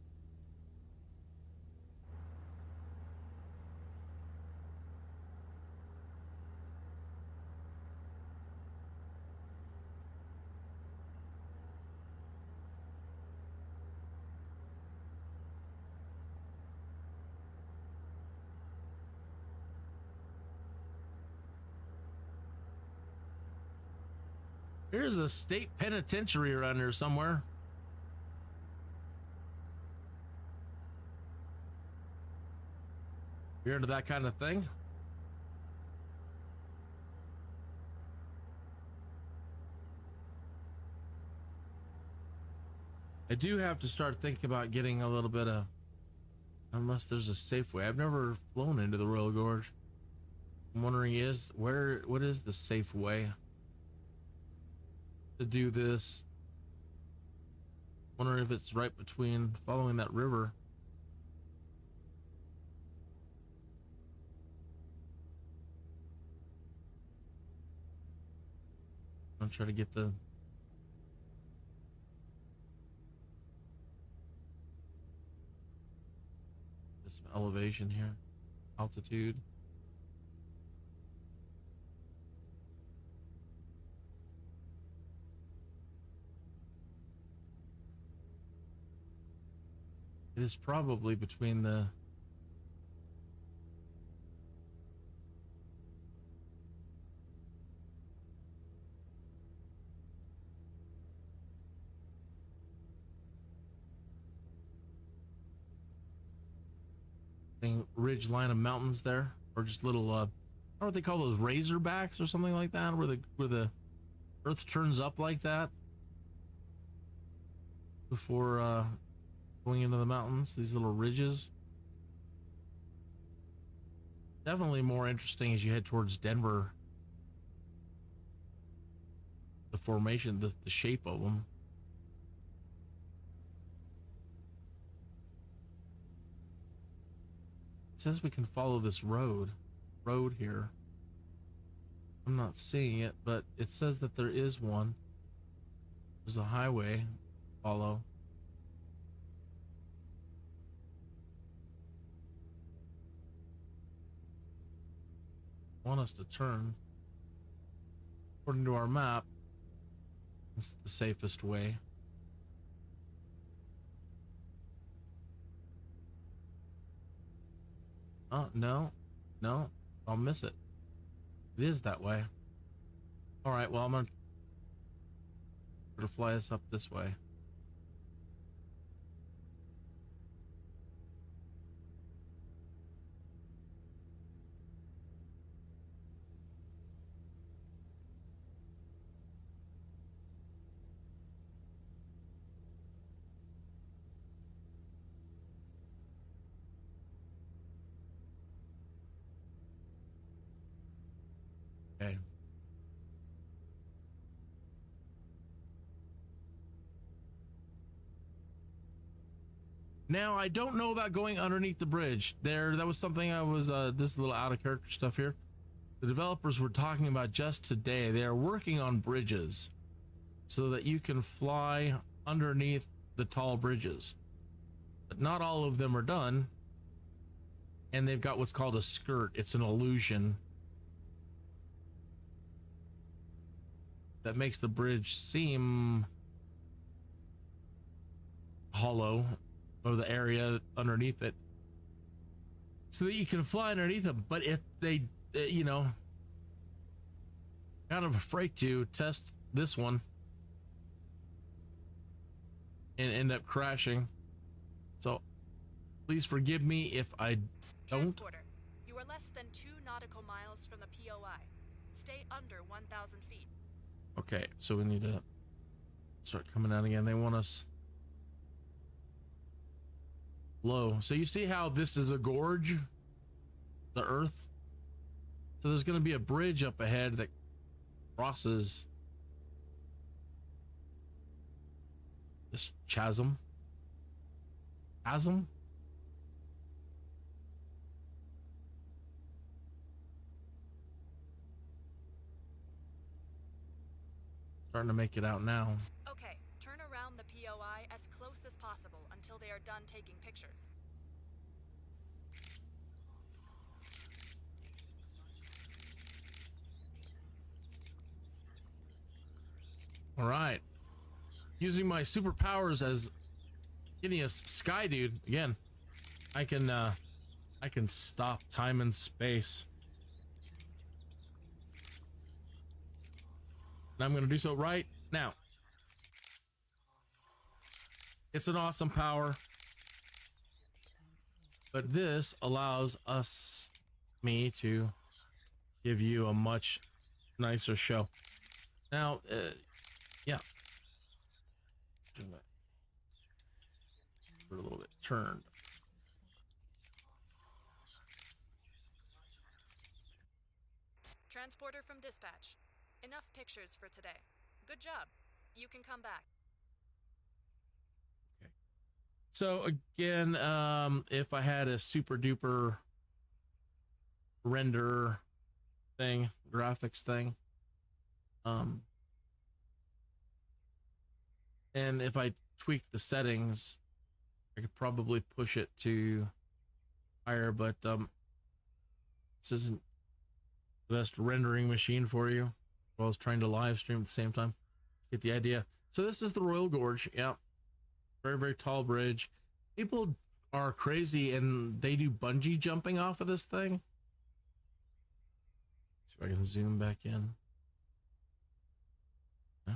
Here's a state penitentiary around here somewhere. You're into that kind of thing? I do have to start thinking about getting a little bit of, unless there's a safe way. I've never flown into the Royal Gorge. I'm wondering what is the safe way to do this? Wondering if it's right between following that river. I'm trying to get the some elevation here, altitude. It is probably between the ridge line of mountains there, or just little I don't know what they call those, razorbacks or something like that, where the earth turns up like that before going into the mountains. These little ridges, definitely more interesting as you head towards Denver. The formation, the shape of them. says we can follow this road here. I'm not seeing it, but it says that there is one. There's a highway. Follow. Want us to turn. According to our map, it's the safest way. Oh, no, I'll miss it. It is that way. All right, well, I'm gonna fly us up this way. Okay. Now, I don't know about going underneath the bridge. That was something I was, this is a little out of character stuff here. The developers were talking about just today. They are working on bridges so that you can fly underneath the tall bridges. But not all of them are done. And they've got what's called a skirt. It's an illusion that makes the bridge seem hollow, or the area underneath it, so that you can fly underneath them. But if they, you know, kind of afraid to test this one and end up crashing. So please forgive me if I don't.
Transporter, you are less than 2 nautical miles from the POI. Stay under 1,000 feet.
Okay, so we need to start coming out again. They want us low. So you see how this is a gorge, the earth? So there's going to be a bridge up ahead that crosses this chasm. Starting to make it out now.
Okay, turn around the POI as close as possible until they are done taking pictures.
All right. Using my superpowers as Kinneas Skydude again, I can stop time and space. And I'm going to do so right now. It's an awesome power, but this allows me to give you a much nicer show. Now, yeah. We're a little bit turned.
Transporter from dispatch. Enough pictures for today. Good job. You can come back.
Okay. So again, if I had a super duper render thing, graphics thing, and if I tweaked the settings, I could probably push it to higher, but this isn't the best rendering machine for you. While I was trying to live stream at the same time. Get the idea. So this is the Royal Gorge. Yeah. Very, very tall bridge. People are crazy and they do bungee jumping off of this thing. See if I can zoom back in. Yeah.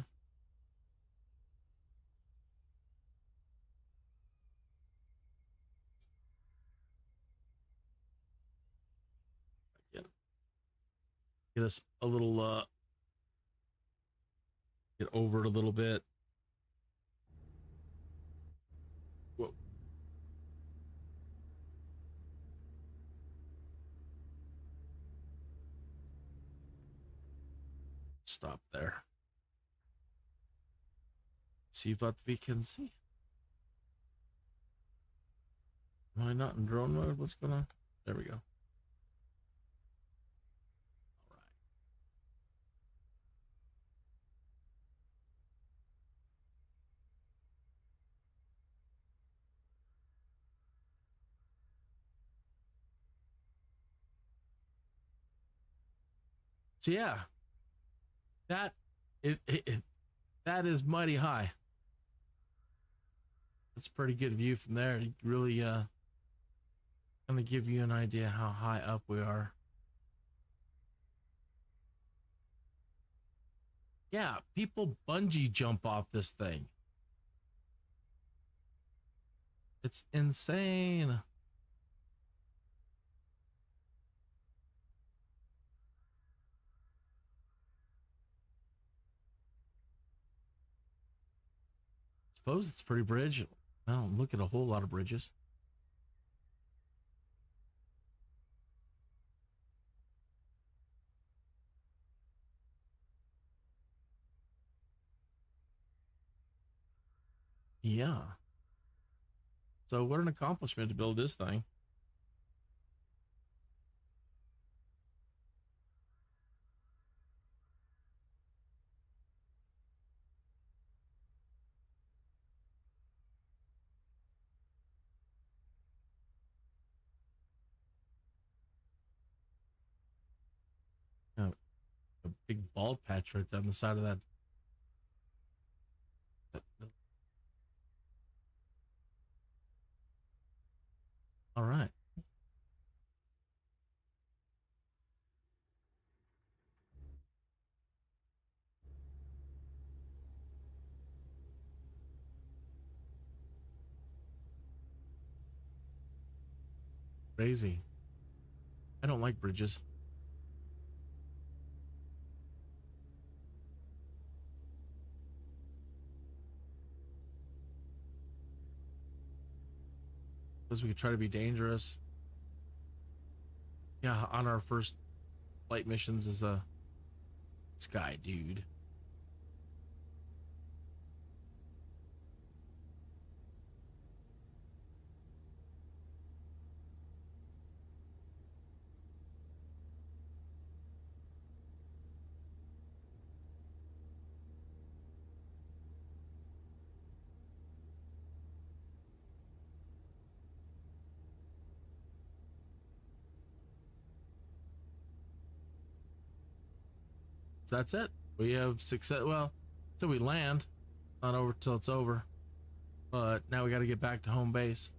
Again. Get us a little get over it a little bit. Whoa. Stop there. See what we can see. Am I not in drone mode? What's going on? There we go. All right. So yeah, that that is mighty high. That's a pretty good view from there. It really gonna give you an idea how high up we are. Yeah, people bungee jump off this thing. It's insane. Suppose it's a pretty bridge. I don't look at a whole lot of bridges. Yeah. So what an accomplishment to build this thing. A big bald patch right down the side of that. All right. Crazy. I don't like bridges. Because we could try to be dangerous. Yeah, on our first flight missions as a Skydude. So that's it. We have success. Well, till we land, not over till it's over. But now we got to get back to home base.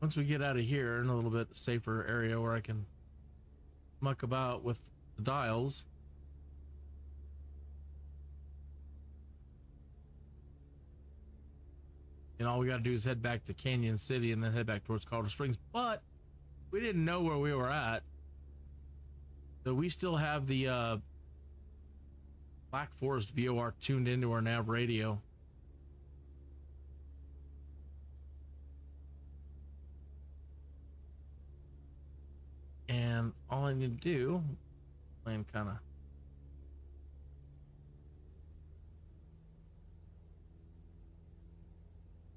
Once we get out of here in a little bit safer area where I can muck about with the dials, and all we got to do is head back to Canyon City and then head back towards Colorado Springs. But we didn't know where we were at, so we still have the Black Forest VOR tuned into our nav radio. And all I need to do, land kind of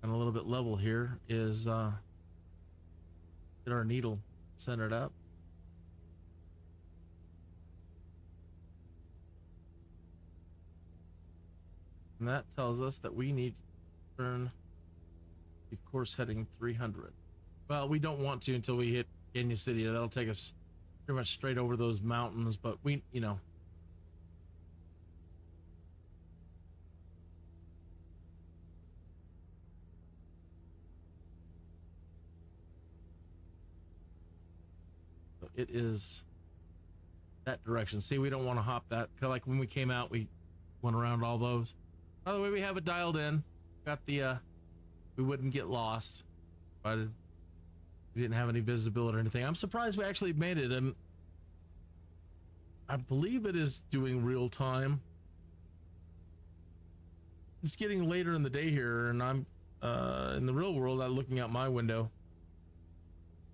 and a little bit level here, is get our needle centered up. And that tells us that we need to turn the course heading 300. Well, we don't want to until we hit Canyon City. That'll take us pretty much straight over those mountains, but we, you know. it is that direction. See, we don't want to hop that. Like when we came out, we went around all those. By the way, we have it dialed in. Got the, we wouldn't get lost, but we didn't have any visibility or anything. I'm surprised we actually made it, and I believe it is doing real time. It's getting later in the day here, and I'm in the real world. I'm looking out my window.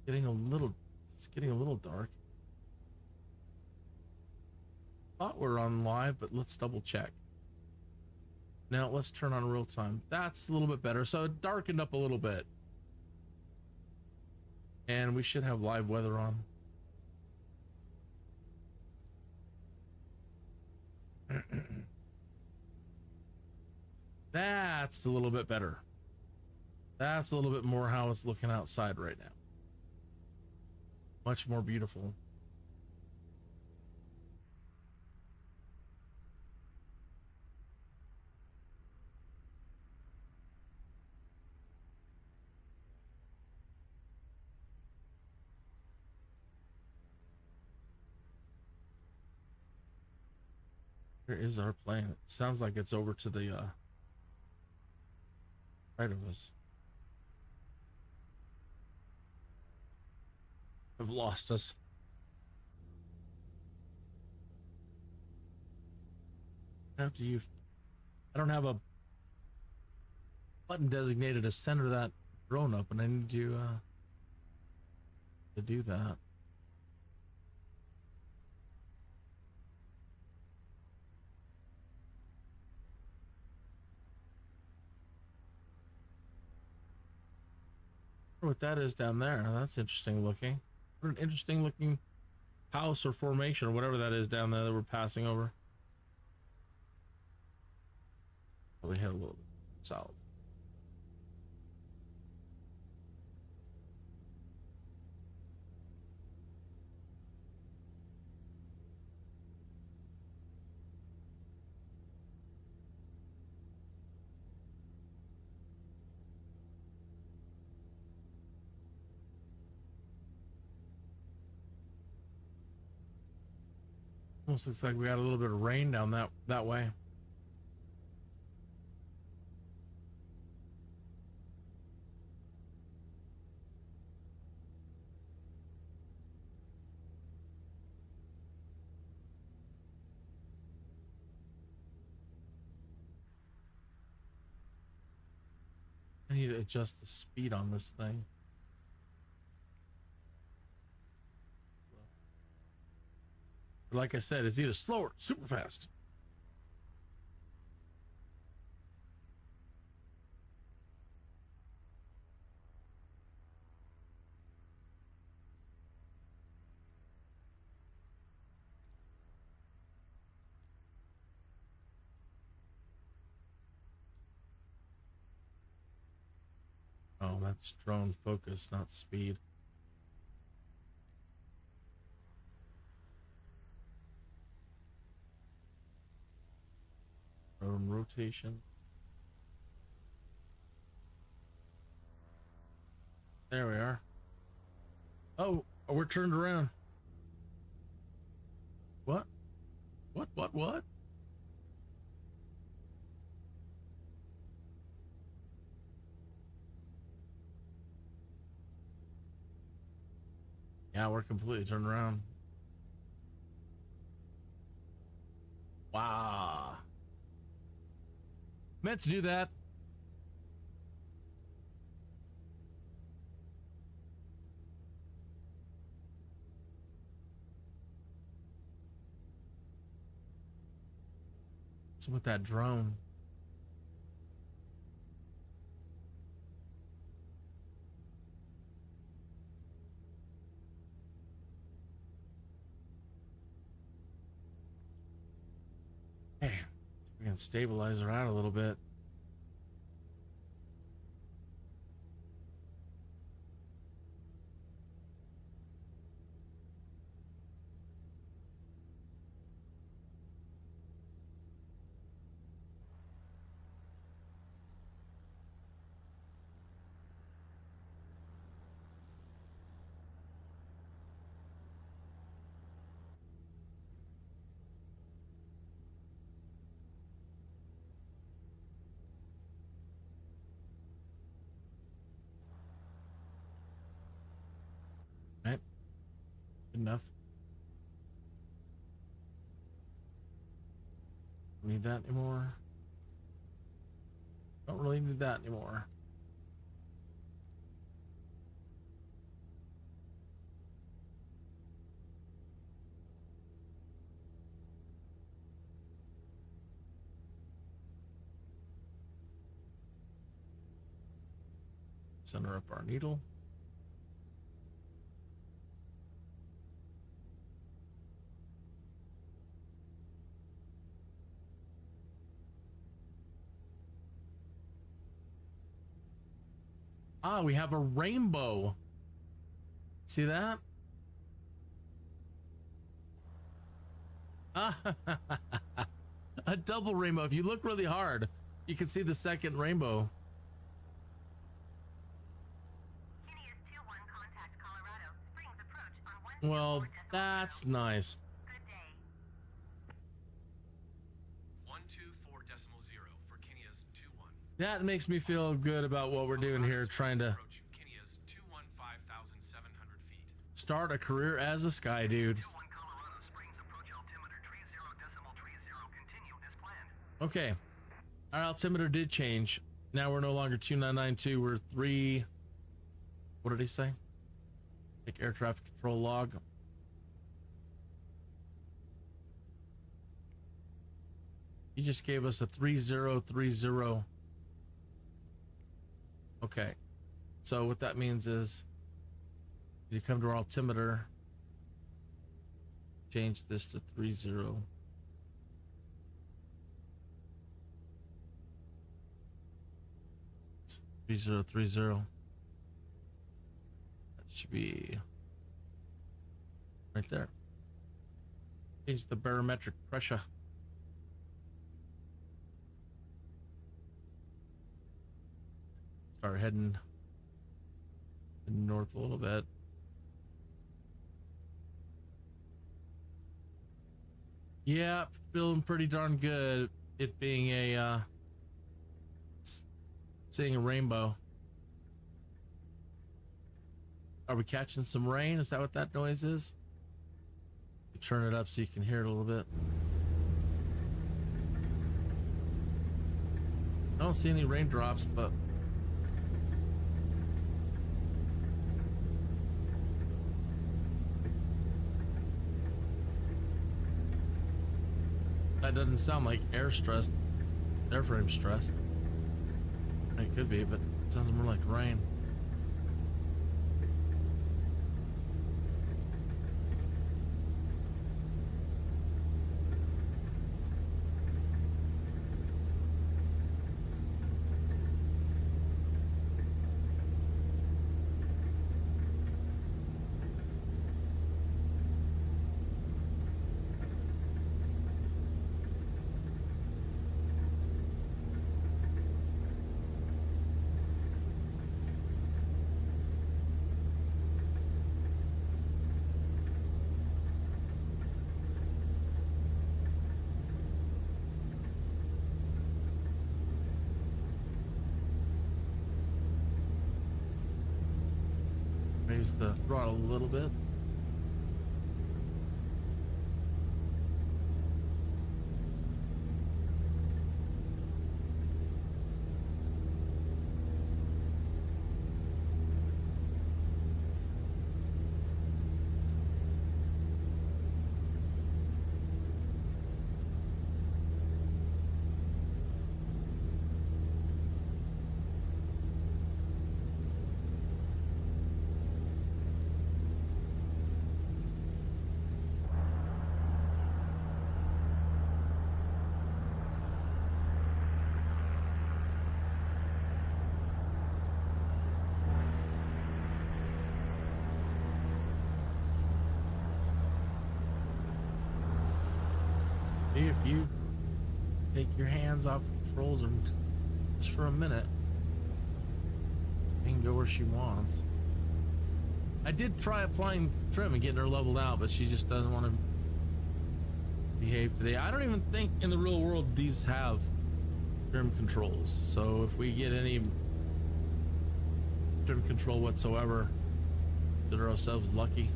It's getting a little dark. Thought we're on live, but let's double check. Now let's turn on real time. That's a little bit better. So it darkened up a little bit, and we should have live weather on. That's a little bit better. That's a little bit more how it's looking outside right now. Much more beautiful. Where is our plane? It sounds like it's over to the right of us. Have lost us. After you, I don't have a button designated to center that drone up, and I need to do that. What that is down there. That's interesting looking. What an interesting looking house or formation or whatever that is down there that we're passing over. Probably head a little bit south. Almost looks like we got a little bit of rain down that way. I need to adjust the speed on this thing. Like I said, it's either slow or super fast. Oh, that's drone focus, not speed. Drone rotation. There we are. Oh, we're turned around. What? What? Yeah, we're completely turned around. Wow. Meant to do that. What's with that drone? Hey, we can stabilize her out a little bit. enough. Need that anymore. Don't really need that anymore. Center up our needle. Ah, we have a rainbow. See that? Ah, a double rainbow. If you look really hard, you can see the second rainbow.
Kinneas 2-1, contact Colorado. Springs approach on 1.
Well, that's nice.
Good day.
124.0 for Kinneas 2-1.
That makes me feel good about what we're doing here, trying to
Kinneas 2-1, 5,700 feet.
start a career as a Skydude.
2-1 Colorado Springs, approach altimeter 30.30, continue as planned.
Okay, our altimeter did change. Now we're no longer 2992, we're 3. What did he say? Take air traffic control log. He just gave us a 3030. Okay, so what that means is you come to our altimeter, change this to 30. It's 3030. That should be right there. Change the barometric pressure. Start heading north a little bit. Yeah, feeling pretty darn good. It being a seeing a rainbow. Are we catching some rain? Is that what that noise is? You turn it up so you can hear it a little bit. I don't see any raindrops, but that doesn't sound like airframe stress. It could be, but it sounds more like rain. Raise the throttle a little bit. If you take your hands off the controls and just for a minute, you can go where she wants. I did try applying trim and getting her leveled out, but she just doesn't want to behave today. I don't even think in the real world these have trim controls, so if we get any trim control whatsoever, consider ourselves lucky.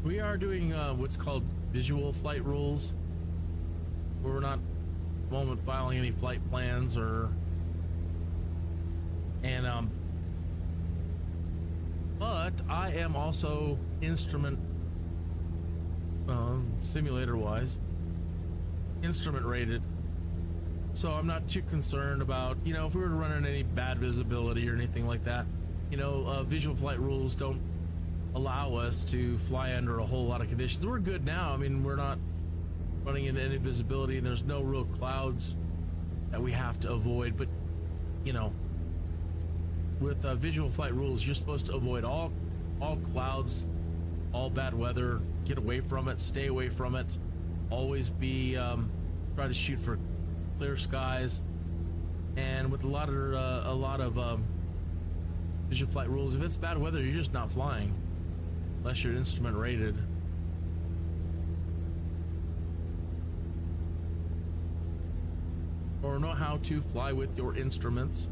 We are doing what's called visual flight rules. We're not at the moment filing any flight plans but I am also instrument simulator wise instrument rated, so I'm not too concerned about, you know, if we were to run into any bad visibility or anything like that. You know, visual flight rules don't allow us to fly under a whole lot of conditions. We're good now. I mean, we're not running into any visibility and there's no real clouds that we have to avoid, but you know, with visual flight rules, you're supposed to avoid all clouds, all bad weather, get away from it, stay away from it, always be try to shoot for clear skies. And with a lot of visual flight rules, if it's bad weather, you're just not flying unless you're instrument rated. Or know how to fly with your instruments.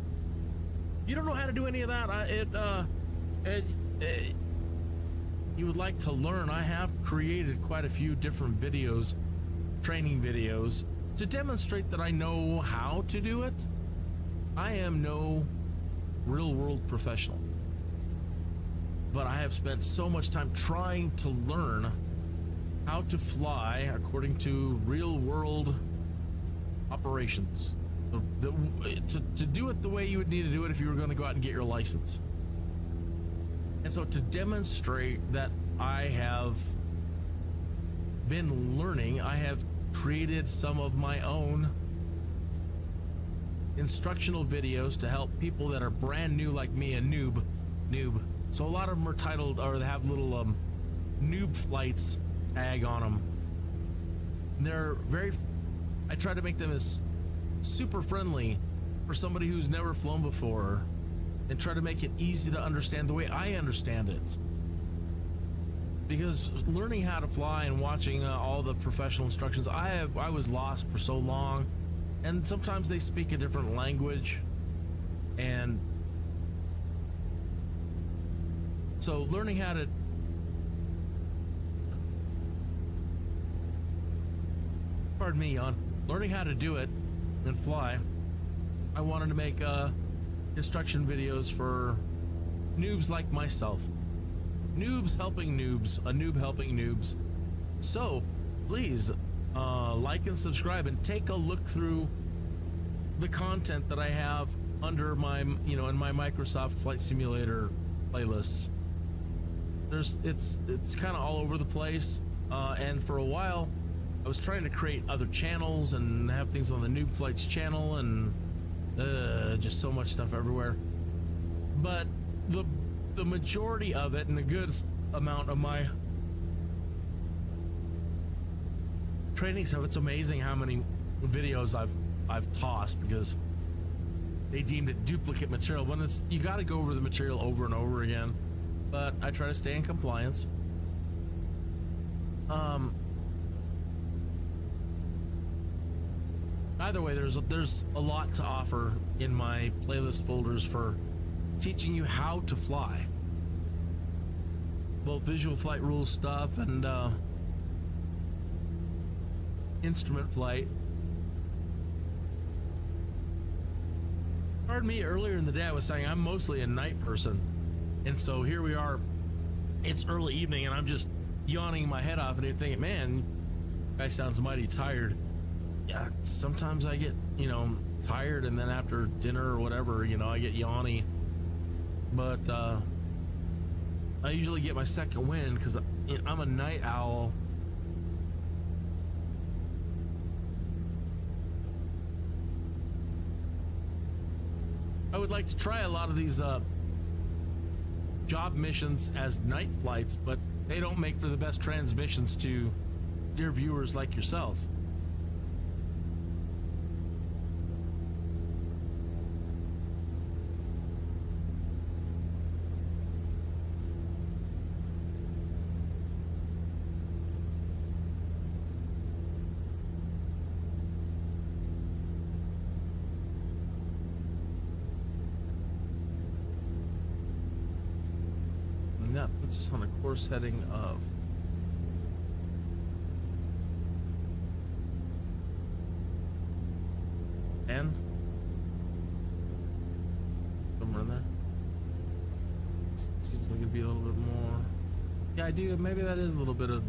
You don't know how to do any of that, you would like to learn, I have created quite a few different videos, training videos, to demonstrate that I know how to do it. I am no real world professional, but I have spent so much time trying to learn how to fly according to real world operations, to do it the way you would need to do it if you were going to go out and get your license. And so to demonstrate that I have been learning, I have created some of my own instructional videos to help people that are brand new like me, a noob. So a lot of them are titled, or they have little noob flights tag on them. They're I try to make them as super friendly for somebody who's never flown before, and try to make it easy to understand the way I understand it. Because learning how to fly and watching all the professional instructions, I was lost for so long, and sometimes they speak a different language, and so learning how to learning how to do it and fly, I wanted to make instruction videos for noobs like myself. Noobs helping noobs, a noob helping noobs. So please like and subscribe and take a look through the content that I have under my, you know, in my Microsoft Flight Simulator playlists. It's kind of all over the place, and for a while I was trying to create other channels and have things on the Noob Flights channel, and just so much stuff everywhere. But the majority of it, and a good amount of my training stuff, it's amazing how many videos I've tossed because they deemed it duplicate material, when it's, you got to go over the material over and over again. But I try to stay in compliance. Either way, there's a lot to offer in my playlist folders for teaching you how to fly, both visual flight rules stuff and instrument flight. Pardon me, earlier in the day I was saying I'm mostly a night person, and so here we are, it's early evening and I'm just yawning my head off and you're thinking, man, guy sounds mighty tired. Yeah, sometimes I get, you know, tired, and then after dinner or whatever, you know, I get yawny. But I usually get my second wind because I'm a night owl. I would like to try a lot of these job missions as night flights, but they don't make for the best transmissions to dear viewers like yourself. That puts us on a course heading of 10? Somewhere in there. Seems like it'd be a little bit more. Yeah, I do. Maybe that is a little bit of,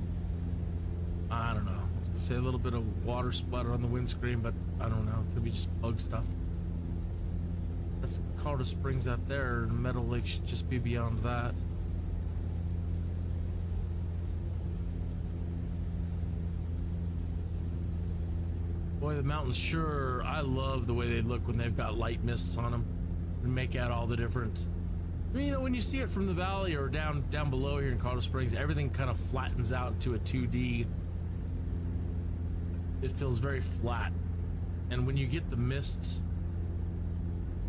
I don't know. I was gonna say a little bit of water splatter on the windscreen, but I don't know. It could be just bug stuff. That's Colorado Springs out there. Meadowlake should just be beyond that. Boy, the mountains sure. I love the way they look when they've got light mists on them and make out all the different. I mean, you know, when you see it from the valley or down below here in Colorado Springs, everything kind of flattens out into a 2D. It feels very flat. And when you get the mists,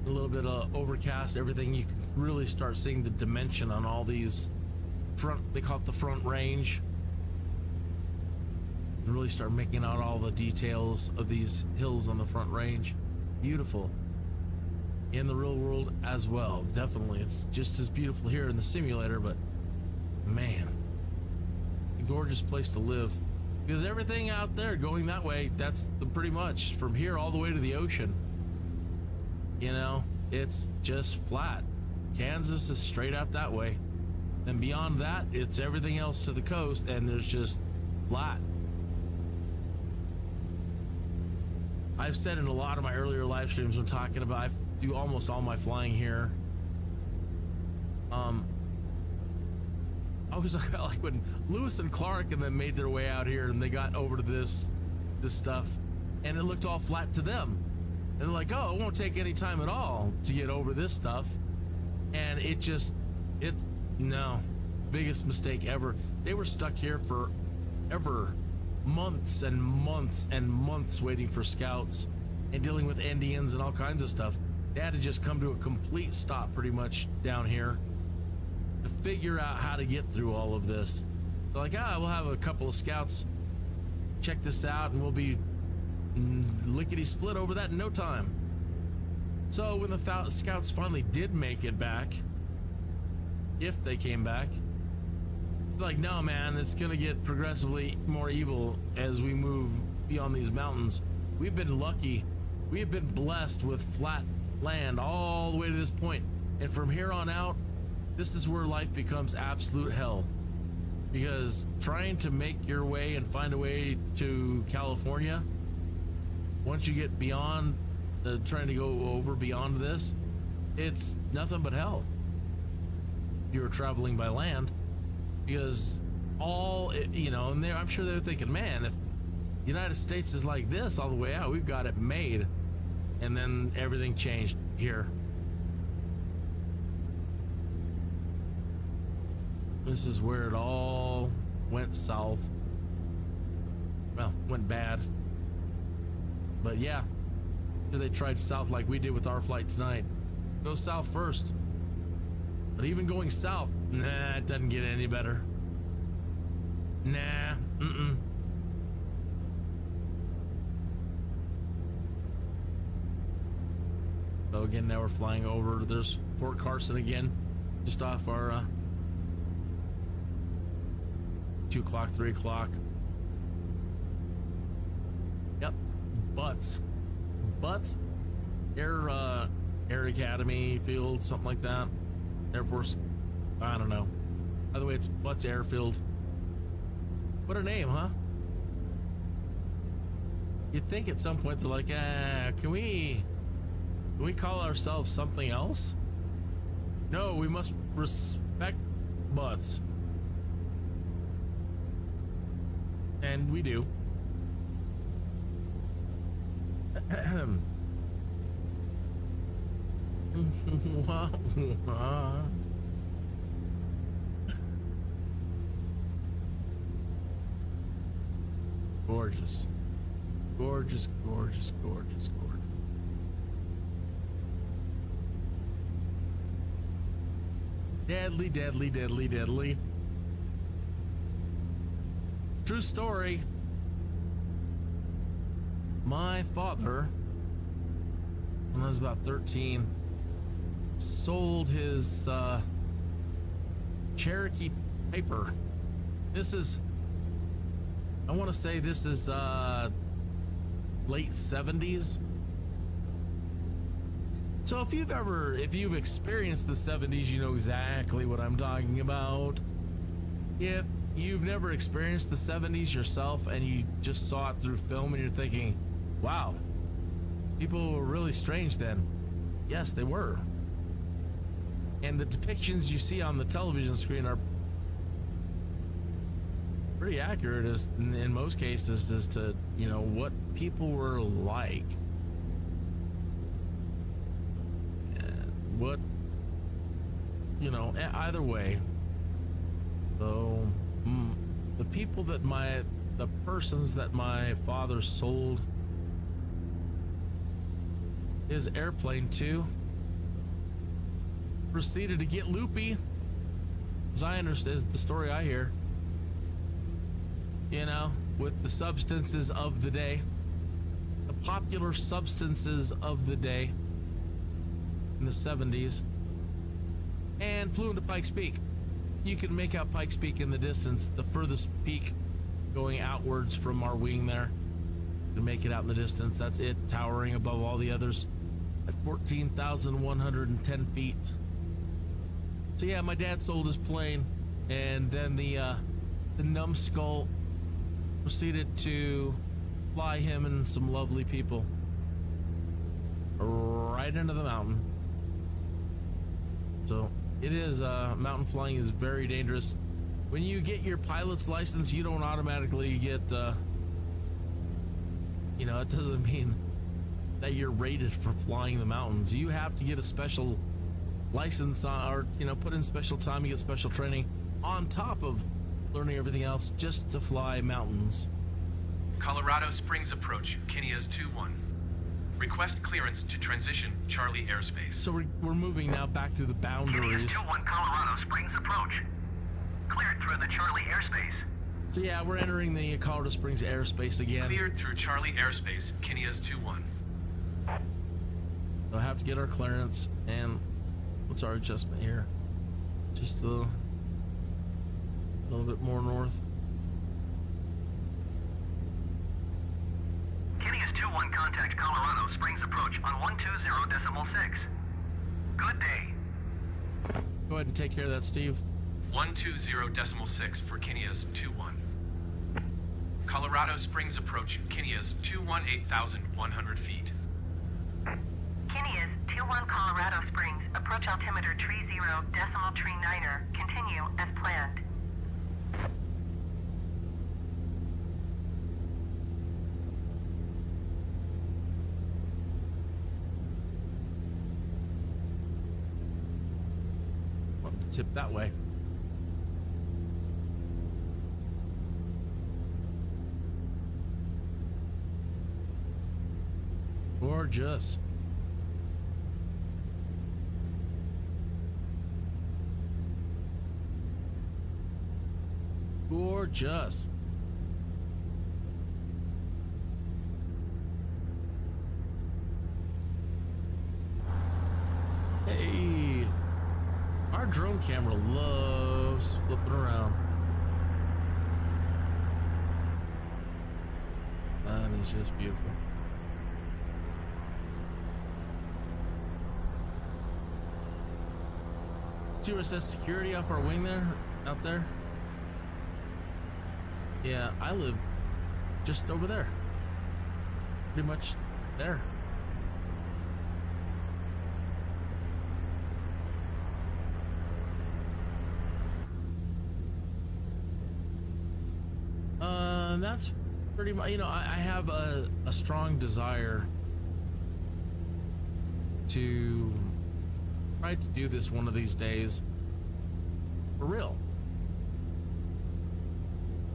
a little bit of overcast, everything, you can really start seeing the dimension on all these front, they call it the front range. You really start making out all the details of these hills on the front range. Beautiful. In the real world as well, definitely. It's just as beautiful here in the simulator, but man, a gorgeous place to live, because everything out there going that way, that's pretty much from here all the way to the ocean. You know, it's just flat. Kansas is straight out that way, and beyond that it's everything else to the coast, and there's just flat. I've said in a lot of my earlier live streams when talking about, I do almost all my flying here. I was like when Lewis and Clark and them made their way out here and they got over to this stuff, and it looked all flat to them. And they're like, oh, it won't take any time at all to get over this stuff. And it's no, biggest mistake ever. They were stuck here for ever. Months and months and months waiting for scouts and dealing with Indians and all kinds of stuff. They had to just come to a complete stop pretty much down here to figure out how to get through all of this. They're like, we'll have a couple of scouts check this out and we'll be lickety split over that in no time. So when the scouts finally did make it back, if they came back, like, no man, it's gonna get progressively more evil as we move beyond these mountains. We've been lucky, we have been blessed with flat land all the way to this point, and from here on out, this is where life becomes absolute hell, because trying to make your way and find a way to California, once you get beyond trying to go over beyond this, it's nothing but hell if you're traveling by land. Because you know, and I'm sure they're thinking, man, if the United States is like this all the way out, we've got it made. And then everything changed here. This is where it all went south. Well, went bad. But yeah, they tried south like we did with our flight tonight. Go south first. But even going south, nah, it doesn't get any better. Nah, So again, now we're flying over. There's Fort Carson again, just off our 2 o'clock, 3 o'clock. Yep, Butts Air Academy Field, something like that. Air Force, I don't know. By the way, it's Butts Airfield. What a name, huh? You'd think at some point they're like, can we call ourselves something else? No, we must respect Butts. And we do. Gorgeous. Gorgeous, gorgeous, gorgeous, gorgeous. Deadly, deadly, deadly, deadly. True story. My father, when I was about 13, sold his Cherokee Piper. This is, I want to say this is late 70s. So if you've experienced the 70s, you know exactly what I'm talking about. If you've never experienced the 70s yourself and you just saw it through film and you're thinking, wow, people were really strange then. Yes, they were. And the depictions you see on the television screen are pretty accurate as in most cases as to, you know, what people were like. What, you know, either way. So the people that the persons that my father sold his airplane to proceeded to get loopy, as I understand, is the story I hear, you know, with the substances of the day, the popular substances of the day in the 70s, and flew into Pikes Peak. You can make out Pikes Peak in the distance, the furthest peak going outwards from our wing there. You can make it out in the distance. That's it, towering above all the others at 14,110 feet. So yeah, my dad sold his plane, and then the numbskull proceeded to fly him and some lovely people right into the mountain. So it is, mountain flying is very dangerous. When you get your pilot's license, you don't automatically get, you know, it doesn't mean that you're rated for flying the mountains. You have to get a special license or, you know, put in special time, you get special training on top of learning everything else just to fly mountains.
Colorado Springs approach, Kinneas 2-1. Request clearance to transition Charlie airspace.
So we're moving now back through the boundaries.
Kinneas 2-1 Colorado Springs approach. Cleared through the Charlie airspace.
So yeah, we're entering the Colorado Springs airspace again.
Cleared through Charlie airspace, Kinneas 2-1.
We'll have to get our clearance. And what's our adjustment here? Just a little bit more north.
Kinneas 2-1 contact Colorado Springs approach on 120.6. Good day.
Go ahead and take care of that, Steve.
120.6 for Kinneas 2-1. Colorado Springs approach, Kinneas 2-1 8,100 feet.
Kinneas 2-1 Colorado Springs, approach altimeter 30.39er. Continue as planned.
Want to tip that way. Gorgeous. Gorgeous. Hey, our drone camera loves flipping around. That is just beautiful. See where it says security off our wing there, out there? Yeah, I live just over there. Pretty much there. That's pretty much, you know, I have a strong desire to try to do this one of these days. For real.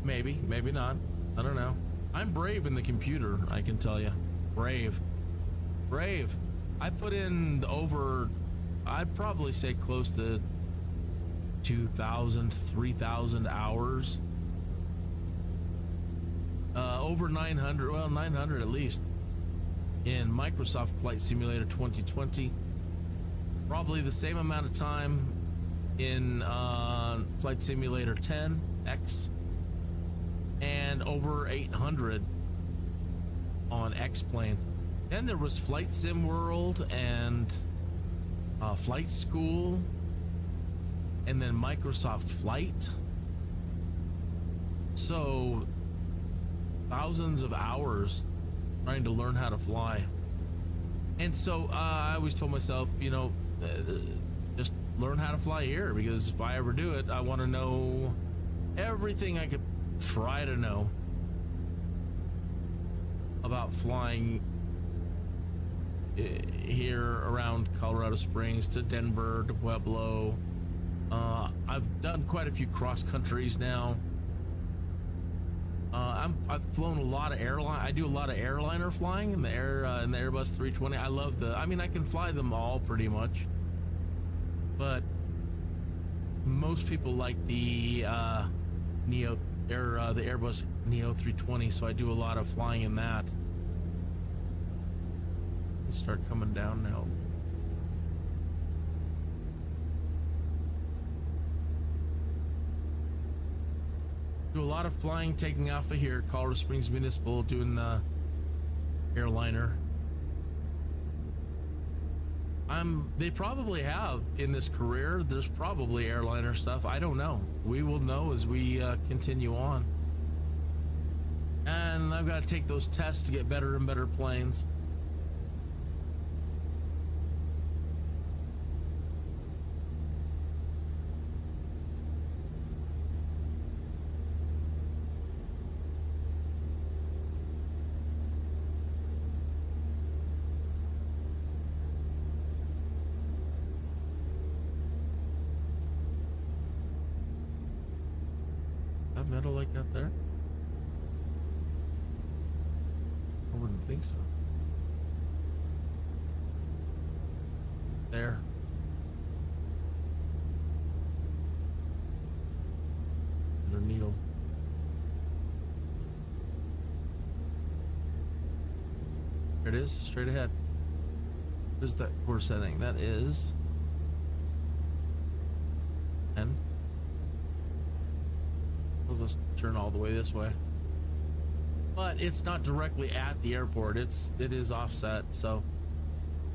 Maybe, maybe not. I don't know. I'm brave in the computer, I can tell you. Brave. Brave. I put in over, I'd probably say close to 2,000, 3,000 hours. Over 900, well, 900 at least in Microsoft Flight Simulator 2020. Probably the same amount of time in Flight Simulator 10X. And over 800 on X-Plane. Then there was Flight Sim World and flight school, and then Microsoft Flight. So thousands of hours trying to learn how to fly. And so I always told myself, you know, just learn how to fly here, because if I ever do it, I want to know everything I could try to know about flying here around Colorado Springs to Denver to Pueblo. I've done quite a few cross countries now. I've flown a lot of airline. I do a lot of airliner flying in the Airbus 320. I love I mean, I can fly them all pretty much, but most people like the the Airbus Neo 320. So I do a lot of flying in that. Let's start coming down now. Do a lot of flying, taking off of here, Colorado Springs Municipal, doing the airliner. They probably have in this career, there's probably airliner stuff. I don't know. We will know as we continue on. And I've got to take those tests to get better and better planes. Meadowlake out there? I wouldn't think so. There. Under Needle. There it is, straight ahead. What is that course setting? That is 10. Let's turn all the way this way, but it's not directly at the airport. It is offset. So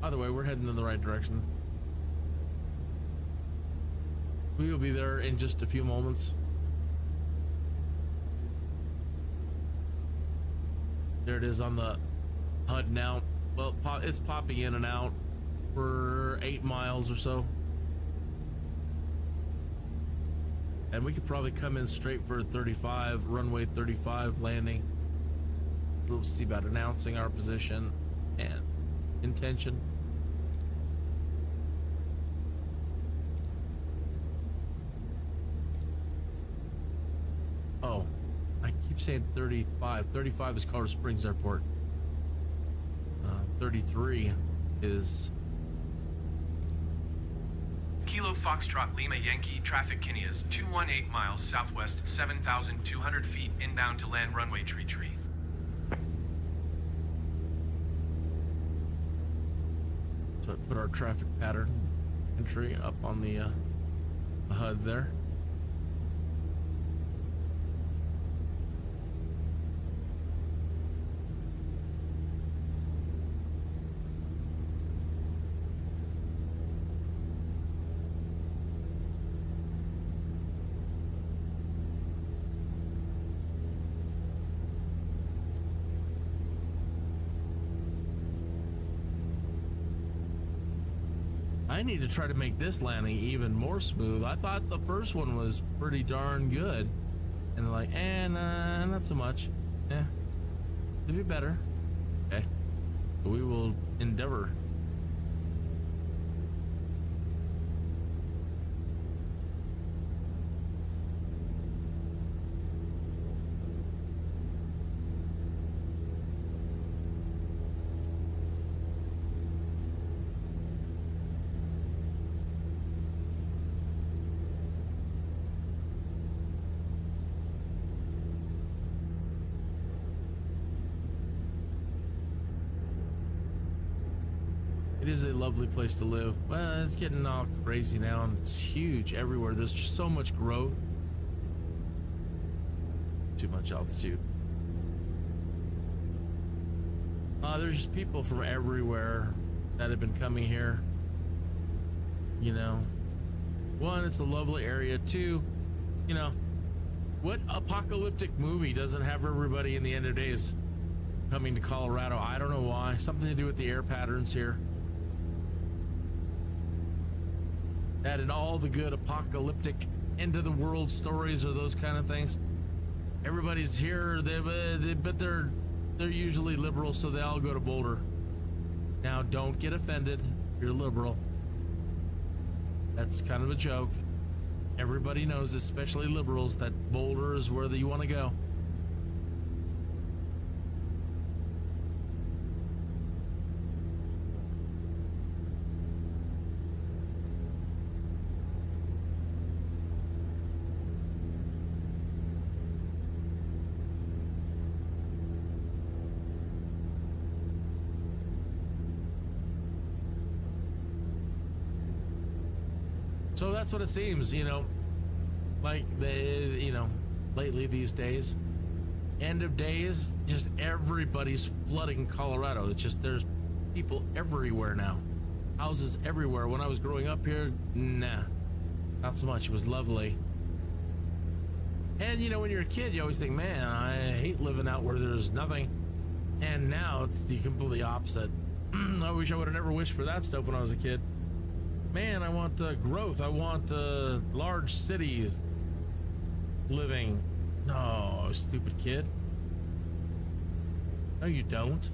either way, we're heading in the right direction. We will be there in just a few moments. There it is on the HUD now. Well, it's popping in and out for 8 miles or so. And we could probably come in straight for 35, runway 35 landing. We'll see about announcing our position and intention. Oh, I keep saying 35. 35 is Colorado Springs Airport. 33 is...
Kilo Foxtrot Lima Yankee, traffic Kinneas, 218 miles southwest, 7,200 feet, inbound to land runway tree.
So I put our traffic pattern entry up on the HUD there. I need to try to make this landing even more smooth. I thought the first one was pretty darn good. And they're like, not so much. Could be better. Okay. We will endeavor. It is a lovely place to live. Well, it's getting all crazy now, and it's huge everywhere. There's just so much growth. Too much altitude. There's just people from everywhere that have been coming here. You know, one, it's a lovely area. Two, you know, what apocalyptic movie doesn't have everybody in the end of days coming to Colorado? I don't know why. Something to do with the air patterns here. That and all the good apocalyptic end of the world stories or those kind of things. Everybody's here, but they're usually liberal, so they all go to Boulder. Now, don't get offended. You're liberal. That's kind of a joke. Everybody knows, especially liberals, that Boulder is where you want to go. So that's what it seems, you know, like lately these days, end of days, just everybody's flooding Colorado. It's just, there's people everywhere now, houses everywhere. When I was growing up here, nah, not so much. It was lovely. And you know, when you're a kid, you always think, man, I hate living out where there's nothing. And now it's the completely opposite. I wish I would have never wished for that stuff when I was a kid. Man, I want growth. I want large cities living. No, stupid kid. No, you don't.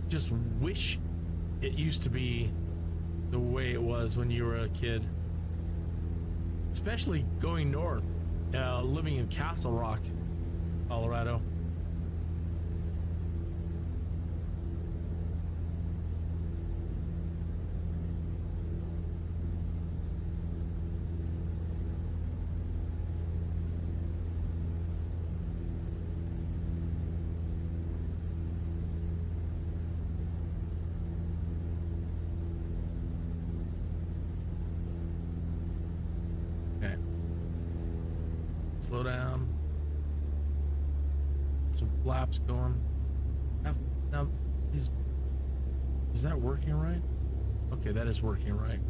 Just wish it used to be the way it was when you were a kid. Especially going north, living in Castle Rock, Colorado. Slow down. Some flaps going. Now, is that working right? Okay, that is working right.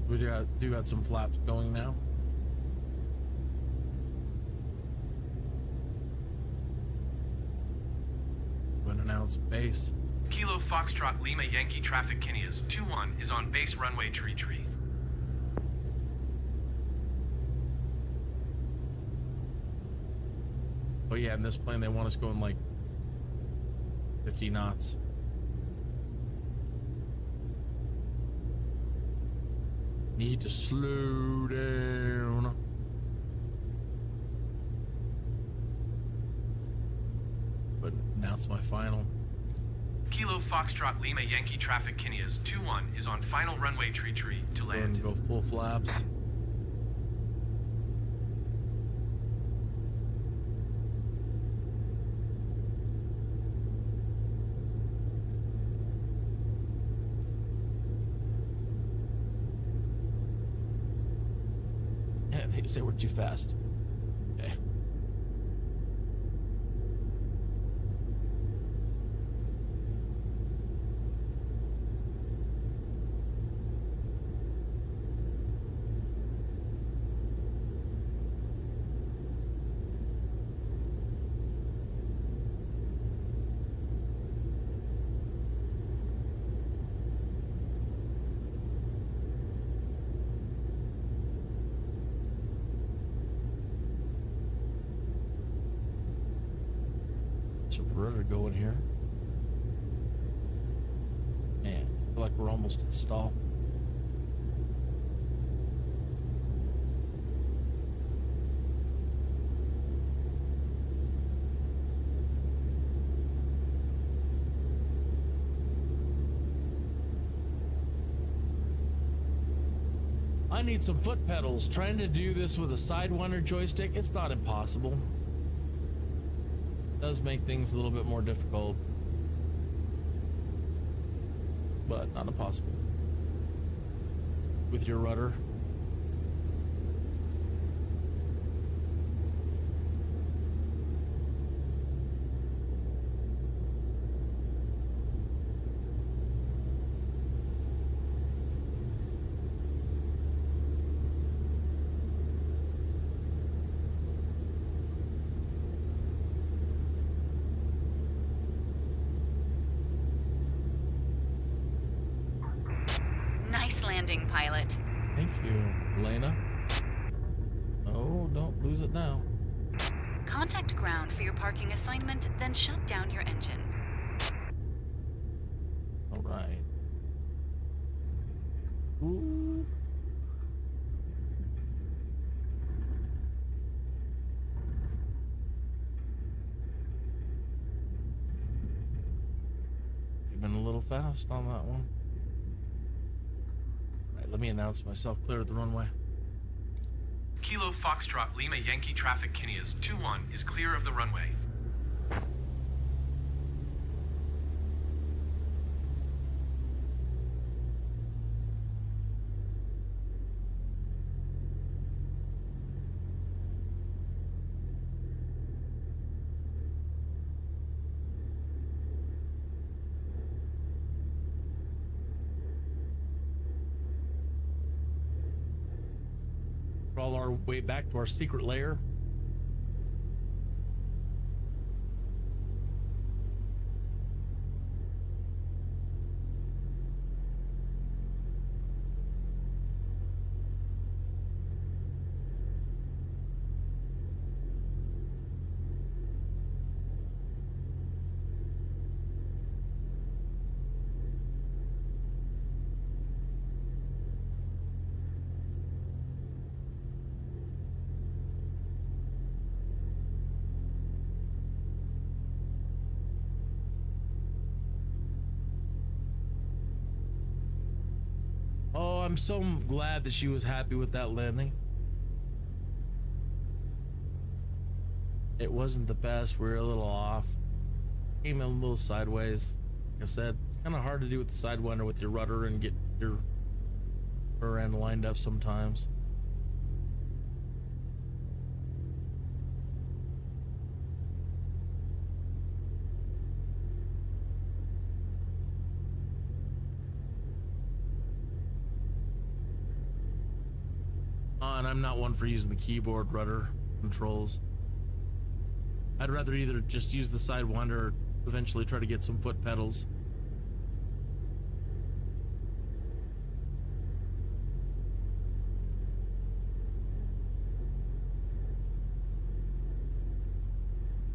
We do got some flaps going now. Going to announce base.
Kilo Foxtrot Lima Yankee traffic Kinneas 2-1 is on base runway tree.
Oh yeah, in this plane they want us going like 50 knots. Need to slow down. But now it's my final.
Kilo Foxtrot Lima Yankee traffic Kinneas 2-1 is on final runway tree to land.
Go full flaps. They say we're too fast. Okay. Rudder going here. Man, I feel like we're almost at stall. I need some foot pedals. Trying to do this with a Sidewinder joystick, it's not impossible. Does make things a little bit more difficult, but not impossible with your rudder.
landing, pilot.
Thank you, Elena. Oh, don't lose it now.
Contact ground for your parking assignment, then shut down your engine.
All right. Ooh. You've been a little fast on that one. All right, let me announce myself clear of the runway.
Kilo Foxtrot Lima Yankee traffic Kinneas 21 is clear of the runway.
Crawl our way back to our secret lair. I'm so glad that she was happy with that landing. It wasn't the best. We were a little off. Came in a little sideways. Like I said, it's kind of hard to do with the Sidewinder with your rudder and get your rear end lined up sometimes. And I'm not one for using the keyboard rudder controls. I'd rather either just use the Sidewinder or eventually try to get some foot pedals.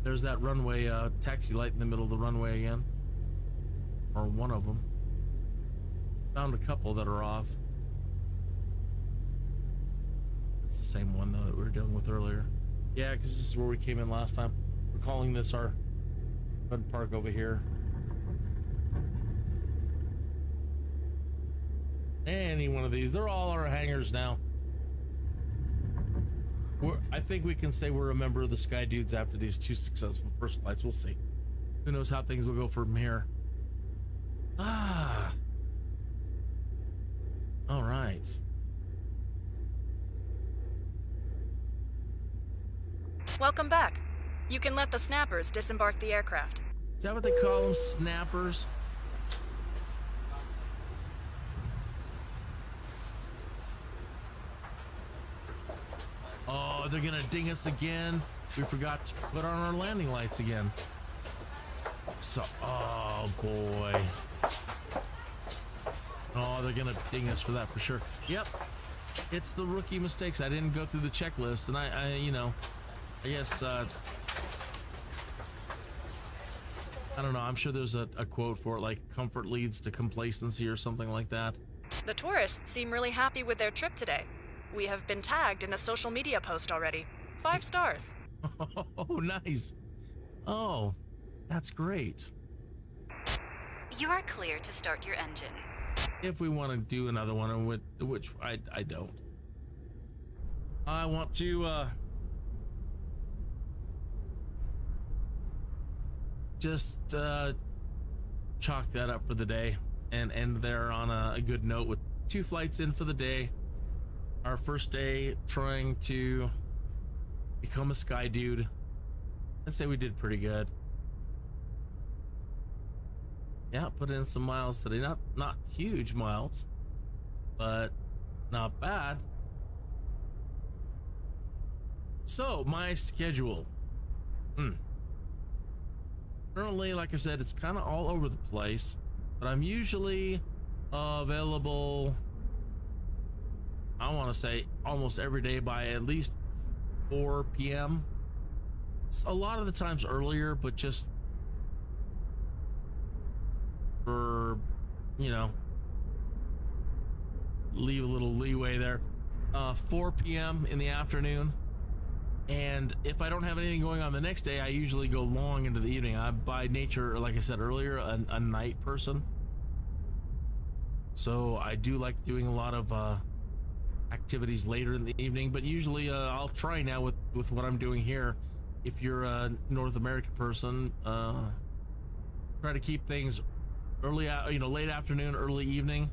There's that runway taxi light in the middle of the runway again. Or one of them. Found a couple that are off. It's the same one though that we were dealing with earlier. Yeah, because this is where we came in last time. We're calling this our fun park over here. Any one of these. They're all our hangars now. I think we can say we're a member of the Skydudes after these 2 successful first flights. We'll see. Who knows how things will go from here. Ah. All right.
Welcome back. You can let the snappers disembark the aircraft.
Is that what they call them? Snappers? Oh, they're gonna ding us again. We forgot to put on our landing lights again. So, oh boy. Oh, they're gonna ding us for that for sure. Yep. It's the rookie mistakes. I didn't go through the checklist, and I you know, I guess, I don't know. I'm sure there's a quote for it, like comfort leads to complacency or something like that.
The tourists seem really happy with their trip today. We have been tagged in a social media post already. 5 stars.
Oh, nice. Oh, that's great.
You are clear to start your engine.
If we want to do another one, which I don't. I want to, just chalk that up for the day and end there on a good note with 2 flights in for the day. Our first day trying to become a Skydude. I'd say we did pretty good. Yeah, put in some miles today. Not huge miles, but not bad. So my schedule. Currently, like I said, it's kind of all over the place, but I'm usually available want to say almost every day by at least 4 p.m. It's a lot of the times earlier, but just for, you know, leave a little leeway there. 4 p.m. in the afternoon. And if I don't have anything going on the next day, I usually go long into the evening. I'm by nature, like I said earlier, a night person. So I do like doing a lot of activities later in the evening, but usually I'll try now with what I'm doing here. If you're a North American person, try to keep things early, late afternoon, early evening,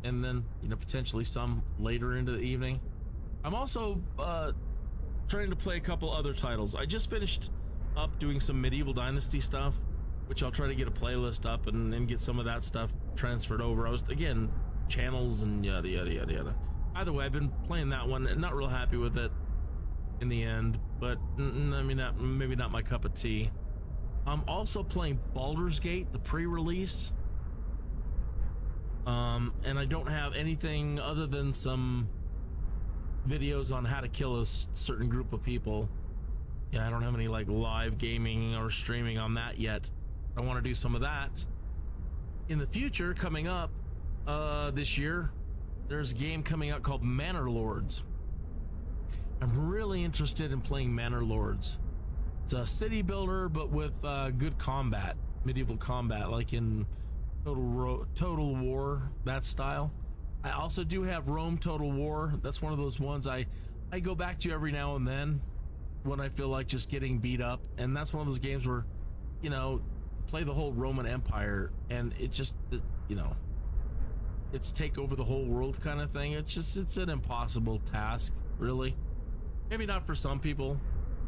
and then, potentially some later into the evening. I'm also trying to play a couple other titles. I just finished up doing some Medieval Dynasty stuff, which I'll try to get a playlist up and get some of that stuff transferred over. I was, again, channels and yada yada yada yada. Either way, I've been playing that one and not real happy with it in the end, but maybe not my cup of tea. I'm also playing Baldur's Gate, the pre-release, and I don't have anything other than some videos on how to kill a certain group of people. I don't have any like live gaming or streaming on that yet. I want to do some of that in the future. Coming up this year, there's a game coming out called Manor Lords. I'm really interested in playing Manor Lords. It's a city builder, but with good combat, medieval combat, like in Total War, that style. I also do have Rome Total War. That's one of those ones I go back to every now and then when I feel like just getting beat up. And that's one of those games where, play the whole Roman Empire and it just, it's take over the whole world kind of thing. It's an impossible task, really. Maybe not for some people.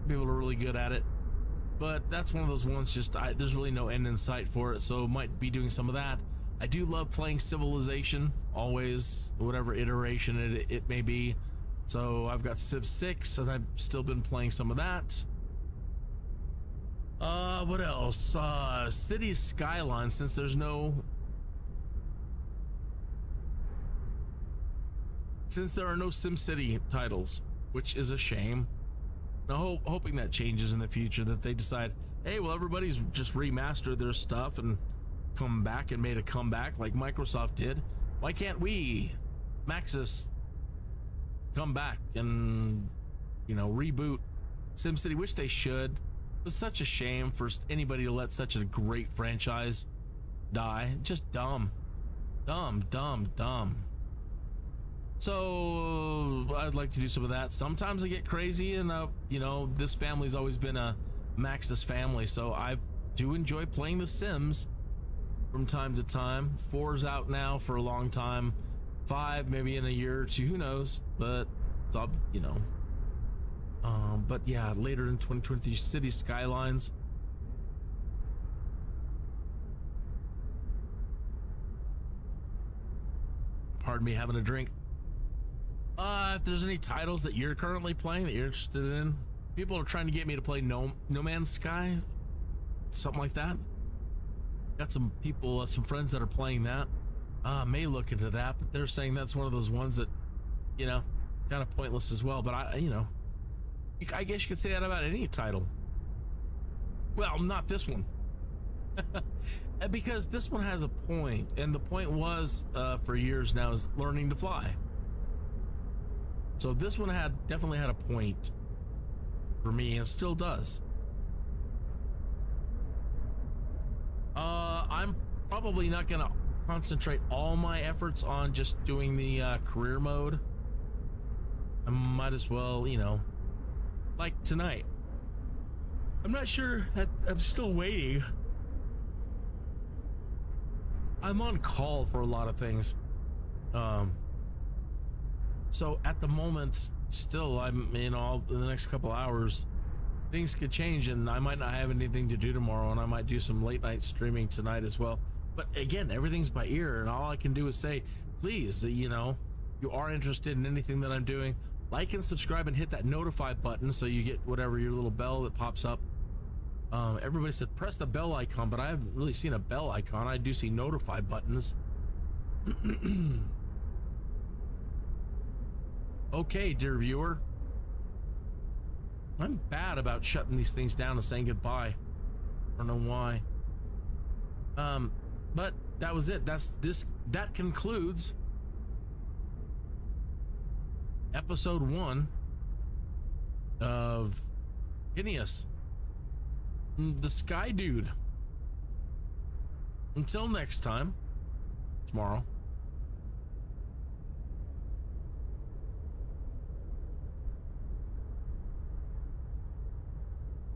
People are really good at it, but that's one of those ones there's really no end in sight for it, so might be doing some of that. I do love playing Civilization, always, whatever iteration it may be. So I've got Civ 6 and I've still been playing some of that. What else? Cities Skylines, since there are no SimCity titles, which is a shame. Now, hoping that changes in the future, that they decide, hey, well, everybody's just remastered their stuff and come back and made a comeback like Microsoft did. Why can't we, Maxis, come back and, reboot SimCity, which they should. It was such a shame for anybody to let such a great franchise die. Just dumb. So I'd like to do some of that. Sometimes I get crazy, and this family's always been a Maxis family, so I do enjoy playing The Sims from time to time. 4's out now for a long time. 5 maybe in a year or two, who knows? But it's all, but yeah, later in 2020, City Skylines. Pardon me, having a drink. If there's any titles that you're currently playing that you're interested in, people are trying to get me to play No Man's Sky, something like that. Got some people, some friends that are playing that. May look into that, but they're saying that's one of those ones that, kind of pointless as well. But I guess you could say that about any title. Well, not this one. Because this one has a point, and the point was, for years now, is learning to fly. So this one definitely had a point for me, and still does. I'm probably not going to concentrate all my efforts on just doing the career mode. I might as well, like tonight. I'm not sure. I'm still waiting. I'm on call for a lot of things. So at the moment, still, I'm in the next couple hours, things could change, and I might not have anything to do tomorrow, and I might do some late night streaming tonight as well. But again, everything's by ear, and all I can do is say, please, you are interested in anything that I'm doing, like and subscribe and hit that notify button so you get whatever your little bell that pops up. Everybody said press the bell icon, but I haven't really seen a bell icon. I do see notify buttons. Okay, dear viewer. I'm bad about shutting these things down and saying goodbye. I don't know why. But that was it. That concludes episode 1 of Kinneas, the Skydude. Until next time, tomorrow.